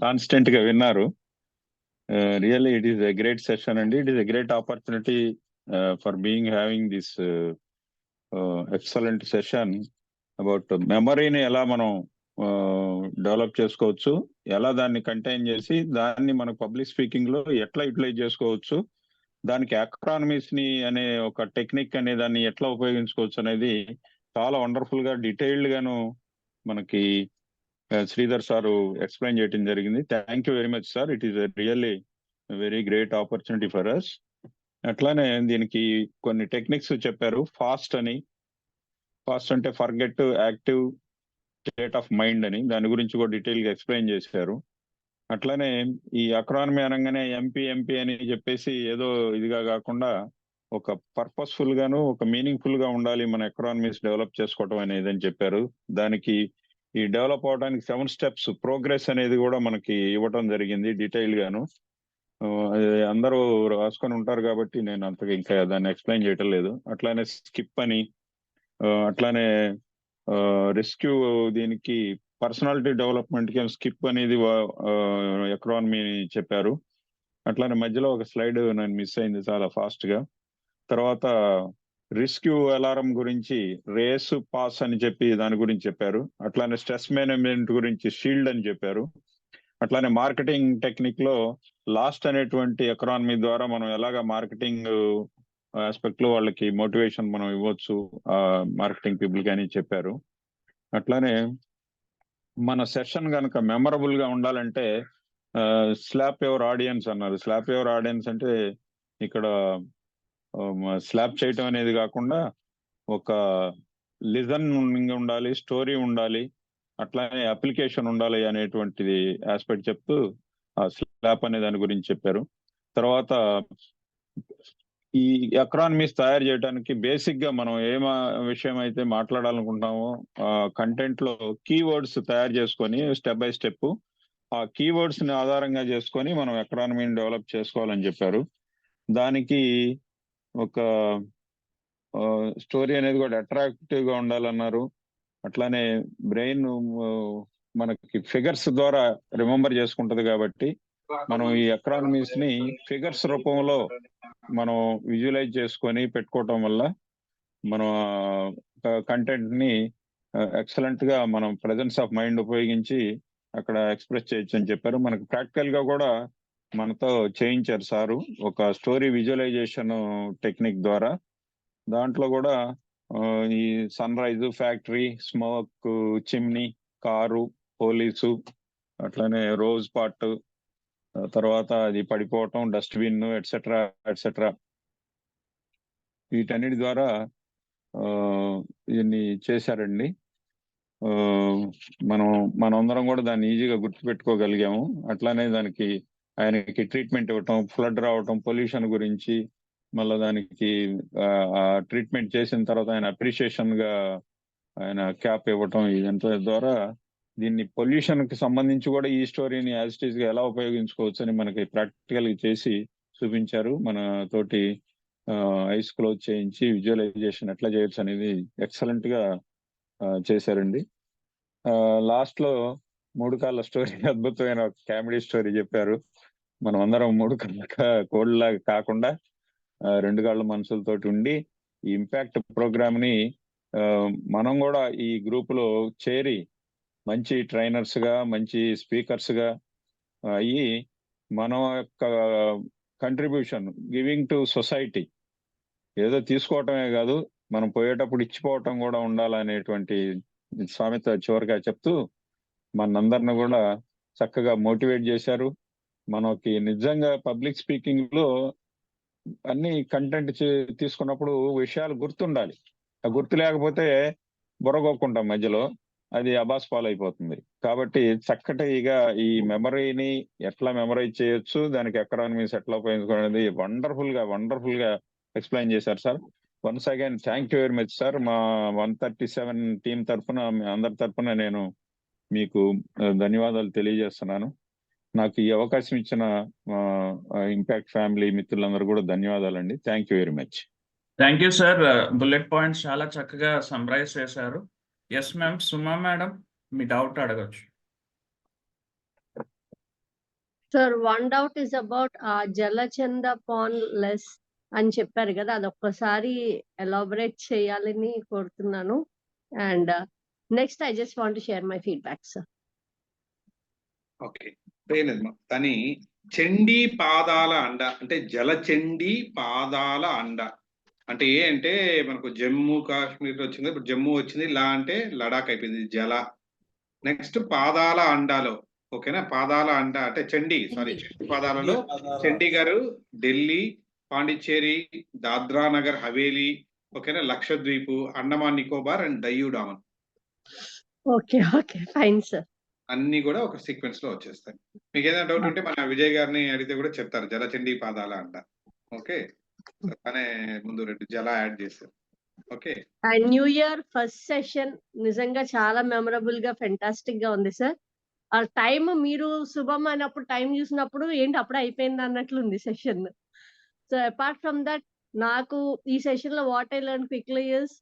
కాన్స్టెంట్ గా విన్నారు. Really it is a great session అండి. It is a great opportunity for having this excellent session about మెమరీని ఎలా మనం డెవలప్ చేసుకోవచ్చు, ఎలా దాన్ని కంటైన్ చేసి దాన్ని మన పబ్లిక్ స్పీకింగ్ లో ఎట్లా యూటిలైజ్ చేసుకోవచ్చు, దానికి అక్రానమీస్ ని అనే ఒక టెక్నిక్ అనే దాన్ని ఎట్లా ఉపయోగించుకోవచ్చు అనేది చాలా వండర్ఫుల్ గా డీటెయిల్డ్ గాను మనకి శ్రీధర్ సారు ఎక్స్ప్లెయిన్ చేయడం జరిగింది. Thank you very much sir. It is really very great opportunity for us. అట్లానే దీనికి కొన్ని టెక్నిక్స్ చెప్పారు. ఫాస్ట్ అంటే forget, active, state of mind అని, దాని గురించి కూడా డీటెయిల్ గా ఎక్స్ప్లెయిన్ చేశారు. అట్లానే ఈ ఎకానమీ అనగానే ఎంపీ అని చెప్పేసి ఏదో ఇదిగా కాకుండా ఒక పర్పస్ఫుల్ గాను ఒక మీనింగ్ఫుల్ గా ఉండాలి మన ఎకానమీస్ డెవలప్ చేసుకోవటం అనేది అని చెప్పారు. దానికి ఈ డెవలప్ అవడానికి 7 స్టెప్స్ ప్రోగ్రెస్ అనేది కూడా మనకి ఇవ్వటం జరిగింది డీటెయిల్ గాను. అది అందరూ రాసుకొని ఉంటారు కాబట్టి నేను అంతగా ఇంకా దాన్ని ఎక్స్ప్లెయిన్ చేయటం లేదు. అట్లానే స్కిప్ అని, అట్లానే రెస్క్యూ, దీనికి పర్సనాలిటీ డెవలప్మెంట్ కి స్కిప్ అనేది ఎకానమీ చెప్పారు. అట్లానే మధ్యలో ఒక స్లైడ్ నేను మిస్ అయింది చాలా ఫాస్ట్ గా. తర్వాత రెస్క్యూ అలారం గురించి రేస్, పాస్ అని చెప్పి దాని గురించి చెప్పారు. అట్లానే స్ట్రెస్ మేనేజ్మెంట్ గురించి షీల్డ్ అని చెప్పారు. అట్లానే మార్కెటింగ్ టెక్నిక్ లో లాస్ట్ అనేటువంటి ఎకానమీ ద్వారా మనం ఎలాగా మార్కెటింగ్ ఆస్పెక్ట్ లో వాళ్ళకి మోటివేషన్ మనం ఇవ్వచ్చు మార్కెటింగ్ పీపుల్ కి అని చెప్పారు. అట్లానే మన సెషన్ కనుక మెమరబుల్ గా ఉండాలంటే స్లాప్ యువర్ ఆడియన్స్ అన్నారు. స్లాప్ యువర్ ఆడియన్స్ అంటే ఇక్కడ స్లాప్ చేయటం అనేది కాకుండా ఒక లిజనింగ్ ఉండాలి, స్టోరీ ఉండాలి, అట్లానే అప్లికేషన్ ఉండాలి అనేటువంటిది ఆస్పెక్ట్ చెప్తూ ఆ స్లాప్ అనే దాని గురించి చెప్పారు. తర్వాత ఈ ఎకానమీస్ తయారు చేయడానికి బేసిక్ గా మనం ఏ విషయం అయితే మాట్లాడాలనుకుంటామో ఆ కంటెంట్ లో కీవర్డ్స్ తయారు చేసుకొని స్టెప్ బై స్టెప్ ఆ కీవర్డ్స్ ని ఆధారంగా చేసుకొని మనం ఎకానమీని డెవలప్ చేసుకోవాలని చెప్పారు. దానికి ఒక స్టోరీ అనేది కూడా అట్రాక్టివ్ గా ఉండాలన్నారు. అట్లానే బ్రెయిన్ మనకి ఫిగర్స్ ద్వారా రిమెంబర్ చేసుకుంటది కాబట్టి మనం ఈ ఎకానమీస్ ని ఫిగర్స్ రూపంలో మనం విజువలైజ్ చేసుకొని పెట్టుకోవటం వల్ల మనం కంటెంట్ ని ఎక్సలెంట్ గా మనం ప్రెజెన్స్ ఆఫ్ మైండ్ ఉపయోగించి అక్కడ ఎక్స్ప్రెస్ చేయొచ్చు అని చెప్పారు. మనకు ప్రాక్టికల్ గా కూడా మనతో చేయించారు సారు ఒక స్టోరీ విజువలైజేషన్ టెక్నిక్ ద్వారా. దాంట్లో కూడా ఈ sunrise, factory, smoke, chimney, car, police, అట్లానే రోజ్ పాట్, తర్వాత అది పడిపోవటం, డస్ట్బిన్, ఎట్సెట్రా ఎట్సెట్రా, వీటన్నిటి ద్వారా దీన్ని చేశారండి. మనందరం కూడా దాన్ని ఈజీగా గుర్తుపెట్టుకోగలిగాము. అట్లానే దానికి ఆయనకి ట్రీట్మెంట్ ఇవ్వటం, ఫ్లడ్ రావటం, పొల్యూషన్ గురించి, మళ్ళీ దానికి ట్రీట్మెంట్ చేసిన తర్వాత ఆయన అప్రిషియేషన్ గా ఆయన క్యాప్ ఇవ్వటం, ఇదంతా ద్వారా దీన్ని పొల్యూషన్ కి సంబంధించి కూడా ఈ స్టోరీని యాజ్ ఇట్ ఈస్ గా ఎలా ఉపయోగించుకోవచ్చు అని మనకి ప్రాక్టికల్ చేసి చూపించారు. మన తోటి ఐస్ క్లోజ్ చేయించి విజువలైజేషన్ ఎట్లా చేయొచ్చు అనేది ఎక్సలెంట్ గా చేశారండి. లాస్ట్ లో 3 కాళ్ళ స్టోరీ, అద్భుతమైన కామెడీ స్టోరీ చెప్పారు. మనం అందరం 3 కాళ్ళ కోళ్ళలాగా కాకుండా 2 కాళ్ళ మనుషులతోటి ఉండి ఈ ఇంపాక్ట్ ప్రోగ్రామ్ ని మనం కూడా ఈ గ్రూప్ లో చేరి మంచి ట్రైనర్స్ గా, మంచి స్పీకర్స్ గా అయ్యి మన యొక్క కంట్రిబ్యూషన్ గివింగ్ టు సొసైటీ ఏదో తీసుకోవటమే కాదు, మనం పోయేటప్పుడు ఇచ్చిపోవటం కూడా ఉండాలనేటువంటి సామెత చివరిగా చెప్తూ మనందరిని కూడా చక్కగా మోటివేట్ చేశారు. మనకి నిజంగా పబ్లిక్ స్పీకింగ్ లో అన్ని కంటెంట్ తీసుకున్నప్పుడు విషయాలు గుర్తుండాలి. ఆ గుర్తు లేకపోతే బుర్రగొక్కుంటాం మధ్యలో, అది అబాస్ పాలు అయిపోతుంది. కాబట్టి చక్కటిగా ఈ మెమరీని ఎట్లా మెమరైజ్ చేయొచ్చు, దానికి ఎకానమీస్ ఎట్లా ఉపయోగించుకునేది వండర్ఫుల్ గా ఎక్స్ప్లెయిన్ చేశారు sir. Once again thank you very much sir. మా 137 టీం తరఫున, అందరి తరఫున నేను మీకు ధన్యవాదాలు తెలియజేస్తున్నాను. నాకు ఈ అవకాశం ఇచ్చిన ఇంపాక్ట్ ఫ్యామిలీ మిత్రులందరూ కూడా ధన్యవాదాలండి. Thank you very much. Thank you sir. Bullet points చాలా చక్కగా సమ్మరైజ్ చేశారు. ఎస్ మ్యామ్, సుమా మేడం మీ డౌట్ అడగచ్చు. Sir, one doubt is about జలచంద పాన్ లెస్ అని చెప్పారు కదా, అది ఒక్కసారి ఎలాబరేట్ చేయాలని కోరుతున్నాను. And next I just want to share my feedback sir. Okay, కానీ చండీ పాదాల అండ అంటే జలచండీ పాదాల అండ అంటే అంటే మనకు జమ్మూ కాశ్మీర్ వచ్చింది, ఇప్పుడు జమ్మూ వచ్చింది, లా అంటే లడాక్ అయిపోయింది, జల నెక్స్ట్ పాదాల అండాలో, ఓకేనా, పాదాల అండ అంటే చండీ, సారీ చండీ పాదాలలో చండీగఢ్, ఢిల్లీ, పాండిచ్చేరి, దాద్రా నగర్ హవేలీ, ఓకేనా, Lakshadweep, Andaman Nicobar and Diu Daman okay, okay, fine sir. అన్ని కూడా ఒక సీక్వెన్స్ లో వచ్చేస్తాయి. మీకు ఏదైనా డౌట్ ఉంటే మన విజయ్ గారిని అడిగితే కూడా చెప్తారు, జలచండీ పాదాల అంట. ఓకే, అనే ముందు 2 జల యాడ్ చేశారు. Okay, and new year first session నిజంగా చాలా మెమరబుల్ గా ఫెంటాస్టిక్ గా ఉంది సార్. ఆ టైం మీరు శుభం అయినప్పుడు టైం చూసినప్పుడు ఏంటి అప్పుడే అయిపోయింది అన్నట్లు ఉంది session. So apart from that, నాకు ఈ సెషన్ లో what I learn quickly is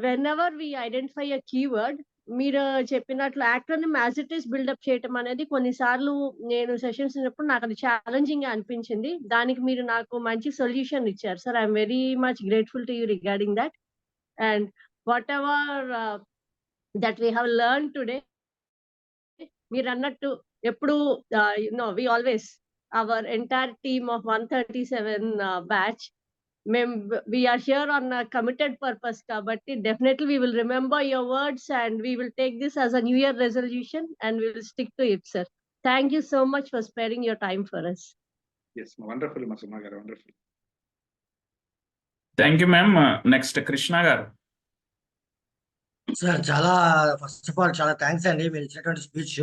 whenever we identify a keyword, మీరు చెప్పినట్లు acronym as it is build up చేయటం అనేది కొన్నిసార్లు నేను సెషన్స్ ఉన్నప్పుడు నాకు అది ఛాలెంజింగ్ గా అనిపించింది. దానికి మీరు నాకు మంచి సొల్యూషన్ ఇచ్చారు sir. I'm very much grateful to you regarding that. And whatever that we have learn today, మీరు అన్నట్టు ఎప్పుడు we always our entire team of 137 batch, we are here on a committed purpose kabatti definitely we will remember your words and we will take this as a new year resolution and we will stick to it, sir. Thank you so much for sparing your time for us. yes, wonderful Masuma garu, wonderful. Thank you ma'am. Next Krishna గారు. Sir చాలా first of all చాలా thanks అండి మీరు ఇచ్చినటువంటి speech.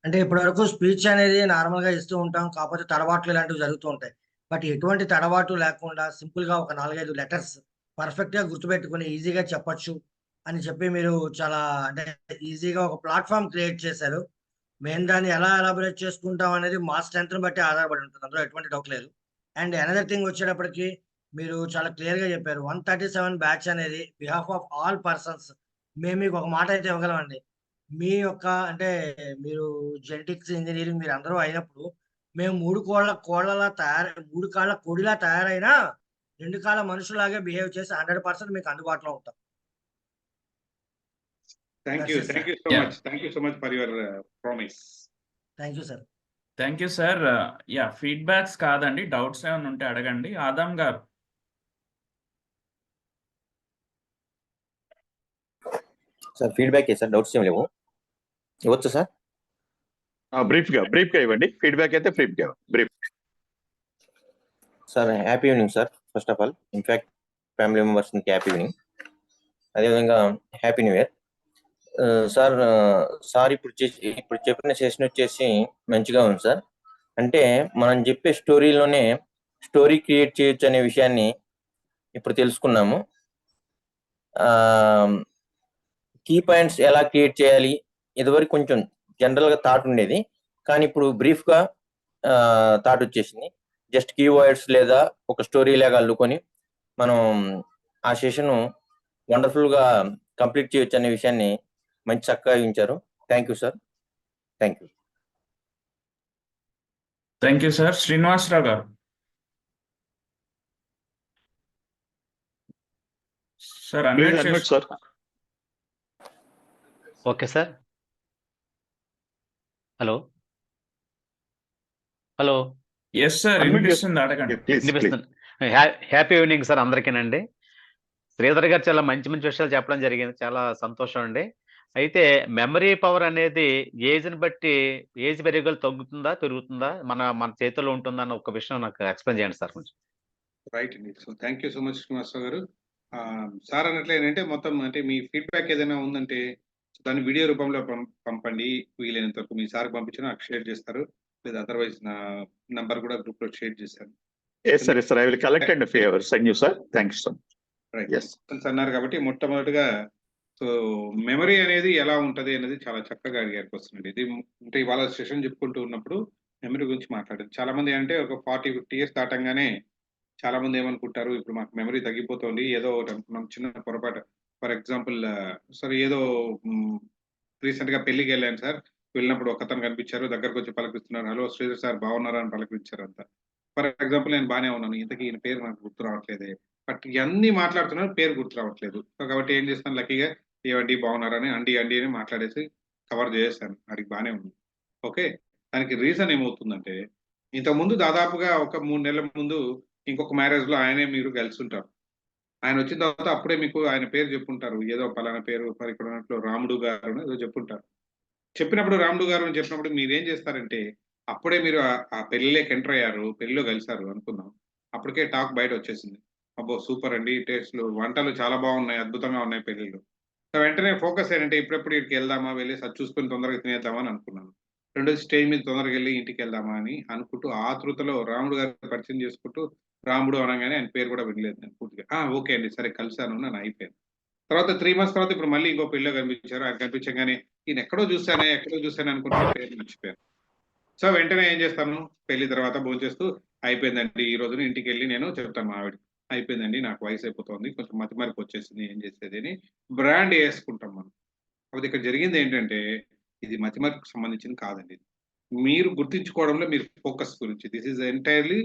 అంటే ఇప్పటి వరకు speech అనేది నార్మల్ గా ఇస్తూ ఉంటాం, కాకపోతే తడబాట్లు ఇలాంటివి జరుగుతూ ఉంటాయి. బట్ ఎటువంటి తడబాటు లేకుండా సింపుల్ గా ఒక 4-5 లెటర్స్ పర్ఫెక్ట్ గా గుర్తుపెట్టుకుని ఈజీగా చెప్పొచ్చు అని చెప్పి మీరు చాలా అంటే ఈజీగా ఒక ప్లాట్ఫామ్ క్రియేట్ చేశారు. మేము దాన్ని ఎలా ఎలాబరేట్ చేసుకుంటాం అనేది మా స్ట్రెంత్ బట్టి ఆధారపడి ఉంటుంది, అందులో ఎటువంటి డౌట్ లేదు. అండ్ అనదర్ థింగ్ వచ్చేటప్పటికి మీరు చాలా క్లియర్ గా చెప్పారు 137 బ్యాచ్ అనేది బిహాఫ్ ఆఫ్ ఆల్ పర్సన్స్. మేము మీకు ఒక మాట అయితే ఇవ్వగలమండి, మీ యొక్క అంటే మీరు జెనెటిక్స్ ఇంజనీరింగ్ మీరు అందరూ అయినప్పుడు మేము 3 కాళ్ళ కోడిలా తయారైనా 2 కాళ్ళ మనుషులాగే బిహేవ్ చేసి 100% మీకు అందుబాటులో ఉంటాం. Thank you so much for your promise. Thank you sir. Thank you sir. Yeah, feedbacks కాదండి, డౌట్స్ ఏమైనా ఉంటే అడగండి. ఆదాం గారు. సార్ ఫీడ్బ్యాక్ సార్, డౌట్స్ ఏమి లేవు, ఇవ్వచ్చు సార్. బ్రీఫ్ గా ఇవ్వండి, ఫీడ్బ్యాక్ అయితే brief. Sir happy evening sir. First of all in fact family members happy evening, అదేవిధంగా happy new year sir. Sir ఇప్పుడు చెప్పిన సెషన్ వచ్చేసి మంచిగా ఉంది సార్. అంటే మనం చెప్పే స్టోరీలోనే స్టోరీ క్రియేట్ చేయొచ్చు అనే విషయాన్ని ఇప్పుడు తెలుసుకున్నాము. కీ పాయింట్స్ ఎలా క్రియేట్ చేయాలి, ఇదివరకు కొంచెం జనరల్ గా థాట్ ఉండేది, కానీ ఇప్పుడు బ్రీఫ్ గా థాట్ వచ్చేసింది. జస్ట్ కీవర్డ్స్ లేదా ఒక స్టోరీ లాగా అల్లుకొని మనం ఆ సెషన్ వండర్ఫుల్ గా కంప్లీట్ చేయొచ్చు అనే విషయాన్ని మంచి చక్కగా ఇచ్చారు. Thank you sir. Thank you. Thank you sir. Srinivasarao garu. Sir unmute sir. Okay sir. Hello hello. Yes sir, వినిపిస్తుంది, అడగండి. వినిపిస్తుంది. హ్యాపీ ఈవినింగ్ సార్ అందరికీనండి. శ్రీధర్ గారు చాలా మంచి మంచి విషయాలు చెప్పడం జరిగింది, చాలా సంతోషం అండి. అయితే మెమరీ పవర్ అనేది ఏజ్ని బట్టి ఏజ్ పెరిగే తగ్గుతుందా పెరుగుతుందా మన చేతిలో ఉంటుందా అన్న ఒక విషయం నాకు ఎక్స్ప్లెయిన్ చేయండి సార్ కొంచెం. రైట్ అండి. So thank you so much Srinivasa Rao garu. Sir అన్నట్లు ఏంటంటే మొత్తం అంటే మీ ఫీడ్బ్యాక్ ఏదైనా ఉందంటే దాన్ని వీడియో రూపంలో పంపండి, వీలైనంత వరకు మీ సార్ పంపించిన నాకు షేర్ చేస్తారు, లేదా అదర్వైజ్ నా నంబర్ కూడా గ్రూప్ లో షేర్ చేశాను. I will collect and send you, sir. Thanks so much. Right అన్నారు కాబట్టి మొట్టమొదటిగా సో మెమరీ అనేది ఎలా ఉంటది అనేది చాలా చక్కగా అడిగారు క్వశ్చన్ అండి. ఇది అంటే ఇవాళ సెషన్ చెప్పుకుంటూ ఉన్నప్పుడు మెమరీ గురించి మాట్లాడారు. చాలా మంది అంటే ఒక 40-50 ఇయర్స్ దాటంగానే చాలా మంది ఏమనుకుంటారు, ఇప్పుడు మాకు మెమరీ తగ్గిపోతుంది, ఏదో మనం చిన్న పొరపాటు, ఫర్ ఎగ్జాంపుల్ సార్ ఏదో రీసెంట్ గా పెళ్లికి వెళ్ళాను సార్, వెళ్ళినప్పుడు ఒకతను కనిపించారు, దగ్గరకు వచ్చి పలకరిస్తున్నారు, హలో శ్రీధర్ సార్ బాగున్నారా అని పలకరించారు అంతా. ఫర్ ఎగ్జాంపుల్ నేను బాగానే ఉన్నాను, ఇంతకీ ఈయన పేరు నాకు గుర్తు రావట్లేదే, బట్ ఇవన్నీ మాట్లాడుతున్నారు, పేరు గుర్తు రావట్లేదు. సో కాబట్టి ఏం చేస్తాను, లక్కీగా ఏవండి బాగున్నారా అని అండి అని మాట్లాడేసి కవర్ చేసేసాను, అది బాగానే ఉంది. ఓకే, దానికి రీజన్ ఏమవుతుందంటే ఇంతకుముందు దాదాపుగా ఒక 3 నెలల ముందు ఇంకొక మ్యారేజ్ లో ఆయనే మీరు కలిసి ఉంటారు. ఆయన వచ్చిన తర్వాత అప్పుడే మీకు ఆయన పేరు చెప్పుంటారు, ఏదో పలానా పేరు మరి ఇక్కడ ఉన్నట్లు రాముడు గారు ఏదో చెప్పుంటారు. చెప్పినప్పుడు రాముడు గారు అని చెప్పినప్పుడు మీరేం చేస్తారంటే అప్పుడే మీరు ఆ పెళ్లిలోకి ఎంటర్ అయ్యారు, పెళ్లిలో కలిసారు అనుకుందాం, అప్పటికే టాక్ బయట వచ్చేసింది, అబ్బో సూపర్ అండి, టేస్ట్లు వంటలు చాలా బాగున్నాయి, అద్భుతంగా ఉన్నాయి పెళ్లిళ్ళు. సో వెంటనే ఫోకస్ ఏంటంటే ఇప్పుడెప్పుడు ఇక్కడికి వెళ్దామా, వెళ్ళి అది చూసుకొని తొందరగా తినేద్దామా అని అనుకున్నాను. రెండోది స్టేజ్ మీద తొందరగా వెళ్ళి ఇంటికి వెళ్దామా అని అనుకుంటూ ఆతృతలో రాముడు గారు పరిచయం చేసుకుంటూ రాముడు అనగానే ఆయన పేరు కూడా వినలేదు నేను పూర్తిగా. ఓకే అండి, సరే కలిసాను అని అయిపోయింది. తర్వాత 3 మంత్స్ తర్వాత ఇప్పుడు మళ్ళీ ఇంకో పెళ్ళిలో కనిపించారు. ఆయన కనిపించగానే ఈయన ఎక్కడో చూసానే అనుకుంటే పేరు మర్చిపోయాను. సో వెంటనే ఏం చేస్తాను, పెళ్లి తర్వాత భోంచేస్తూ అయిపోయిందండి, ఈ రోజున ఇంటికి వెళ్ళి నేను చెప్తాను మా ఆవిడ, అయిపోయిందండి నాకు వయసు అయిపోతుంది, కొంచెం మతిమరుపు వచ్చేసింది, ఏం చేసేది అని బ్రాండ్ వేసుకుంటాం మనం. కాబట్టి ఇక్కడ జరిగింది ఏంటంటే ఇది మతిమరుపుకు సంబంధించింది కాదండి. మీరు గుర్తించుకోవడంలో మీరు ఫోకస్ గురించి, this is entirely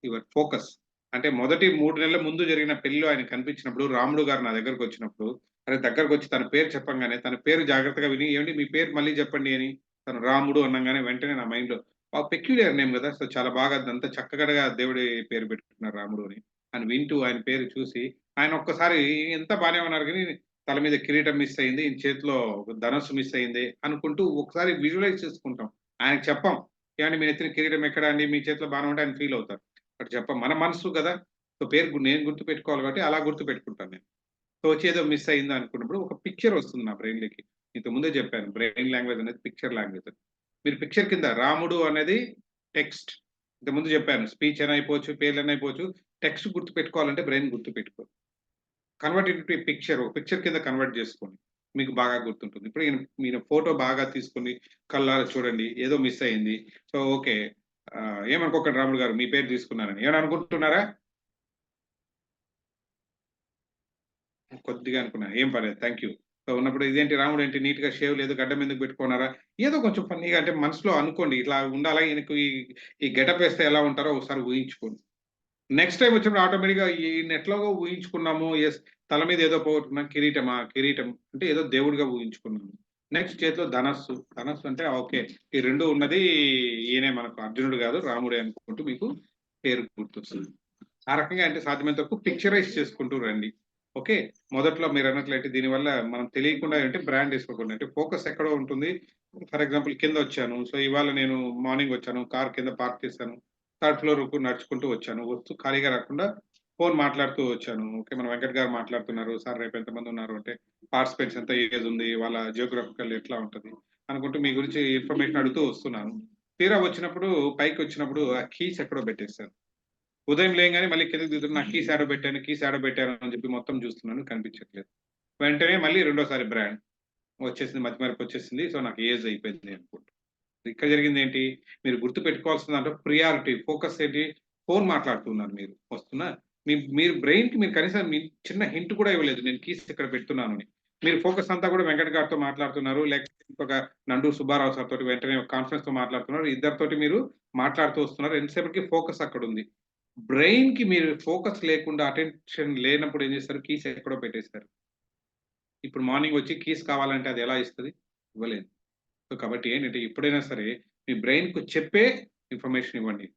your focus. అంటే మొదటి 3 నెలల ముందు జరిగిన పెళ్లిలో ఆయన కనిపించినప్పుడు రాముడు గారు నా దగ్గరకు వచ్చినప్పుడు, అరే దగ్గరకు వచ్చి తన పేరు చెప్పంగానే తన పేరు జాగ్రత్తగా విని, ఏమండి మీ పేరు మళ్ళీ చెప్పండి అని తను రాముడు అనగానే వెంటనే నా మైండ్ లో పెక్యులియర్ నేమ్ కదా, సో చాలా బాగా అంత చక్కగా దేవుడి పేరు పెట్టుకున్నారు రాముడు అని వింటూ ఆయన పేరు చూసి ఆయన ఒక్కసారి ఎంత బాగానే ఉన్నారు కానీ తల మీద కిరీటం మిస్ అయింది, ఈయన చేతిలో ధనస్సు మిస్ అయింది అనుకుంటూ ఒకసారి విజువలైజ్ చేసుకుంటాం. ఆయనకు చెప్పం, ఏమంటే మీ ఎత్తిన కిరీటం ఎక్కడ అండి, మీ చేతిలో బాగానే ఉంటే ఆయన ఫీల్ అవుతారు. బట్ చెప్పం, మన మనసు కదా, సో పేరు నేను గుర్తు పెట్టుకోవాలి కాబట్టి అలా గుర్తు పెట్టుకుంటాను నేను. సో వచ్చి ఏదో మిస్ అయింది అనుకున్నప్పుడు ఒక పిక్చర్ వస్తుంది నా బ్రెయిన్లోకి. ఇంత ముందే చెప్పాను, బ్రెయిన్ లాంగ్వేజ్ అనేది పిక్చర్ లాంగ్వేజ్. మీరు పిక్చర్ కింద రాముడు అనేది టెక్స్ట్, ఇంత ముందు చెప్పాను, స్పీచ్ అని అయిపోవచ్చు, పేర్లు అని అయిపోవచ్చు, టెక్స్ట్ గుర్తు పెట్టుకోవాలంటే బ్రెయిన్ గుర్తు పెట్టుకో, కన్వర్ట్ ఇంటూ పిక్చర్, ఒక పిక్చర్ కింద కన్వర్ట్ చేసుకోండి, మీకు బాగా గుర్తుంటుంది. ఇప్పుడు మీరు ఫోటో బాగా తీసుకుని కళ్ళారా చూడండి, ఏదో మిస్ అయింది, సో ఓకే ఏమనుకోకండి రాముడు గారు మీ పేరు తీసుకున్నారని ఏమని అనుకుంటున్నారా, కొద్దిగా అనుకున్నాను, ఏం పర్లేదు థ్యాంక్ యూ. సో ఉన్నప్పుడు ఇదేంటి రాముడు ఏంటి నీట్ గా షేవ్ లేదు, గడ్డ ఎందుకు పెట్టుకున్నారా, ఏదో కొంచెం ఫన్నీగా అంటే మనసులో అనుకోండి, ఇట్లా ఉండాలా ఈయనకు ఈ గెటప్ వేస్తే ఎలా ఉంటారో ఒకసారి ఊహించుకోండి. నెక్స్ట్ టైం వచ్చినప్పుడు ఆటోమేటిక్గా ఈయన ఎట్లాగో ఊహించుకున్నాము, ఎస్ తల మీద ఏదో పోగొట్టుకున్నాం, కిరీటం అంటే ఏదో దేవుడిగా ఊహించుకున్నాము. నెక్స్ట్ చేతిలో ధనస్సు అంటే ఓకే ఈ రెండు ఉన్నది ఈయనే, మనకు అర్జునుడు కాదు రాముడే అనుకుంటూ మీకు పేరు గుర్తొస్తుంది. ఆ రకంగా అంటే సాధ్యమైనంత వరకు పిక్చరైజ్ చేసుకుంటూ రండి. ఓకే, మొదట్లో మీరు అన్నట్లయితే దీనివల్ల మనం తెలియకుండా అంటే బ్రాండ్ వేసుకోకుండా అంటే ఫోకస్ ఎక్కడో ఉంటుంది. ఫర్ ఎగ్జాంపుల్ కింద వచ్చాను, సో ఇవాళ నేను మార్నింగ్ వచ్చాను, కార్ కింద పార్క్ చేశాను, 3rd ఫ్లోర్ నడుచుకుంటూ వచ్చాను, వస్తూ ఖాళీగా రాకుండా ఫోన్ మాట్లాడుతూ వచ్చాను. ఓకే, మన వెంకట్ గారు మాట్లాడుతున్నారు, సార్ రేపు ఎంతమంది ఉన్నారు అంటే పార్టిసిపెంట్స్ ఎంత ఏజ్ ఉంది, వాళ్ళ జియోగ్రఫికల్ ఎట్లా ఉంటుంది అనుకుంటూ మీ గురించి ఇన్ఫర్మేషన్ అడుగుతూ వస్తున్నాను. తీరా వచ్చినప్పుడు పైకి వచ్చినప్పుడు ఆ కీస్ ఎక్కడో పెట్టేశాను. ఉదయం లేగానే మళ్ళీ కిందకి దిగుతున్నా, నా కీస్ ఆడో పెట్టాను అని చెప్పి మొత్తం చూస్తున్నాను, కనిపించట్లేదు. వెంటనే మళ్ళీ రెండోసారి బ్రాండ్ వచ్చేసింది, మతిమరుపు వచ్చేసింది, సో నాకు ఏజ్ అయిపోయింది అనుకుంటా. ఇక్కడ జరిగింది ఏంటి, మీరు గుర్తు పెట్టుకోవాల్సింది అంటే ప్రియారిటీ, ఫోకస్ ఏంటి, ఫోన్ మాట్లాడుతున్నారు మీరు వస్తున్నా, మీరు బ్రెయిన్ కి మీరు కనీసం మీ చిన్న హింట్ కూడా ఇవ్వలేదు నేను కీస్ ఇక్కడ పెడుతున్నాను అని. మీరు ఫోకస్ అంతా కూడా వెంకట్ గారితో మాట్లాడుతున్నారు, లేకపోతే ఇంకొక నండు సుబ్బారావు సార్ తోటి వెంటనే కాన్ఫరెన్స్ తో మాట్లాడుతున్నారు, ఇద్దరితోటి మీరు మాట్లాడుతూ వస్తున్నారు, ఎంతసేపటికి ఫోకస్ అక్కడ ఉంది. బ్రెయిన్ కి మీరు ఫోకస్ లేకుండా అటెన్షన్ లేనప్పుడు ఏం చేస్తారు, కీస్ ఎక్కడో పెట్టేస్తారు. ఇప్పుడు మార్నింగ్ వచ్చి కీస్ కావాలంటే అది ఎలా ఇస్తుంది, ఇవ్వలేదు. సో కాబట్టి ఏంటంటే ఎప్పుడైనా సరే మీ బ్రెయిన్ కు చెప్పే ఇన్ఫర్మేషన్ ఇవ్వండి,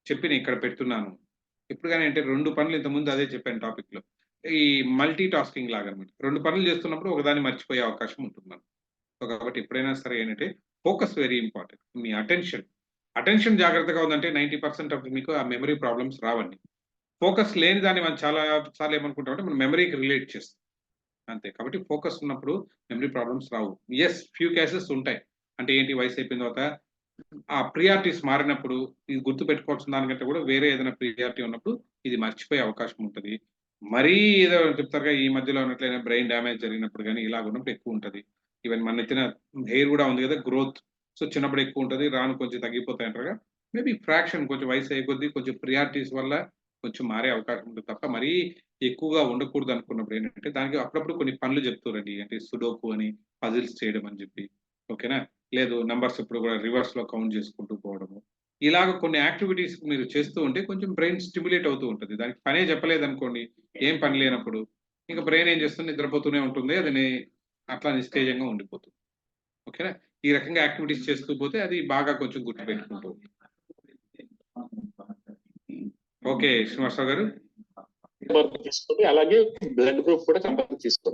చెప్పి నేను ఇక్కడ పెడుతున్నాను. ఎప్పుడు కానీ అంటే 2 పనులు ఇంతకుముందు అదే చెప్పాను టాపిక్ లో, ఈ మల్టీ టాస్కింగ్ లాగా అనమాట. 2 పనులు చేస్తున్నప్పుడు ఒకదాన్ని మర్చిపోయే అవకాశం ఉంటుంది. సో కాబట్టి ఎప్పుడైనా సరే ఏంటంటే ఫోకస్ వెరీ ఇంపార్టెంట్. మీ అటెన్షన్ జాగ్రత్తగా ఉందంటే 90% ఆఫ్ మీకు ఆ మెమరీ ప్రాబ్లమ్స్ రావండి. ఫోకస్ లేని దాన్ని మనం చాలా సార్లు ఏమనుకుంటామంటే మనం మెమరీకి రిలేట్ చేస్తాం అంతే. కాబట్టి ఫోకస్ ఉన్నప్పుడు మెమరీ ప్రాబ్లమ్స్ రావు. ఎస్, ఫ్యూ కేసెస్ ఉంటాయి. అంటే ఏంటి, వయసు అయిపోయిన తర్వాత ఆ ప్రియారిటీస్ మారినప్పుడు ఇది గుర్తు పెట్టుకోవాల్సిన దానికంటే కూడా వేరే ఏదైనా ప్రియారిటీ ఉన్నప్పుడు ఇది మర్చిపోయే అవకాశం ఉంటుంది. మరీ ఏదో చెప్తారుగా ఈ మధ్యలో ఉన్నట్లయినా బ్రెయిన్ డ్యామేజ్ జరిగినప్పుడు కానీ ఇలాగ ఉన్నప్పుడు ఎక్కువ ఉంటుంది. ఈవెన్ మన ఎత్తిన హెయిర్ కూడా ఉంది కదా, గ్రోత్, సో చిన్నప్పుడు ఎక్కువ ఉంటుంది, రాను కొంచెం తగ్గిపోతాయి అంటారుగా, మేబీ ఫ్రాక్షన్ కొంచెం వయసు అయ్యే కొద్దీ కొంచెం ప్రియారిటీస్ వల్ల కొంచెం మారే అవకాశం ఉంటుంది తప్ప మరీ ఎక్కువగా ఉండకూడదు అనుకున్నప్పుడు ఏంటంటే దానికి అప్పుడప్పుడు కొన్ని పనులు చెప్తారండి, అంటే సుడోకు అని, పజిల్స్ చేయడం అని చెప్పి, ఓకేనా, లేదు నంబర్స్ ఇప్పుడు కూడా రివర్స్ లో కౌంట్ చేసుకుంటూ పోవడము, ఇలాగ కొన్ని యాక్టివిటీస్ మీరు చేస్తూ ఉంటే కొంచెం బ్రెయిన్ స్టిమ్యులేట్ అవుతూ ఉంటుంది. దానికి పనే చెప్పలేదు అనుకోండి, ఏం పని లేనప్పుడు ఇంకా బ్రెయిన్ ఏం చేస్తుంది, నిద్రపోతూనే ఉంటుంది, అది అట్లా నిస్తేజంగా ఉండిపోతుంది. ఓకేనా, ఈ రకంగా యాక్టివిటీస్ చేస్తూ పోతే అది బాగా కొంచెం గుర్తుపెట్టుకుంటుంది. ఓకే శ్రీనివాసరావు గారు. తీసుకోండి, అలాగే బ్లడ్ గ్రూప్ కూడా కంపల్సరీ తీసుకోండి.